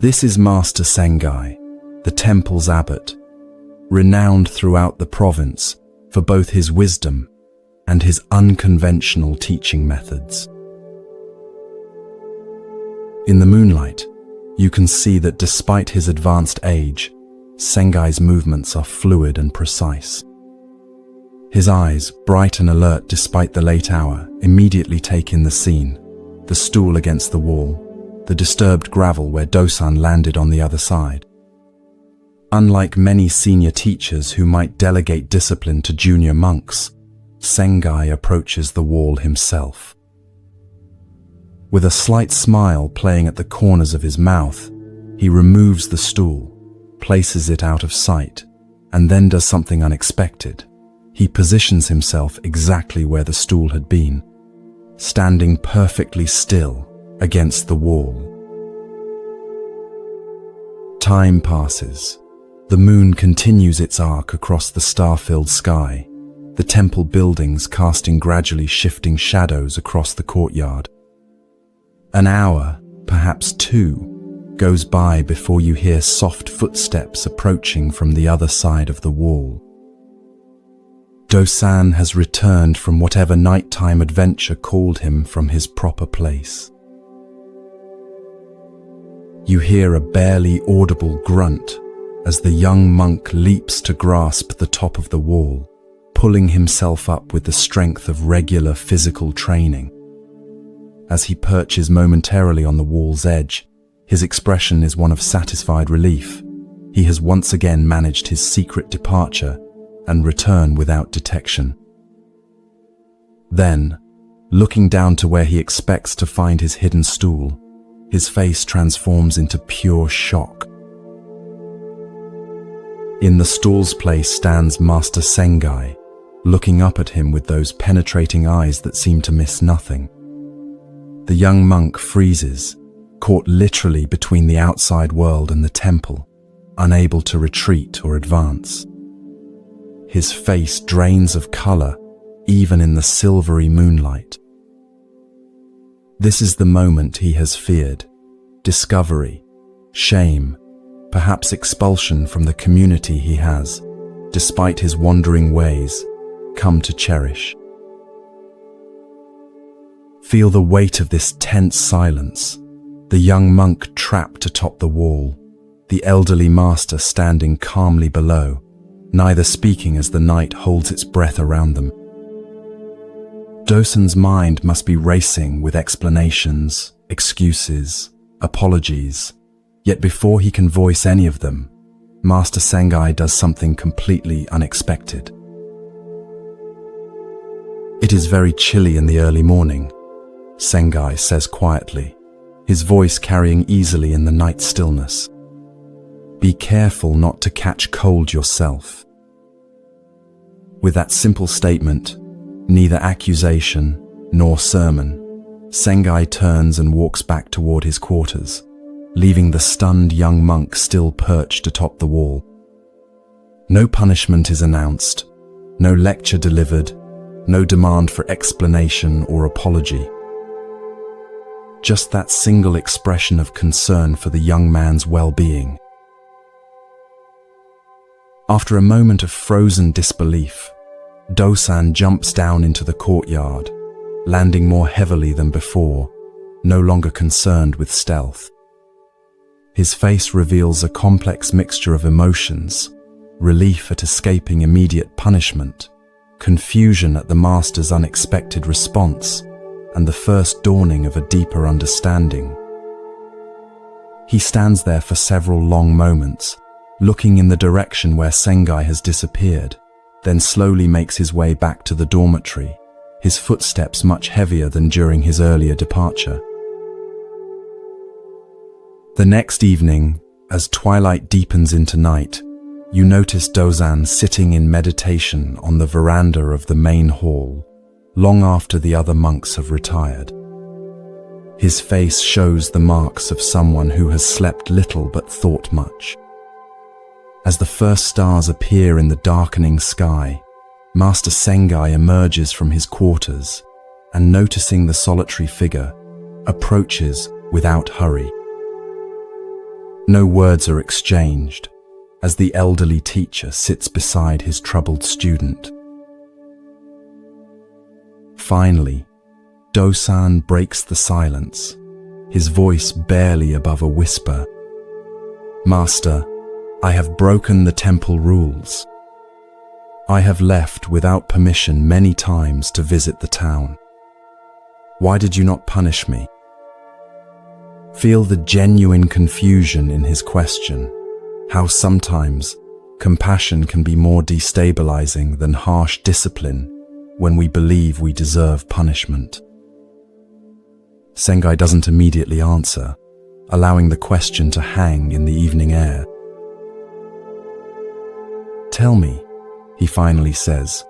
This is Master Sengai, the temple's abbot, renowned throughout the province for both his wisdom and his unconventional teaching methods. In the moonlight, you can see that despite his advanced age, Sengai's movements are fluid and precise. His eyes, bright and alert despite the late hour, immediately take in the scene: the stool against the wall, the disturbed gravel where Dosan landed on the other side. Unlike many senior teachers who might delegate discipline to junior monks, Sengai approaches the wall himself. With a slight smile playing at the corners of his mouth, he removes the stool, places it out of sight, and then does something unexpected. He positions himself exactly where the stool had been, standing perfectly still against the wall. Time passes. The moon continues its arc across the star-filled sky, the temple buildings casting gradually shifting shadows across the courtyard. An hour, perhaps two, goes by before you hear soft footsteps approaching from the other side of the wall. Dosan has returned from whatever nighttime adventure called him from his proper place. You hear a barely audible grunt as the young monk leaps to grasp the top of the wall, pulling himself up with the strength of regular physical training. As he perches momentarily on the wall's edge, his expression is one of satisfied relief. He has once again managed his secret departure and return without detection. Then, looking down to where he expects to find his hidden stool, his face transforms into pure shock. In the stool's place stands Master Sengai, looking up at him with those penetrating eyes that seem to miss nothing. The young monk freezes, caught literally between the outside world and the temple, unable to retreat or advance. His face drains of color, even in the silvery moonlight. This is the moment he has feared: discovery, shame, perhaps expulsion from the community he has, despite his wandering ways, come to cherish. Feel the weight of this tense silence, the young monk trapped atop the wall, the elderly master standing calmly below, neither speaking as the night holds its breath around them. Dosan's mind must be racing with explanations, excuses, apologies, yet before he can voice any of them, Master Sengai does something completely unexpected. "It is very chilly in the early morning," Sengai says quietly, his voice carrying easily in the night stillness. "Be careful not to catch cold yourself." With that simple statement, neither accusation nor sermon, Sengai turns and walks back toward his quarters, leaving the stunned young monk still perched atop the wall. No punishment is announced, no lecture delivered, no demand for explanation or apology. Just that single expression of concern for the young man's well-being. After a moment of frozen disbelief, Dosan jumps down into the courtyard, landing more heavily than before, no longer concerned with stealth. His face reveals a complex mixture of emotions: relief at escaping immediate punishment, confusion at the master's unexpected response, and the first dawning of a deeper understanding. He stands there for several long moments, looking in the direction where Sengai has disappeared, then slowly makes his way back to the dormitory, his footsteps much heavier than during his earlier departure. The next evening, as twilight deepens into night, you notice Dosan sitting in meditation on the veranda of the main hall, long after the other monks have retired. His face shows the marks of someone who has slept little but thought much. As the first stars appear in the darkening sky, Master Sengai emerges from his quarters and, noticing the solitary figure, approaches without hurry. No words are exchanged as the elderly teacher sits beside his troubled student. Finally, Dosan breaks the silence. his voice barely above a whisper. "Master, I have broken the temple rules. I have left without permission many times to visit the town. Why did you not punish me?" Feel the genuine confusion in his question, how sometimes compassion can be more destabilizing than harsh discipline when we believe we deserve punishment. Sengai doesn't immediately answer, allowing the question to hang in the evening air. "Tell me," he finally says,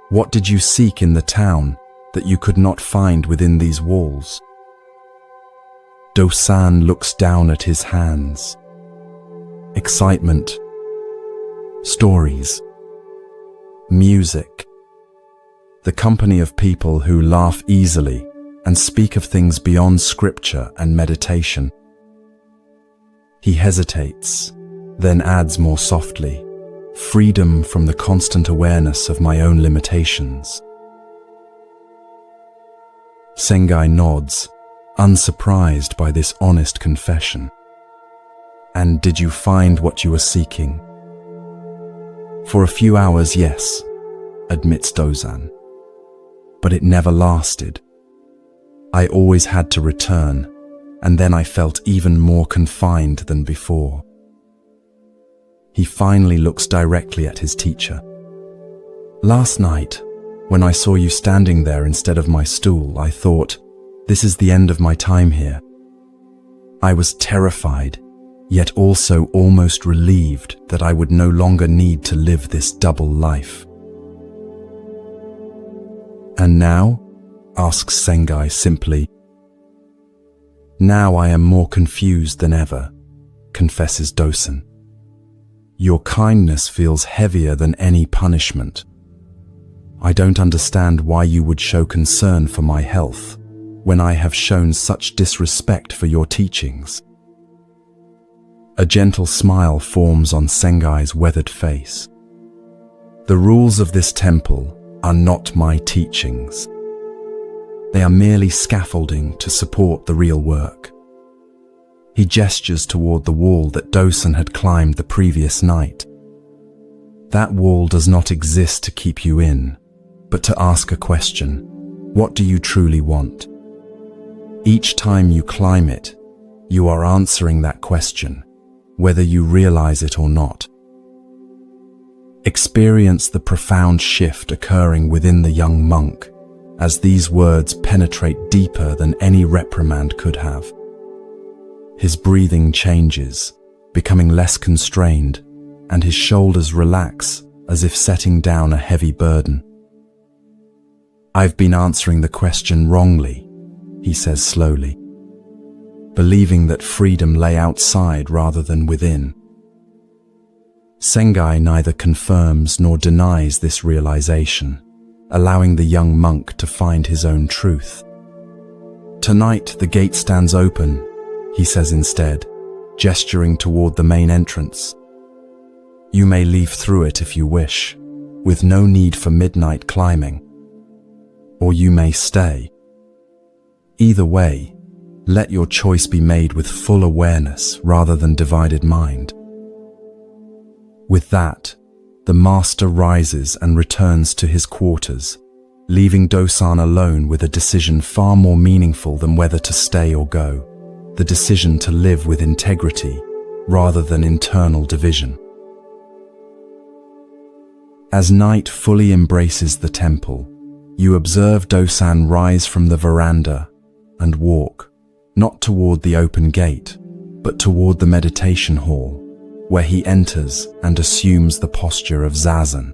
"what did you seek in the town that you could not find within these walls?" Dosan looks down at his hands. Excitement, stories, music, the company of people who laugh easily and speak of things beyond scripture and meditation. He hesitates, then adds more softly, "Freedom from the constant awareness of my own limitations." Sengai nods, unsurprised by this honest confession. "And did you find what you were seeking?" "For a few hours, yes," admits Dosan. "But it never lasted. I always had to return, and then I felt even more confined than before." He finally looks directly at his teacher. "Last night, when I saw you standing there instead of my stool, I thought, this is the end of my time here. I was terrified, yet also almost relieved that I would no longer need to live this double life." "And now?" asks Sengai simply. "Now I am more confused than ever," confesses Dosan. "Your kindness feels heavier than any punishment. I don't understand why you would show concern for my health when I have shown such disrespect for your teachings." A gentle smile forms on Sengai's weathered face. "The rules of this temple are not my teachings. They are merely scaffolding to support the real work." He gestures toward the wall that Dosan had climbed the previous night. "That wall does not exist to keep you in, but to ask a question. What do you truly want? Each time you climb it, you are answering that question, whether you realize it or not." Experience the profound shift occurring within the young monk as these words penetrate deeper than any reprimand could have. His breathing changes, becoming less constrained, and his shoulders relax as if setting down a heavy burden. "I've been answering the question wrongly," he says slowly, "believing that freedom lay outside rather than within." Sengai neither confirms nor denies this realization, allowing the young monk to find his own truth. "Tonight the gate stands open," he says instead, gesturing toward the main entrance. "You may leave through it if you wish, with no need for midnight climbing. Or you may stay. Either way, let your choice be made with full awareness rather than divided mind." With that, the master rises and returns to his quarters, leaving Dosan alone with a decision far more meaningful than whether to stay or go, the decision to live with integrity rather than internal division. As night fully embraces the temple, you observe Dosan rise from the veranda and walk, not toward the open gate, but toward the meditation hall, where he enters and assumes the posture of zazen.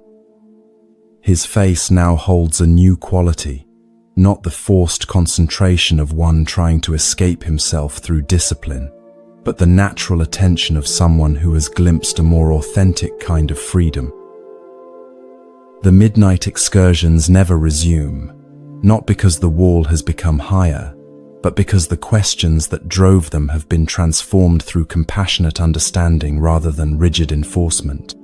His face now holds a new quality, not the forced concentration of one trying to escape himself through discipline, but the natural attention of someone who has glimpsed a more authentic kind of freedom. The midnight excursions never resume, not because the wall has become higher, but because the questions that drove them have been transformed through compassionate understanding rather than rigid enforcement.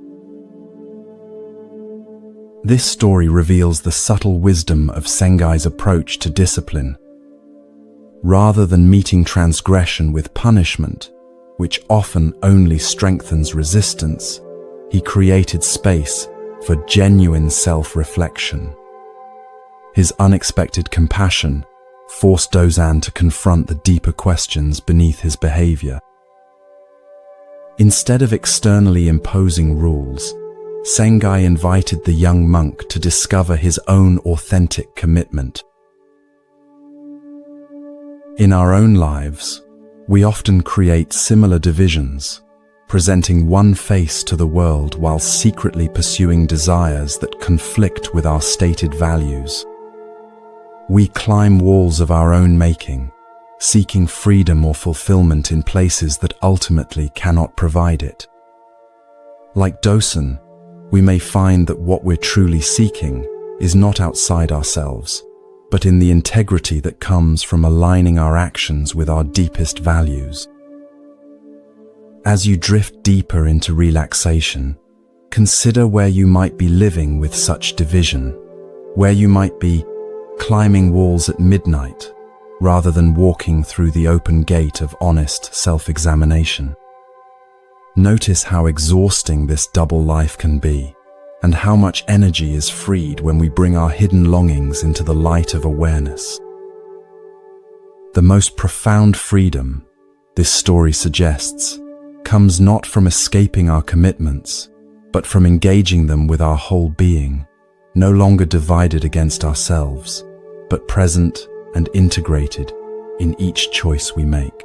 This story reveals the subtle wisdom of Sengai's approach to discipline. Rather than meeting transgression with punishment, which often only strengthens resistance, he created space for genuine self-reflection. His unexpected compassion forced Dozan to confront the deeper questions beneath his behavior. Instead of externally imposing rules, Sengai invited the young monk to discover his own authentic commitment. In our own lives, we often create similar divisions, presenting one face to the world while secretly pursuing desires that conflict with our stated values. We climb walls of our own making, seeking freedom or fulfillment in places that ultimately cannot provide it. Like Dosan, we may find that what we're truly seeking is not outside ourselves, but in the integrity that comes from aligning our actions with our deepest values. As you drift deeper into relaxation, consider where you might be living with such division, where you might be climbing walls at midnight rather than walking through the open gate of honest self-examination. Notice how exhausting this double life can be, and how much energy is freed when we bring our hidden longings into the light of awareness. The most profound freedom, this story suggests, comes not from escaping our commitments, but from engaging them with our whole being, no longer divided against ourselves, but present and integrated in each choice we make.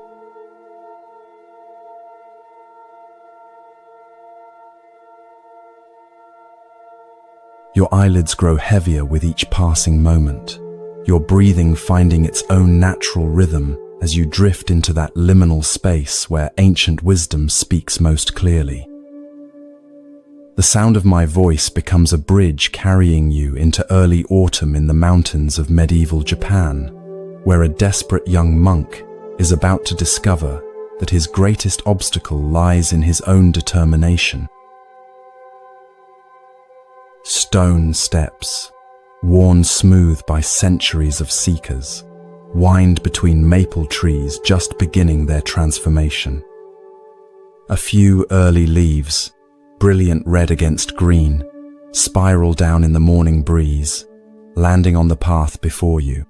Your eyelids grow heavier with each passing moment, your breathing finding its own natural rhythm as you drift into that liminal space where ancient wisdom speaks most clearly. The sound of my voice becomes a bridge carrying you into early autumn in the mountains of medieval Japan, where a desperate young monk is about to discover that his greatest obstacle lies in his own determination. Stone steps, worn smooth by centuries of seekers, wind between maple trees just beginning their transformation. A few early leaves, brilliant red against green, spiral down in the morning breeze, landing on the path before you.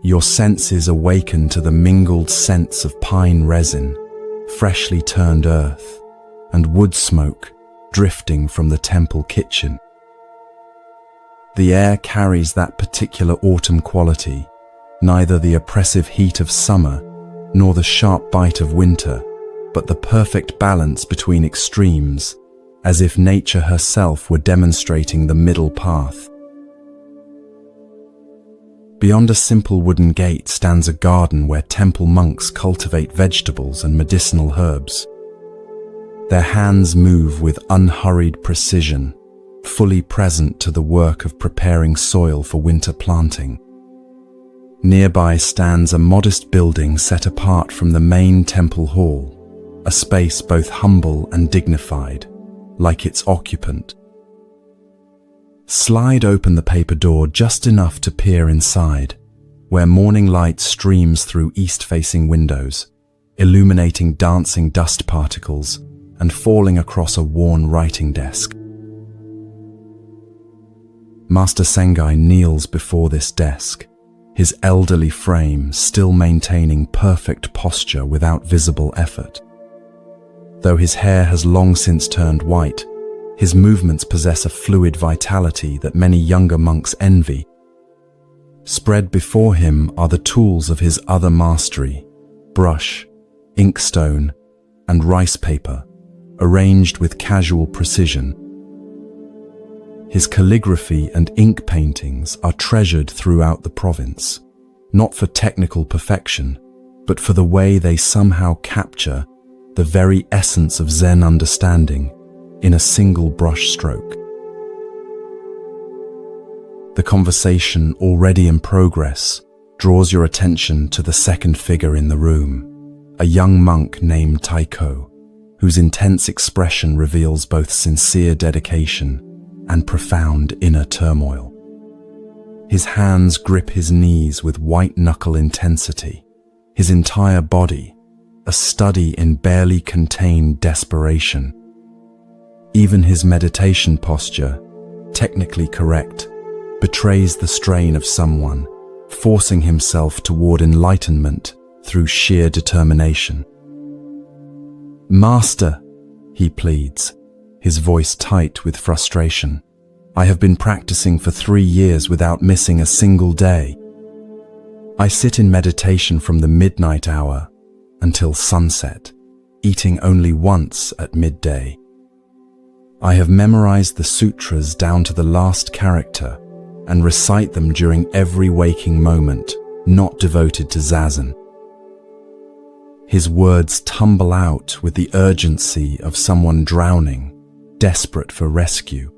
Your senses awaken to the mingled scents of pine resin, freshly turned earth, and wood smoke drifting from the temple kitchen. The air carries that particular autumn quality, neither the oppressive heat of summer nor the sharp bite of winter, but the perfect balance between extremes, as if nature herself were demonstrating the middle path. Beyond a simple wooden gate stands a garden where temple monks cultivate vegetables and medicinal herbs. Their hands move with unhurried precision, fully present to the work of preparing soil for winter planting. Nearby stands a modest building set apart from the main temple hall, a space both humble and dignified, like its occupant. Slide open the paper door just enough to peer inside, where morning light streams through east-facing windows, illuminating dancing dust particles and falling across a worn writing desk. Master Sengai kneels before this desk, his elderly frame still maintaining perfect posture without visible effort. Though his hair has long since turned white, his movements possess a fluid vitality that many younger monks envy. Spread before him are the tools of his other mastery: brush, inkstone, and rice paper, arranged with casual precision. His calligraphy and ink paintings are treasured throughout the province, not for technical perfection, but for the way they somehow capture the very essence of Zen understanding in a single brush stroke. The conversation already in progress draws your attention to the second figure in the room, a young monk named Taiko, whose intense expression reveals both sincere dedication and profound inner turmoil. His hands grip his knees with white-knuckle intensity. His entire body, a study in barely contained desperation. Even his meditation posture, technically correct, betrays the strain of someone forcing himself toward enlightenment through sheer determination. "Master," he pleads, his voice tight with frustration. "I have been practicing for 3 years without missing a single day. I sit in meditation from the midnight hour until sunset, eating only once at midday. I have memorized the sutras down to the last character and recite them during every waking moment, not devoted to zazen." His words tumble out with the urgency of someone drowning, desperate for rescue.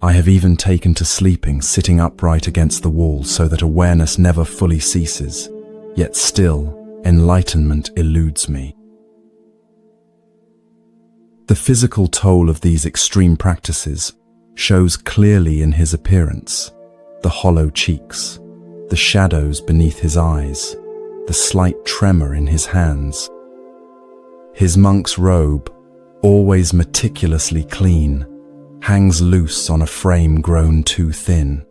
"I have even taken to sleeping sitting upright against the wall so that awareness never fully ceases, yet still enlightenment eludes me." The physical toll of these extreme practices shows clearly in his appearance: the hollow cheeks, the shadows beneath his eyes, the slight tremor in his hands. His monk's robe, always meticulously clean, hangs loose on a frame grown too thin.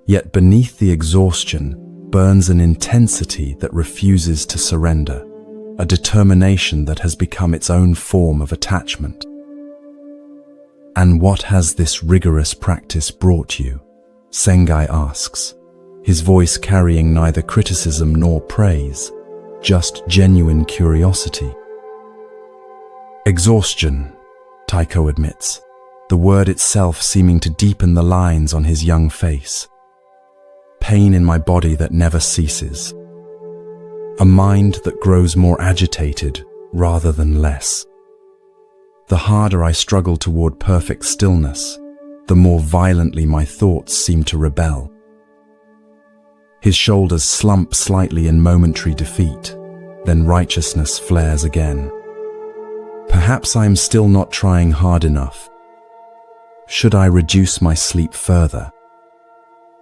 Yet beneath the exhaustion burns an intensity that refuses to surrender, a determination that has become its own form of attachment. "And what has this rigorous practice brought you?" Sengai asks, his voice carrying neither criticism nor praise, just genuine curiosity. "Exhaustion," Taiko admits, the word itself seeming to deepen the lines on his young face. "Pain in my body that never ceases. A mind that grows more agitated rather than less. The harder I struggle toward perfect stillness, the more violently my thoughts seem to rebel." His shoulders slump slightly in momentary defeat, then righteousness flares again. "Perhaps I am still not trying hard enough. Should I reduce my sleep further?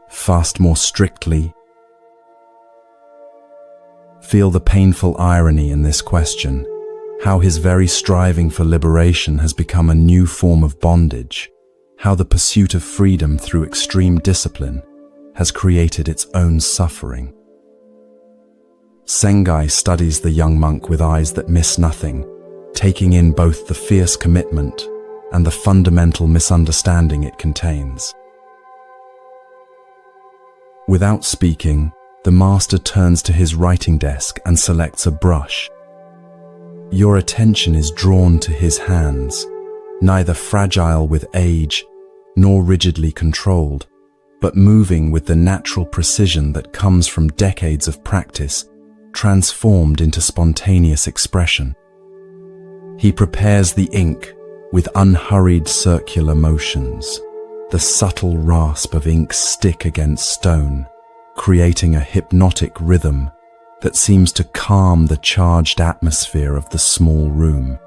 Fast more strictly?" Feel the painful irony in this question, how his very striving for liberation has become a new form of bondage, how the pursuit of freedom through extreme discipline has created its own suffering. Sengai studies the young monk with eyes that miss nothing, taking in both the fierce commitment and the fundamental misunderstanding it contains. Without speaking, the master turns to his writing desk and selects a brush. Your attention is drawn to his hands, neither fragile with age nor rigidly controlled, but moving with the natural precision that comes from decades of practice, transformed into spontaneous expression. He prepares the ink with unhurried circular motions, the subtle rasp of ink stick against stone, creating a hypnotic rhythm that seems to calm the charged atmosphere of the small room.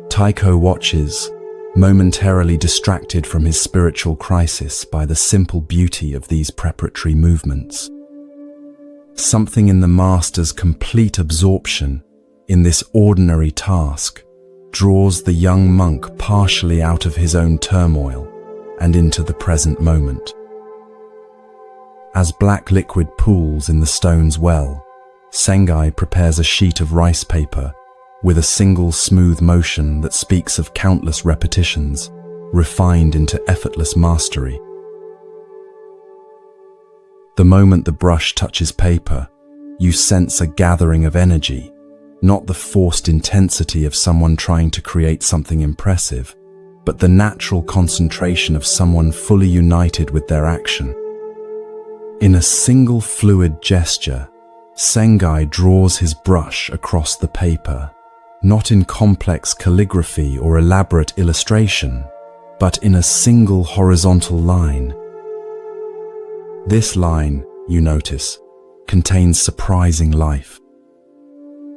Taiko watches, momentarily distracted from his spiritual crisis by the simple beauty of these preparatory movements. Something in the master's complete absorption in this ordinary task draws the young monk partially out of his own turmoil and into the present moment. As black liquid pools in the stone's well, Sengai prepares a sheet of rice paper with a single smooth motion that speaks of countless repetitions, refined into effortless mastery. The moment the brush touches paper, you sense a gathering of energy, not the forced intensity of someone trying to create something impressive, but the natural concentration of someone fully united with their action. In a single fluid gesture, Sengai draws his brush across the paper, not in complex calligraphy or elaborate illustration, but in a single horizontal line. This line, you notice, contains surprising life.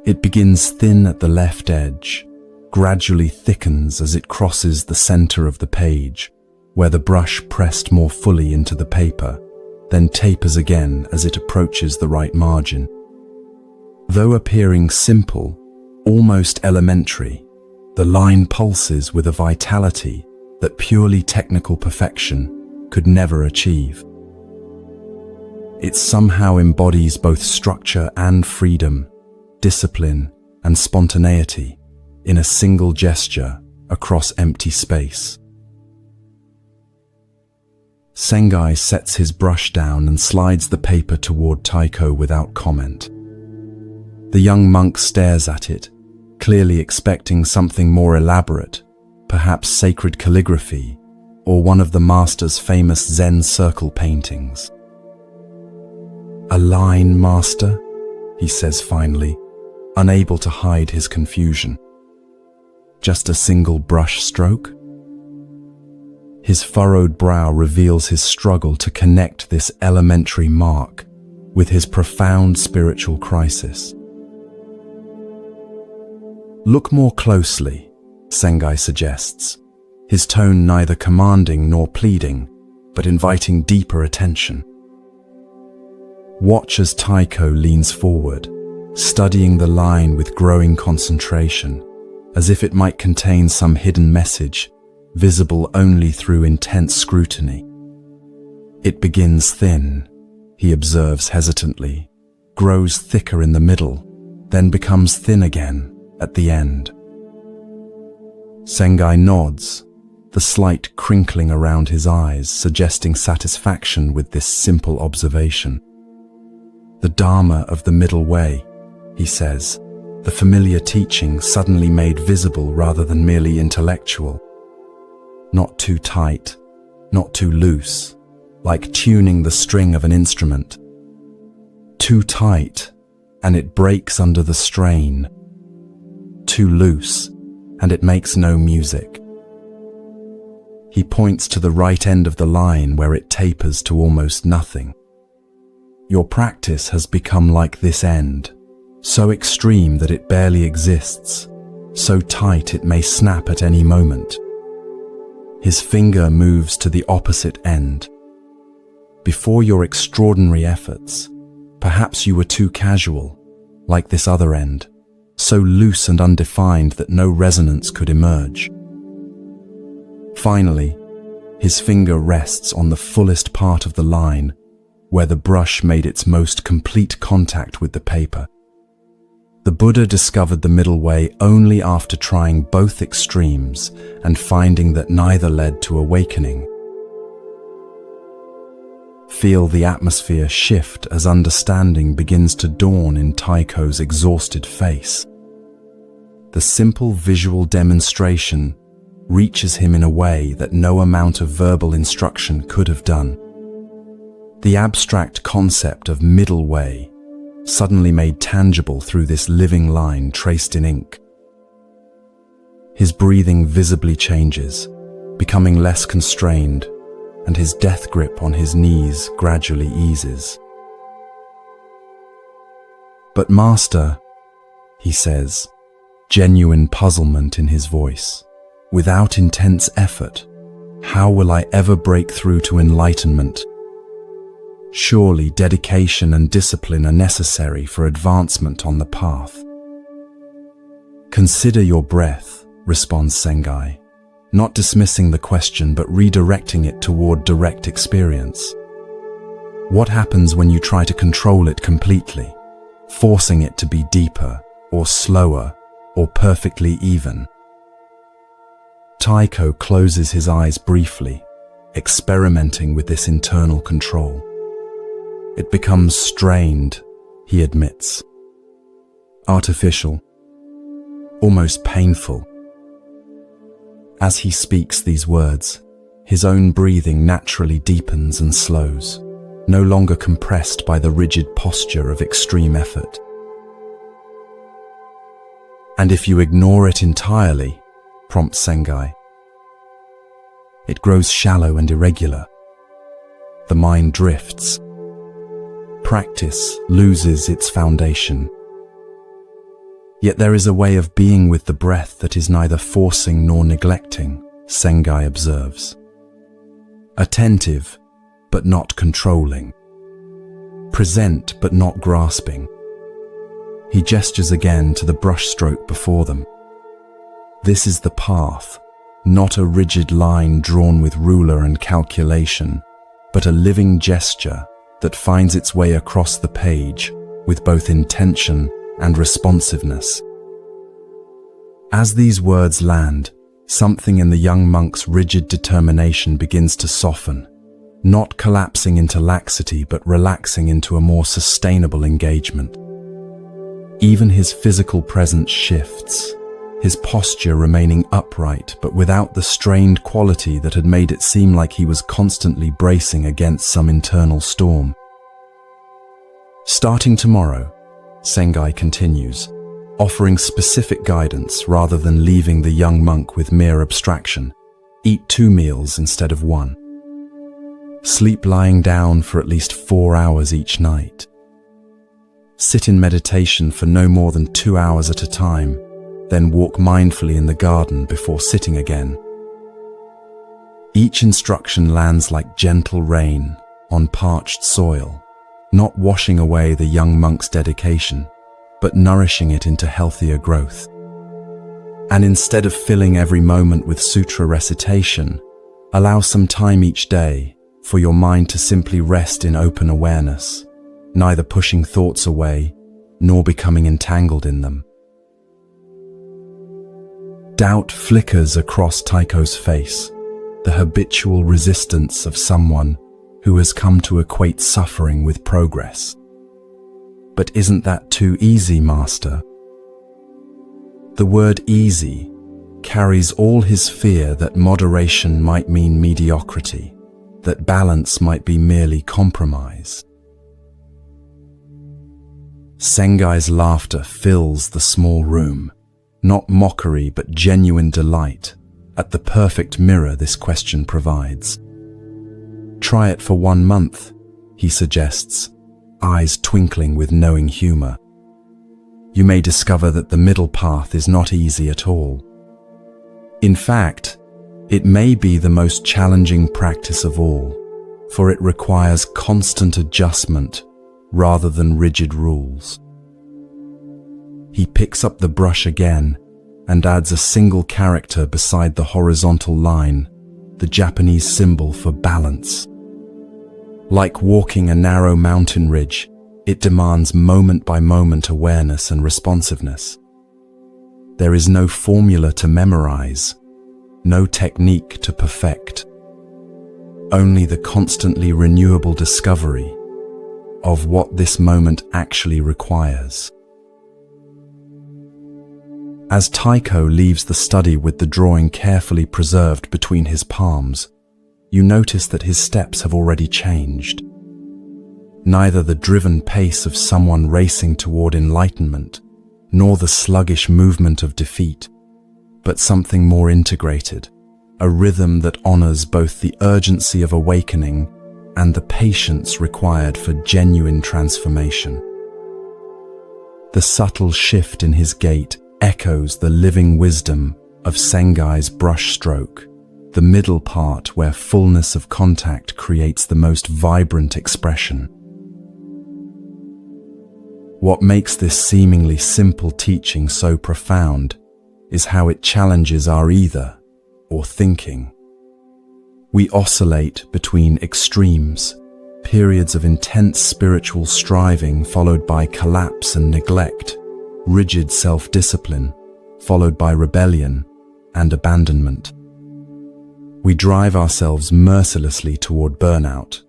It begins thin at the left edge, gradually thickens as it crosses the center of the page, where the brush pressed more fully into the paper, then tapers again as it approaches the right margin. Though appearing simple, almost elementary, the line pulses with a vitality that purely technical perfection could never achieve. It somehow embodies both structure and freedom, discipline and spontaneity in a single gesture across empty space. Sengai sets his brush down and slides the paper toward Taiko without comment. The young monk stares at it, clearly expecting something more elaborate, perhaps sacred calligraphy or one of the master's famous Zen circle paintings. "A line, master?" he says finally, unable to hide his confusion. "Just a single brush stroke?" His furrowed brow reveals his struggle to connect this elementary mark with his profound spiritual crisis. "Look more closely," Sengai suggests, his tone neither commanding nor pleading, but inviting deeper attention. Watch as Taiko leans forward, studying the line with growing concentration, as if it might contain some hidden message, visible only through intense scrutiny. "It begins thin," he observes hesitantly, grows thicker in the middle, then becomes thin again at the end. Sengai nods, the slight crinkling around his eyes suggesting satisfaction with this simple observation. "The Dharma of the middle way," he says, the familiar teaching suddenly made visible rather than merely intellectual. Not too tight, not too loose, like tuning the string of an instrument. Too tight, and it breaks under the strain. Too loose, and it makes no music. He points to the right end of the line where it tapers to almost nothing. "Your practice has become like this end, so extreme that it barely exists, so tight it may snap at any moment." His finger moves to the opposite end. "Before your extraordinary efforts, perhaps you were too casual, like this other end, so loose and undefined that no resonance could emerge." Finally, his finger rests on the fullest part of the line, where the brush made its most complete contact with the paper. The Buddha discovered the middle way only after trying both extremes and finding that neither led to awakening. Feel the atmosphere shift as understanding begins to dawn in Taiko's exhausted face. The simple visual demonstration reaches him in a way that no amount of verbal instruction could have done. The abstract concept of middle way suddenly made tangible through this living line traced in ink. His breathing visibly changes, becoming less constrained, and his death grip on his knees gradually eases. "But master," he says, genuine puzzlement in his voice, "without intense effort, how will I ever break through to enlightenment? Surely dedication and discipline are necessary for advancement on the path." "Consider your breath," responds Sengai, not dismissing the question but redirecting it toward direct experience. "What happens when you try to control it completely, forcing it to be deeper or slower or perfectly even?" Taiko closes his eyes briefly, experimenting with this internal control. "It becomes strained," he admits. "Artificial. Almost painful." As he speaks these words, his own breathing naturally deepens and slows, no longer compressed by the rigid posture of extreme effort. "And if you ignore it entirely," prompts Sengai, "it grows shallow and irregular. The mind drifts. Practice loses its foundation. Yet there is a way of being with the breath that is neither forcing nor neglecting," Sengai observes. attentive but not controlling, present but not grasping. He gestures again to the brushstroke before them. This is the path, not a rigid line drawn with ruler and calculation, but a living gesture that finds its way across the page with both intention and responsiveness. As these words land, something in the young monk's rigid determination begins to soften, not collapsing into laxity but relaxing into a more sustainable engagement. Even his physical presence shifts, his posture remaining upright but without the strained quality that had made it seem like he was constantly bracing against some internal storm. Starting tomorrow, Sengai continues, offering specific guidance rather than leaving the young monk with mere abstraction. Eat 2 meals instead of 1. Sleep lying down for at least 4 hours each night. Sit in meditation for no more than 2 hours at a time, then walk mindfully in the garden before sitting again. Each instruction lands like gentle rain on parched soil, not washing away the young monk's dedication, but nourishing it into healthier growth. And instead of filling every moment with sutra recitation, allow some time each day for your mind to simply rest in open awareness, neither pushing thoughts away nor becoming entangled in them. Doubt flickers across Taiko's face, the habitual resistance of someone who has come to equate suffering with progress. But isn't that too easy, Master? The word easy carries all his fear that moderation might mean mediocrity, that balance might be merely compromise. Sengai's laughter fills the small room, not mockery but genuine delight at the perfect mirror this question provides. Try it for 1 month, he suggests, eyes twinkling with knowing humor. You may discover that the middle path is not easy at all. In fact, it may be the most challenging practice of all, for it requires constant adjustment rather than rigid rules. He picks up the brush again and adds a single character beside the horizontal line, the Japanese symbol for balance. Like walking a narrow mountain ridge, it demands moment-by-moment awareness and responsiveness. There is no formula to memorize, no technique to perfect, only the constantly renewable discovery of what this moment actually requires. As Taiko leaves the study with the drawing carefully preserved between his palms, you notice that his steps have already changed. Neither the driven pace of someone racing toward enlightenment, nor the sluggish movement of defeat, but something more integrated, a rhythm that honors both the urgency of awakening and the patience required for genuine transformation. The subtle shift in his gait echoes the living wisdom of Sengai's brushstroke, the middle part where fullness of contact creates the most vibrant expression. What makes this seemingly simple teaching so profound is how it challenges our either or thinking. We oscillate between extremes, periods of intense spiritual striving followed by collapse and neglect, rigid self-discipline followed by rebellion and abandonment. We drive ourselves mercilessly toward burnout,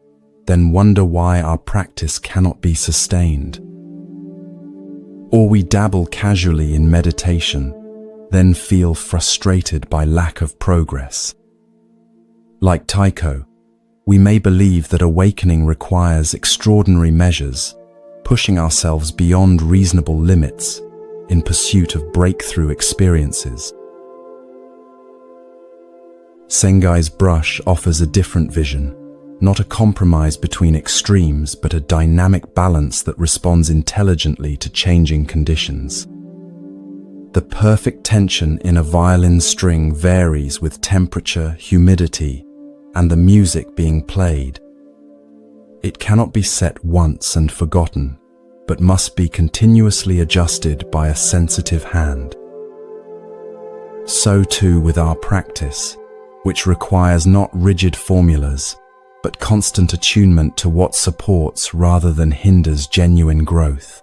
then wonder why our practice cannot be sustained. Or we dabble casually in meditation, then feel frustrated by lack of progress. Like Taiko, we may believe that awakening requires extraordinary measures, pushing ourselves beyond reasonable limits in pursuit of breakthrough experiences. Sengai's brush offers a different vision, not a compromise between extremes, but a dynamic balance that responds intelligently to changing conditions. The perfect tension in a violin string varies with temperature, humidity, and the music being played. It cannot be set once and forgotten, but must be continuously adjusted by a sensitive hand. So too with our practice, which requires not rigid formulas, but constant attunement to what supports rather than hinders genuine growth.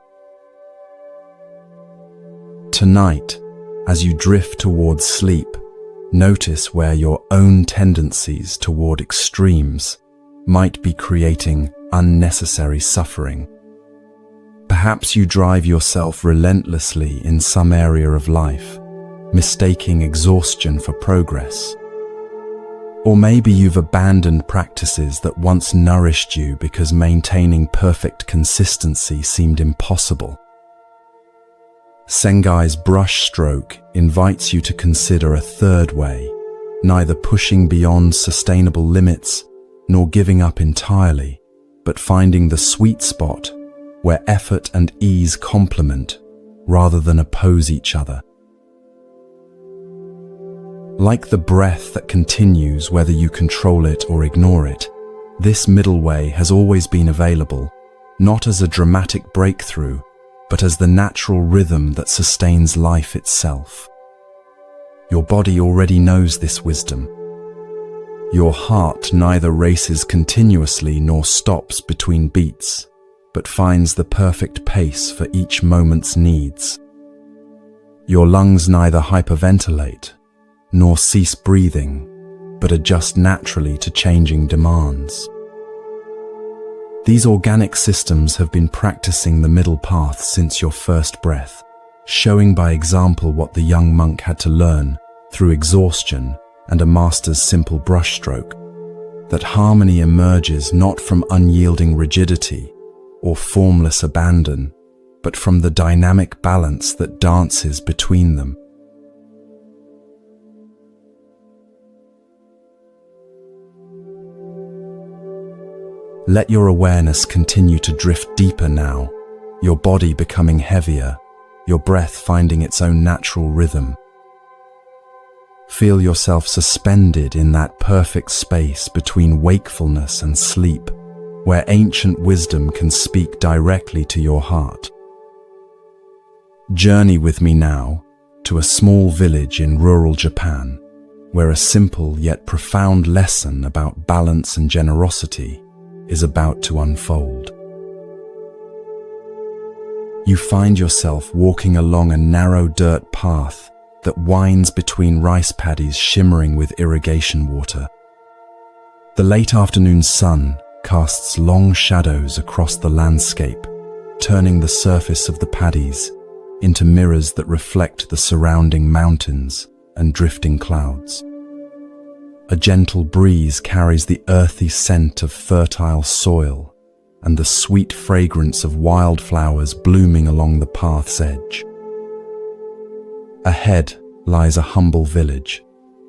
Tonight, as you drift towards sleep, notice where your own tendencies toward extremes might be creating unnecessary suffering. Perhaps you drive yourself relentlessly in some area of life, mistaking exhaustion for progress. Or maybe you've abandoned practices that once nourished you because maintaining perfect consistency seemed impossible. Sengai's brushstroke invites you to consider a third way, neither pushing beyond sustainable limits nor giving up entirely, but finding the sweet spot where effort and ease complement rather than oppose each other. Like the breath that continues whether you control it or ignore it, this middle way has always been available, not as a dramatic breakthrough, but as the natural rhythm that sustains life itself. Your body already knows this wisdom. Your heart neither races continuously nor stops between beats, but finds the perfect pace for each moment's needs. Your lungs neither hyperventilate nor cease breathing, but adjust naturally to changing demands. These organic systems have been practicing the middle path since your first breath, showing by example what the young monk had to learn through exhaustion and a master's simple brushstroke, that harmony emerges not from unyielding rigidity or formless abandon, but from the dynamic balance that dances between them. Let your awareness continue to drift deeper now, your body becoming heavier, your breath finding its own natural rhythm. Feel yourself suspended in that perfect space between wakefulness and sleep, where ancient wisdom can speak directly to your heart. Journey with me now to a small village in rural Japan, where a simple yet profound lesson about balance and generosity is about to unfold. You find yourself walking along a narrow dirt path that winds between rice paddies shimmering with irrigation water. The late afternoon sun casts long shadows across the landscape, turning the surface of the paddies into mirrors that reflect the surrounding mountains and drifting clouds. A gentle breeze carries the earthy scent of fertile soil and the sweet fragrance of wildflowers blooming along the path's edge. Ahead lies a humble village,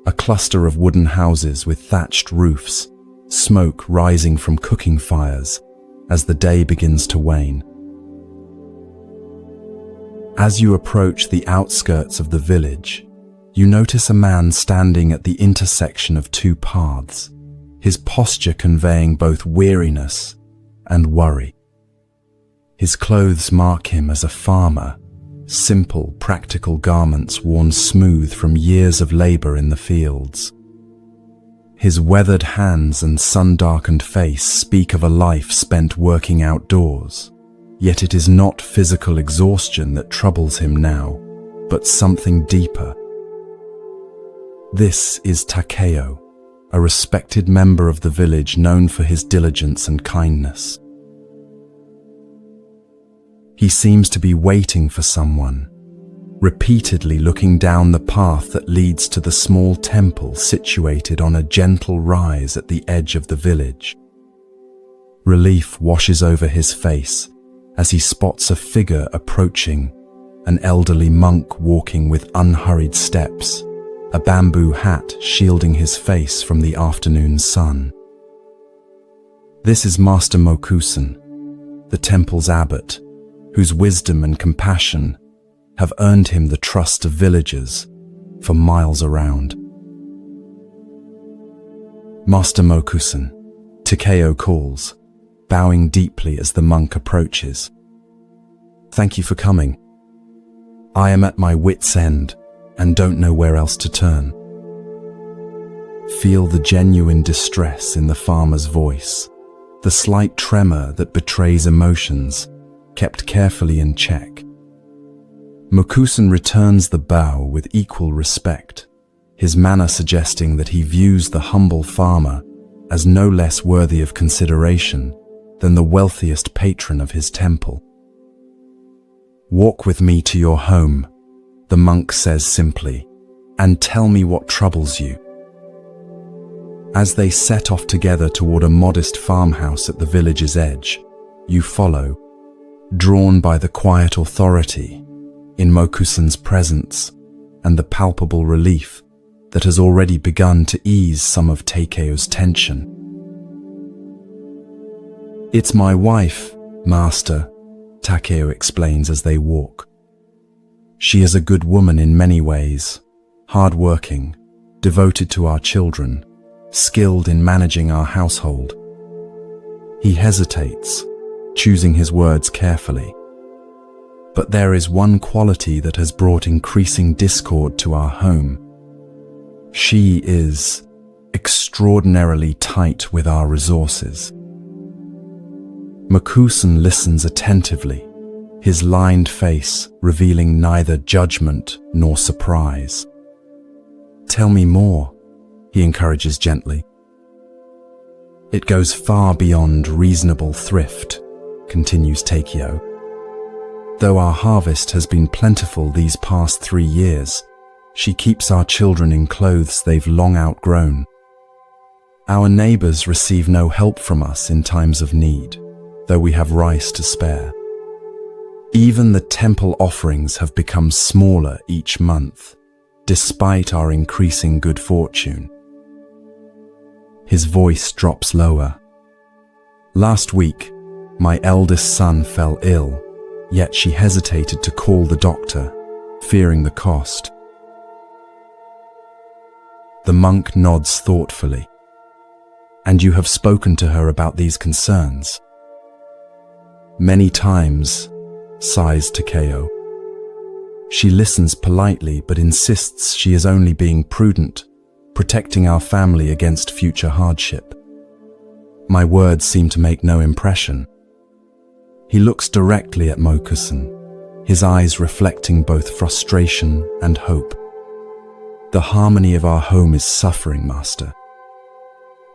a cluster of wooden houses with thatched roofs, smoke rising from cooking fires as the day begins to wane. As you approach the outskirts of the village, you notice a man standing at the intersection of two paths, his posture conveying both weariness and worry. His clothes mark him as a farmer, simple, practical garments worn smooth from years of labor in the fields. His weathered hands and sun-darkened face speak of a life spent working outdoors, yet it is not physical exhaustion that troubles him now, but something deeper. This is Takeo, a respected member of the village known for his diligence and kindness. He seems to be waiting for someone, repeatedly looking down the path that leads to the small temple situated on a gentle rise at the edge of the village. Relief washes over his face as he spots a figure approaching, an elderly monk walking with unhurried steps, a bamboo hat shielding his face from the afternoon sun. This is Master Mokusen, the temple's abbot, whose wisdom and compassion have earned him the trust of villagers for miles around. Master Mokusan, Takeo calls, bowing deeply as the monk approaches. Thank you for coming. I am at my wit's end and don't know where else to turn. Feel the genuine distress in the farmer's voice, the slight tremor that betrays emotions, kept carefully in check. Mokusan returns the bow with equal respect, his manner suggesting that he views the humble farmer as no less worthy of consideration than the wealthiest patron of his temple. Walk with me to your home, the monk says simply, and tell me what troubles you. As they set off together toward a modest farmhouse at the village's edge, you follow, drawn by the quiet authority in Mokusan's presence and the palpable relief that has already begun to ease some of Takeo's tension. It's my wife, Master, Takeo explains as they walk. She is a good woman in many ways, hard-working, devoted to our children, skilled in managing our household. He hesitates, choosing his words carefully. But there is one quality that has brought increasing discord to our home. She is extraordinarily tight with our resources. Mokusan listens attentively, his lined face revealing neither judgment nor surprise. Tell me more, he encourages gently. It goes far beyond reasonable thrift, continues Takeo. Though our harvest has been plentiful these past 3 years, she keeps our children in clothes they've long outgrown. Our neighbors receive no help from us in times of need, though we have rice to spare. Even the temple offerings have become smaller each month, despite our increasing good fortune. His voice drops lower. Last week, my eldest son fell ill, yet she hesitated to call the doctor, fearing the cost. The monk nods thoughtfully. And you have spoken to her about these concerns? Many times, sighs Takeo. She listens politely but insists she is only being prudent, protecting our family against future hardship. My words seem to make no impression. He looks directly at Mokusan, his eyes reflecting both frustration and hope. The harmony of our home is suffering, Master.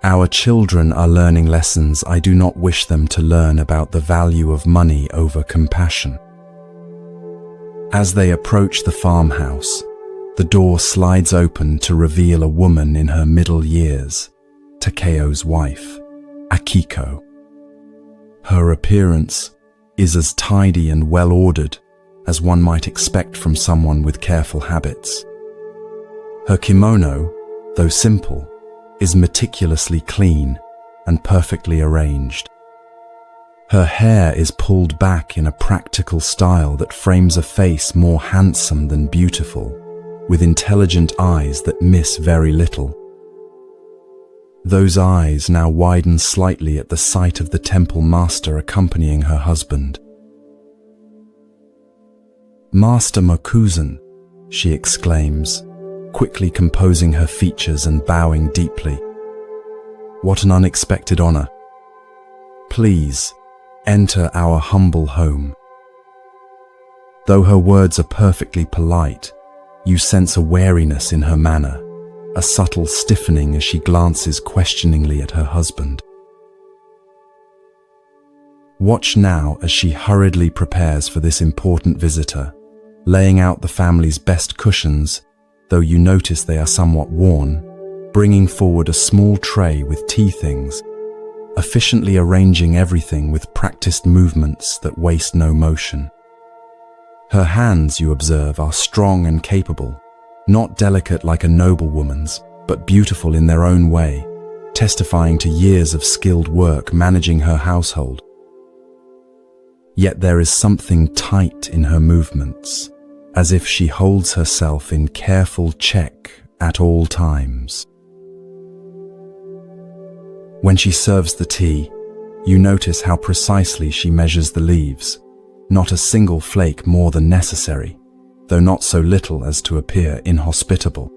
Our children are learning lessons I do not wish them to learn about the value of money over compassion. As they approach the farmhouse, the door slides open to reveal a woman in her middle years, Takeo's wife, Akiko. Her appearance is as tidy and well-ordered as one might expect from someone with careful habits. Her kimono, though simple, is meticulously clean and perfectly arranged. Her hair is pulled back in a practical style that frames a face more handsome than beautiful, with intelligent eyes that miss very little. Those eyes now widen slightly at the sight of the temple master accompanying her husband. "Master Mokusan," she exclaims, quickly composing her features and bowing deeply. "What an unexpected honor. Please, enter our humble home." Though her words are perfectly polite, you sense a wariness in her manner, a subtle stiffening as she glances questioningly at her husband. Watch now as she hurriedly prepares for this important visitor, laying out the family's best cushions, though you notice they are somewhat worn, bringing forward a small tray with tea things, efficiently arranging everything with practiced movements that waste no motion. Her hands, you observe, are strong and capable, not delicate like a noblewoman's, but beautiful in their own way, testifying to years of skilled work managing her household. Yet there is something tight in her movements, as if she holds herself in careful check at all times. When she serves the tea, you notice how precisely she measures the leaves, not a single flake more than necessary, though not so little as to appear inhospitable.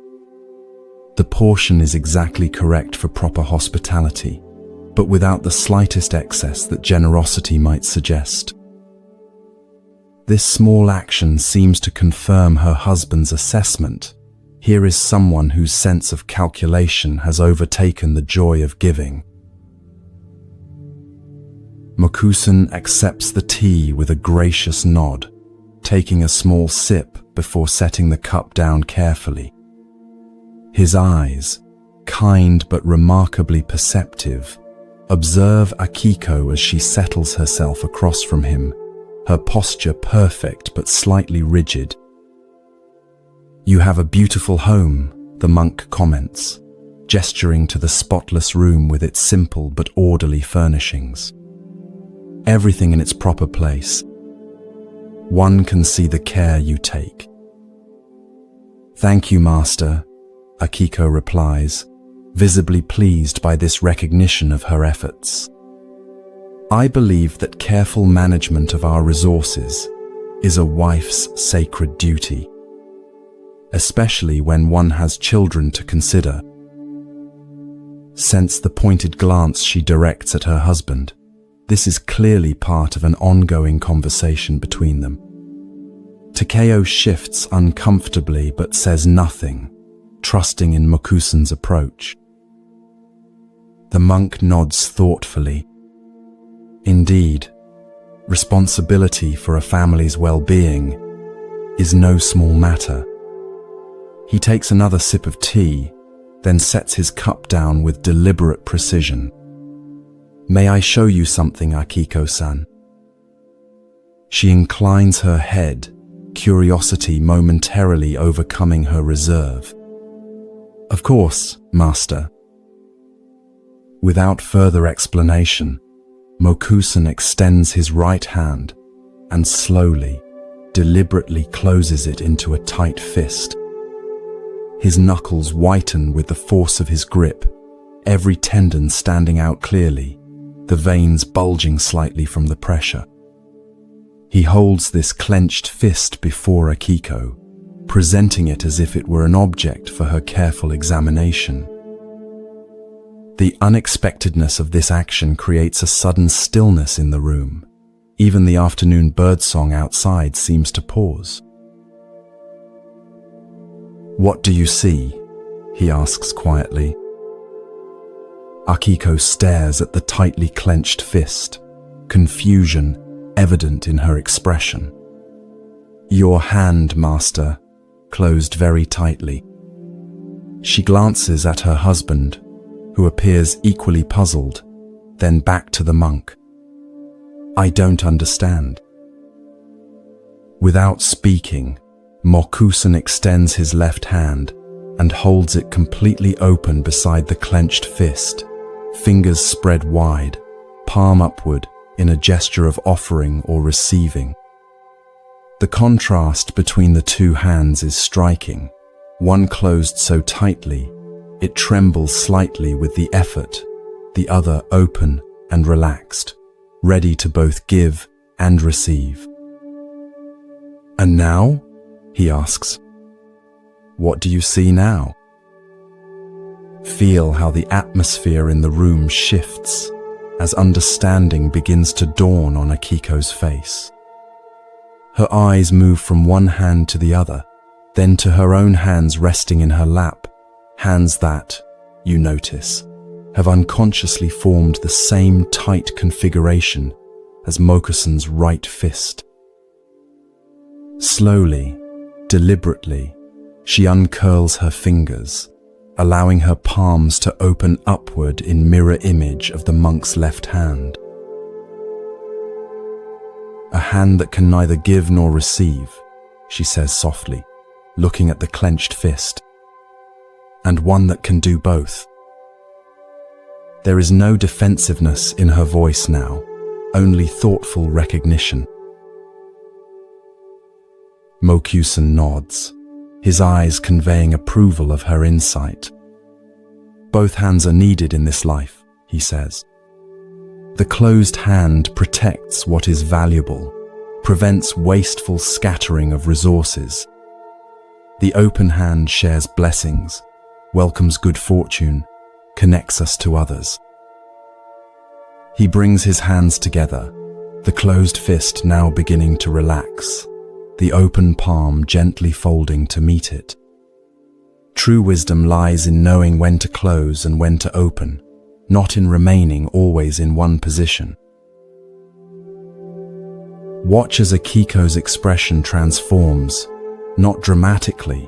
The portion is exactly correct for proper hospitality, but without the slightest excess that generosity might suggest. This small action seems to confirm her husband's assessment. Here is someone whose sense of calculation has overtaken the joy of giving. Mokusan accepts the tea with a gracious nod, taking a small sip before setting the cup down carefully. His eyes, kind but remarkably perceptive, observe Akiko as she settles herself across from him, her posture perfect but slightly rigid. "You have a beautiful home," the monk comments, gesturing to the spotless room with its simple but orderly furnishings. Everything in its proper place. One can see the care you take. "Thank you, Master," Akiko replies, visibly pleased by this recognition of her efforts. "I believe that careful management of our resources is a wife's sacred duty, especially when one has children to consider." Sense the pointed glance she directs at her husband. This is clearly part of an ongoing conversation between them. Takeo shifts uncomfortably but says nothing, trusting in Mokusan's approach. The monk nods thoughtfully. Indeed, responsibility for a family's well-being is no small matter. He takes another sip of tea, then sets his cup down with deliberate precision. "May I show you something, Akiko-san?" She inclines her head, curiosity momentarily overcoming her reserve. "Of course, Master." Without further explanation, Mokusan extends his right hand and slowly, deliberately closes it into a tight fist. His knuckles whiten with the force of his grip, every tendon standing out clearly, the veins bulging slightly from the pressure. He holds this clenched fist before Akiko, presenting it as if it were an object for her careful examination. The unexpectedness of this action creates a sudden stillness in the room. Even the afternoon birdsong outside seems to pause. "What do you see?" he asks quietly. Akiko stares at the tightly clenched fist, confusion evident in her expression. "Your hand, Master," closed very tightly. She glances at her husband, who appears equally puzzled, then back to the monk. "I don't understand." Without speaking, Mokusan extends his left hand and holds it completely open beside the clenched fist, fingers spread wide, palm upward in a gesture of offering or receiving. The contrast between the two hands is striking, one closed so tightly it trembles slightly with the effort, the other open and relaxed, ready to both give and receive. "And now?" he asks. "What do you see now?" Feel how the atmosphere in the room shifts as understanding begins to dawn on Akiko's face. Her eyes move from one hand to the other, then to her own hands resting in her lap, hands that, you notice, have unconsciously formed the same tight configuration as Mokusan's right fist. Slowly, deliberately, she uncurls her fingers, allowing her palms to open upward in mirror image of the monk's left hand. "A hand that can neither give nor receive," she says softly, looking at the clenched fist. "And one that can do both." There is no defensiveness in her voice now, only thoughtful recognition. Mokusan nods, his eyes conveying approval of her insight. "Both hands are needed in this life," he he says. The closed hand protects what is valuable, prevents wasteful scattering of resources. The open hand shares blessings, welcomes good fortune, connects us to others. He brings his hands together, the closed fist now beginning to relax, the open palm gently folding to meet it. True wisdom lies in knowing when to close and when to open, not in remaining always in one position. Watch as Akiko's expression transforms, not dramatically,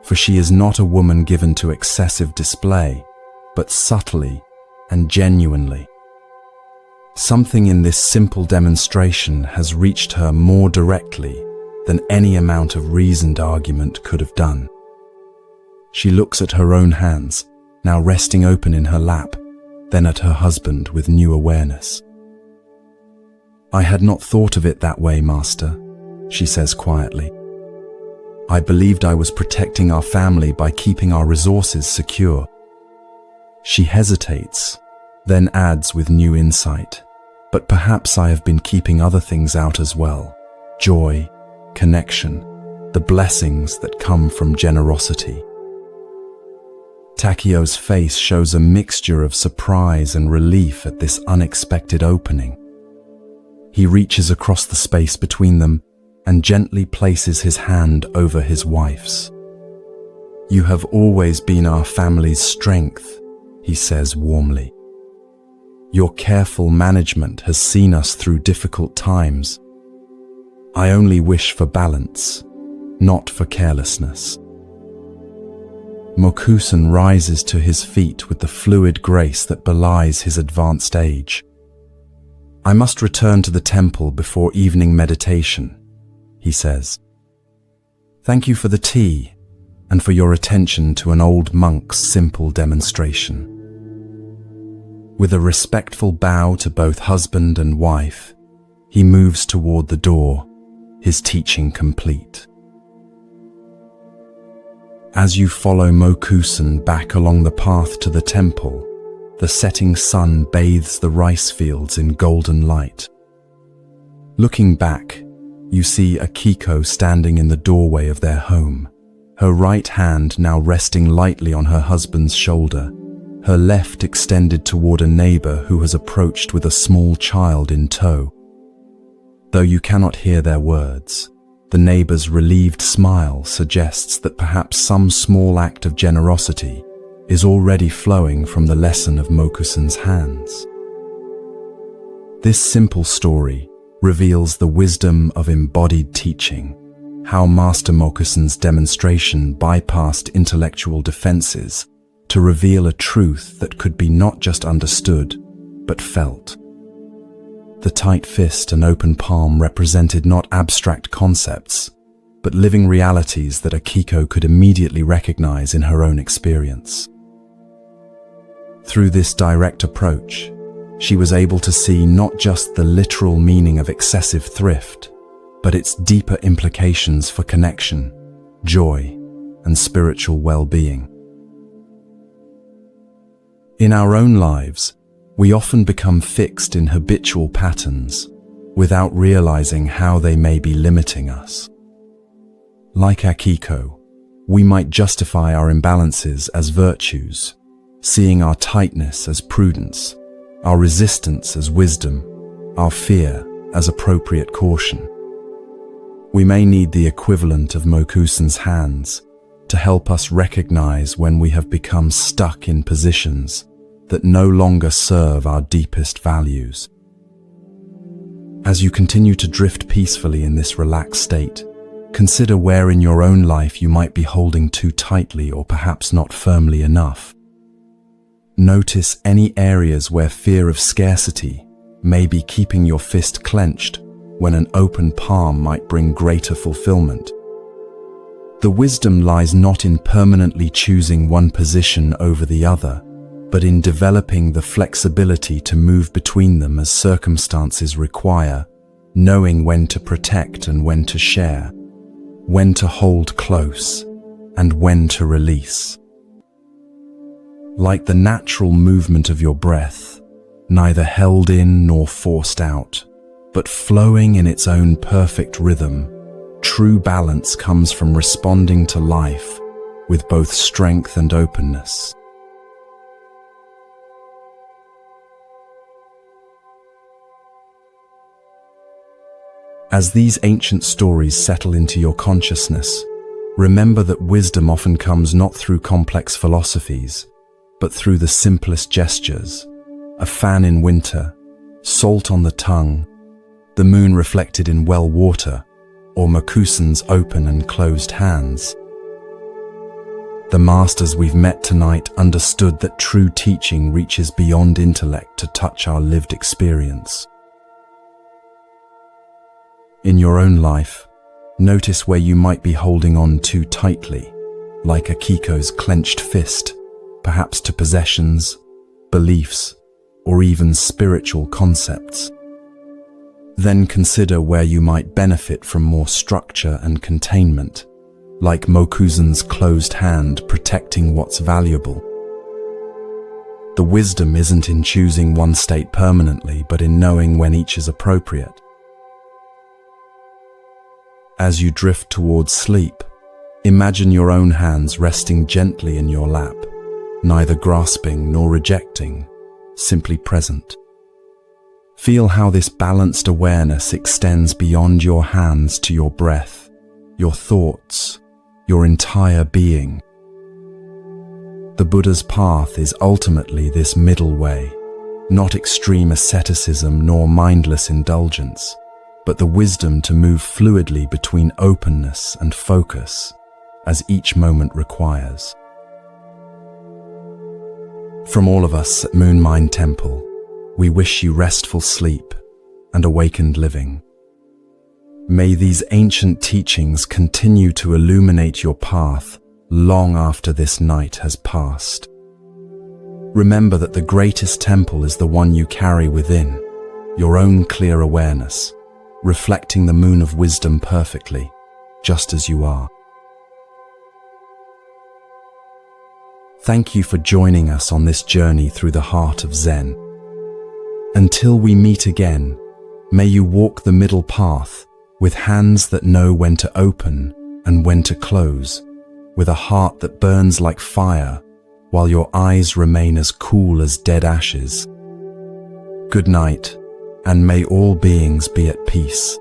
for she is not a woman given to excessive display, but subtly and genuinely. Something in this simple demonstration has reached her more directly than any amount of reasoned argument could have done. She looks at her own hands, now resting open in her lap, then at her husband with new awareness. "I had not thought of it that way, Master," she says quietly. "I believed I was protecting our family by keeping our resources secure." She hesitates, then adds with new insight, "But perhaps I have been keeping other things out as well. Joy, connection, the blessings that come from generosity." Takio's face shows a mixture of surprise and relief at this unexpected opening. He reaches across the space between them and gently places his hand over his wife's. "You have always been our family's strength," he says warmly. "Your careful management has seen us through difficult times. I only wish for balance, not for carelessness." Mokusan rises to his feet with the fluid grace that belies his advanced age. "I must return to the temple before evening meditation," he says. "Thank you for the tea and for your attention to an old monk's simple demonstration." With a respectful bow to both husband and wife, he moves toward the door, his teaching complete. As you follow Mokusan back along the path to the temple, the setting sun bathes the rice fields in golden light. Looking back, you see Akiko standing in the doorway of their home, her right hand now resting lightly on her husband's shoulder, her left extended toward a neighbor who has approached with a small child in tow. Though you cannot hear their words, the neighbor's relieved smile suggests that perhaps some small act of generosity is already flowing from the lesson of Mokusan's hands. This simple story reveals the wisdom of embodied teaching, how Master Mokusan's demonstration bypassed intellectual defenses to reveal a truth that could be not just understood, but felt. The tight fist and open palm represented not abstract concepts, but living realities that Akiko could immediately recognize in her own experience. Through this direct approach, she was able to see not just the literal meaning of excessive thrift, but its deeper implications for connection, joy, and spiritual well-being. In our own lives, we often become fixed in habitual patterns without realizing how they may be limiting us. Like Akiko, we might justify our imbalances as virtues, seeing our tightness as prudence, our resistance as wisdom, our fear as appropriate caution. We may need the equivalent of Mokusan's hands to help us recognize when we have become stuck in positions that no longer serve our deepest values. As you continue to drift peacefully in this relaxed state, consider where in your own life you might be holding too tightly or perhaps not firmly enough. Notice any areas where fear of scarcity may be keeping your fist clenched when an open palm might bring greater fulfillment. The wisdom lies not in permanently choosing one position over the other, but in developing the flexibility to move between them as circumstances require, knowing when to protect and when to share, when to hold close, and when to release. Like the natural movement of your breath, neither held in nor forced out, but flowing in its own perfect rhythm. True balance comes from responding to life with both strength and openness. As these ancient stories settle into your consciousness, remember that wisdom often comes not through complex philosophies, but through the simplest gestures: a fan in winter, salt on the tongue, the moon reflected in well water, or Makusan's open and closed hands. The masters we've met tonight understood that true teaching reaches beyond intellect to touch our lived experience. In your own life, notice where you might be holding on too tightly, like Akiko's clenched fist, perhaps to possessions, beliefs, or even spiritual concepts. Then consider where you might benefit from more structure and containment, like Mokuzan's closed hand protecting what's valuable. The wisdom isn't in choosing one state permanently, but in knowing when each is appropriate. As you drift towards sleep, imagine your own hands resting gently in your lap, neither grasping nor rejecting, simply present. Feel how this balanced awareness extends beyond your hands to your breath, your thoughts, your entire being. The Buddha's path is ultimately this middle way, not extreme asceticism nor mindless indulgence, but the wisdom to move fluidly between openness and focus, as each moment requires. From all of us at Moon Mind Temple, we wish you restful sleep and awakened living. May these ancient teachings continue to illuminate your path long after this night has passed. Remember that the greatest temple is the one you carry within, your own clear awareness, reflecting the moon of wisdom perfectly, just as you are. Thank you for joining us on this journey through the heart of Zen. Until we meet again, may you walk the middle path with hands that know when to open and when to close, with a heart that burns like fire while your eyes remain as cool as dead ashes. Good night, and may all beings be at peace.